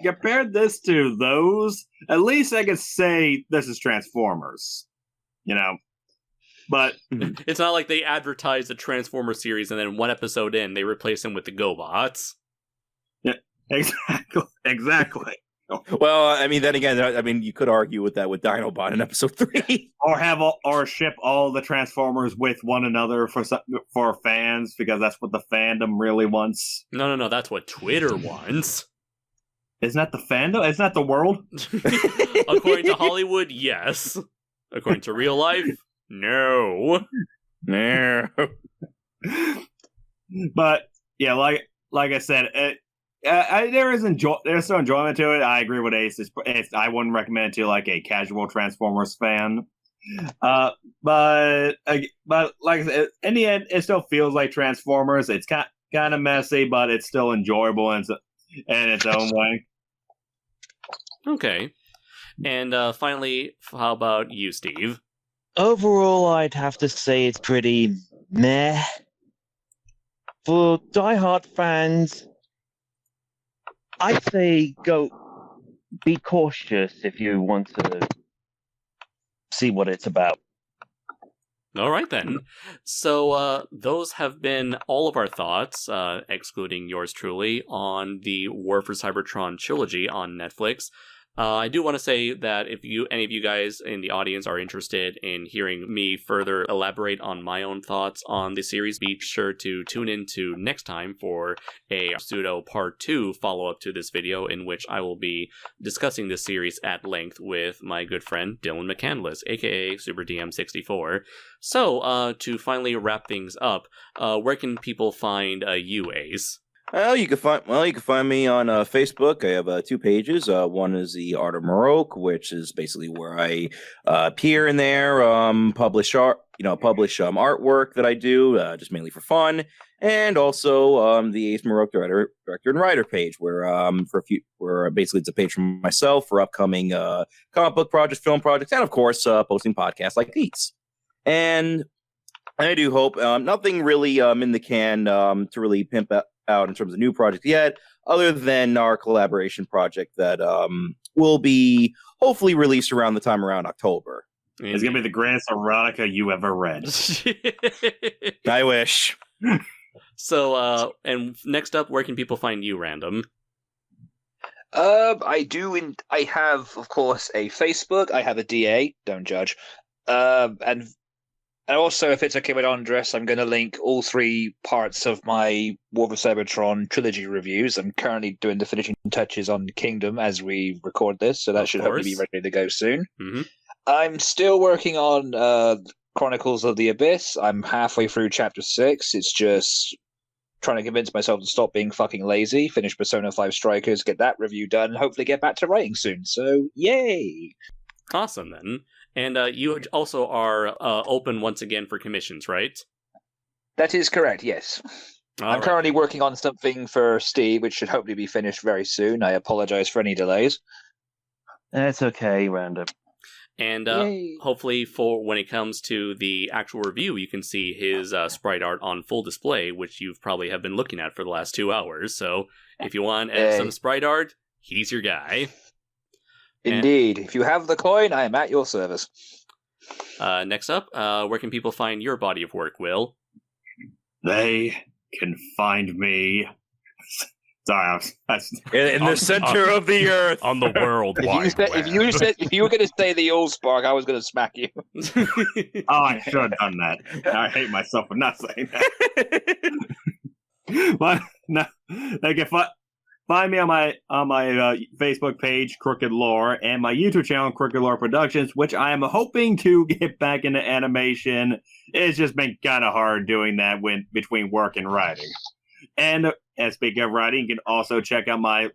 [SPEAKER 5] compare this to those. At least I could say this is Transformers. But
[SPEAKER 1] it's not like they advertised the Transformers series and then one episode in they replace them with the GoBots.
[SPEAKER 5] Yeah, exactly.
[SPEAKER 2] Well, then again, you could argue with that with Dinobot in episode 3,
[SPEAKER 5] or ship all the Transformers with one another for fans because that's what the fandom really wants.
[SPEAKER 1] No, that's what Twitter wants.
[SPEAKER 5] Isn't that the fandom? Isn't that the world?
[SPEAKER 1] According to Hollywood, yes. According to real life, no.
[SPEAKER 5] But yeah, like I said, there's no enjoyment to it. I agree with Ace. I wouldn't recommend it to like a casual Transformers fan. But like I said, in the end, it still feels like Transformers. It's kind of messy, but it's still enjoyable in its own way.
[SPEAKER 1] Okay. And finally, how about you, Steve?
[SPEAKER 6] Overall, I'd have to say it's pretty meh. For diehard fans, I'd say be cautious if you want to see what it's about.
[SPEAKER 1] All right, then. So those have been all of our thoughts, excluding yours truly, on the War for Cybertron Trilogy on Netflix. I do want to say that if any of you guys in the audience are interested in hearing me further elaborate on my own thoughts on the series, be sure to tune in to next time for a pseudo part 2 follow-up to this video in which I will be discussing this series at length with my good friend Dylan McCandless, aka SuperDM64. So, to finally wrap things up, where can people find you, Ace?
[SPEAKER 2] Well, you can find me on Facebook. I have 2 pages. One is the Art of Marrok, which is basically where I appear in there, publish art, publish artwork that I do, just mainly for fun, and also the Ace Marrok director and writer page, where where basically it's a page for myself for upcoming comic book projects, film projects, and of course posting podcasts like these. And I do hope nothing really in the can to really pimp out in terms of new projects yet, other than our collaboration project that will be hopefully released around the time around October.
[SPEAKER 5] It's going to be the greatest erotica you ever read.
[SPEAKER 2] I wish.
[SPEAKER 1] So, and next up, where can people find you, Random?
[SPEAKER 3] I have, of course, a Facebook. I have a DA. Don't judge. And also, if it's okay with Andres, I'm going to link all 3 parts of my War of Cybertron Trilogy reviews. I'm currently doing the finishing touches on Kingdom as we record this, so that should hopefully be ready to go soon.
[SPEAKER 1] Mm-hmm.
[SPEAKER 3] I'm still working on Chronicles of the Abyss. I'm halfway through Chapter 6. It's just trying to convince myself to stop being fucking lazy, finish Persona 5 Strikers, get that review done, and hopefully get back to writing soon. So, yay!
[SPEAKER 1] Awesome, then. And you also are open once again for commissions, right?
[SPEAKER 3] That is correct, yes. I'm currently working on something for Steve, which should hopefully be finished very soon. I apologize for any delays.
[SPEAKER 6] That's okay, Random.
[SPEAKER 1] And hopefully for when it comes to the actual review, you can see his sprite art on full display, which you've probably have been looking at for the last 2 hours. So if you want some sprite art, he's your guy.
[SPEAKER 3] Indeed. If you have the coin, I am at your service.
[SPEAKER 1] Next up, where can people find your body of work, Will?
[SPEAKER 5] They can find me... Sorry,
[SPEAKER 2] in the center of the earth,
[SPEAKER 1] on the world wide web.
[SPEAKER 3] If you were going to say the old spark, I was going to smack you.
[SPEAKER 5] I should have done that. I hate myself for not saying that. But no, they can find me on my Facebook page, Crookedlore, and my YouTube channel, Crookedlore Productions, which I am hoping to get back into animation. It's just been kind of hard doing that between work and writing. And speaking of writing, you can also check out my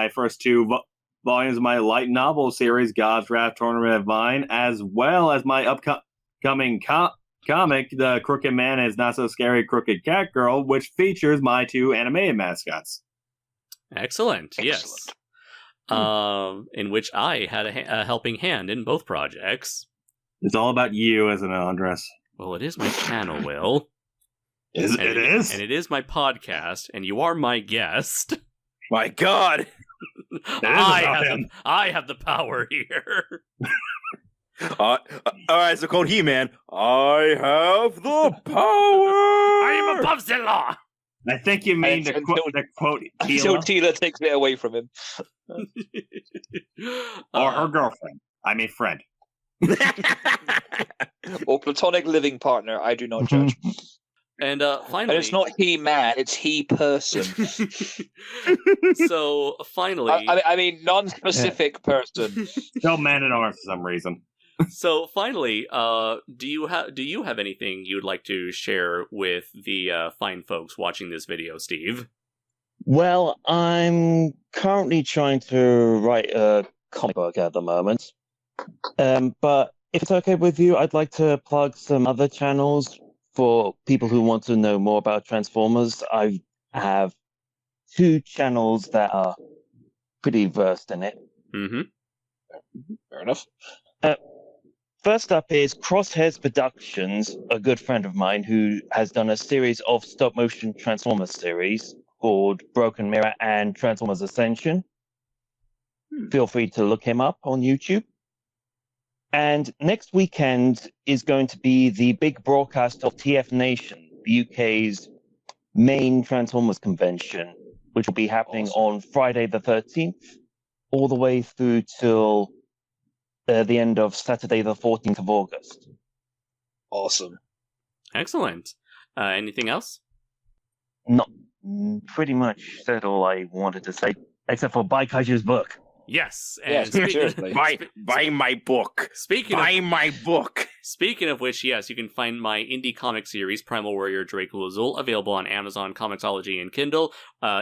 [SPEAKER 5] first 2 volumes of my light novel series, God's Wrath Tournament of Vine, as well as my upcoming comic, The Crooked Man Is Not So Scary Crooked Cat Girl, which features my 2 animated mascots.
[SPEAKER 1] Excellent. Yes. In which I had a helping hand in both projects.
[SPEAKER 5] It's all about you, isn't it, Andres?
[SPEAKER 1] Well, it is my channel, Will.
[SPEAKER 5] It is?
[SPEAKER 1] And it is my podcast, and you are my guest.
[SPEAKER 2] My God!
[SPEAKER 1] I have the power here.
[SPEAKER 2] All right, so called He-Man. I have the power!
[SPEAKER 1] I am above the law!
[SPEAKER 5] I think you mean the quote
[SPEAKER 3] Until Tila takes it away from him.
[SPEAKER 5] Or her girlfriend. I mean friend.
[SPEAKER 3] Or platonic living partner. I do not judge.
[SPEAKER 1] And finally...
[SPEAKER 3] And it's not he-man, it's he-person.
[SPEAKER 1] So, finally...
[SPEAKER 3] I mean, non-specific person.
[SPEAKER 5] Still man at arms for some reason.
[SPEAKER 1] So, finally, do you have anything you'd like to share with the fine folks watching this video, Steve?
[SPEAKER 6] Well, I'm currently trying to write a comic book at the moment. But if it's okay with you, I'd like to plug some other channels for people who want to know more about Transformers. I have 2 channels that are pretty versed in it.
[SPEAKER 1] Mm-hmm.
[SPEAKER 3] Fair enough.
[SPEAKER 6] First up is Crosshairs Productions, a good friend of mine who has done a series of stop-motion Transformers series called Broken Mirror and Transformers Ascension. Feel free to look him up on YouTube. And next weekend is going to be the big broadcast of TF Nation, the UK's main Transformers convention, which will be happening on Friday the 13th, all the way through till the end of Saturday the 14th of August.
[SPEAKER 3] Awesome.
[SPEAKER 1] Excellent. Anything else?
[SPEAKER 6] Not pretty much said all I wanted to say, except for buy Kaiju's book.
[SPEAKER 1] Yes.
[SPEAKER 3] Yes, seriously.
[SPEAKER 2] Buy my book.
[SPEAKER 1] Speaking
[SPEAKER 2] my book.
[SPEAKER 1] Speaking of which, yes, you can find my indie comic series, Primal Warrior Dracula Azul, available on Amazon, Comixology, and Kindle.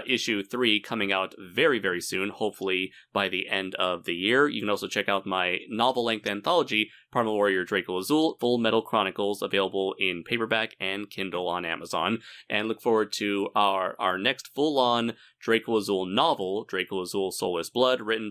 [SPEAKER 1] Issue 3 coming out very, very soon, hopefully by the end of the year. You can also check out my novel-length anthology, Primal Warrior Dracula Azul, Full Metal Chronicles, available in paperback and Kindle on Amazon. And look forward to our next full-on Dracula Azul novel, Dracula Azul Soulless Blood, co-written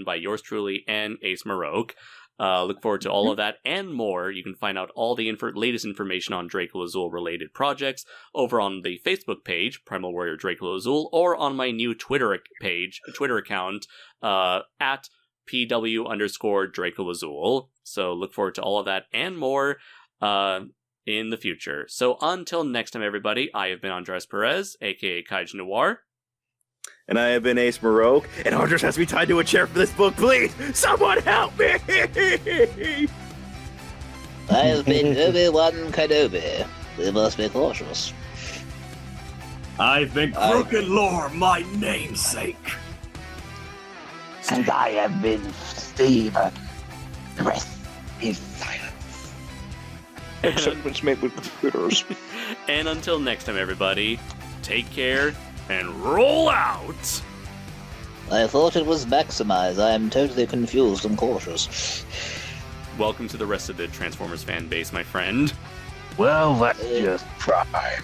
[SPEAKER 1] by yours truly and Ace Marrok. Look forward to all of that and more. You can find out all the latest information on Dracula Azul related projects over on the Facebook page, Primal Warrior Dracula Azul, or on my new Twitter account, at PW_Dracula Azul. So look forward to all of that and more in the future. So until next time, everybody, I have been Andres Perez, aka Kaiju Noir.
[SPEAKER 2] And I have been Ace Marrok, and Andres has me tied to a chair for this book. Please, someone help me!
[SPEAKER 7] I've been Obi-Wan Kenobi. We must be cautious.
[SPEAKER 5] I've been Crookedlore, my namesake.
[SPEAKER 8] And I have been Steven. The rest is silence.
[SPEAKER 3] Except made with computers.
[SPEAKER 1] And until next time, everybody, take care and roll out!
[SPEAKER 7] I thought it was maximize. I am totally confused and cautious.
[SPEAKER 1] Welcome to the rest of the Transformers fan base, my friend.
[SPEAKER 8] Well, that's just prime.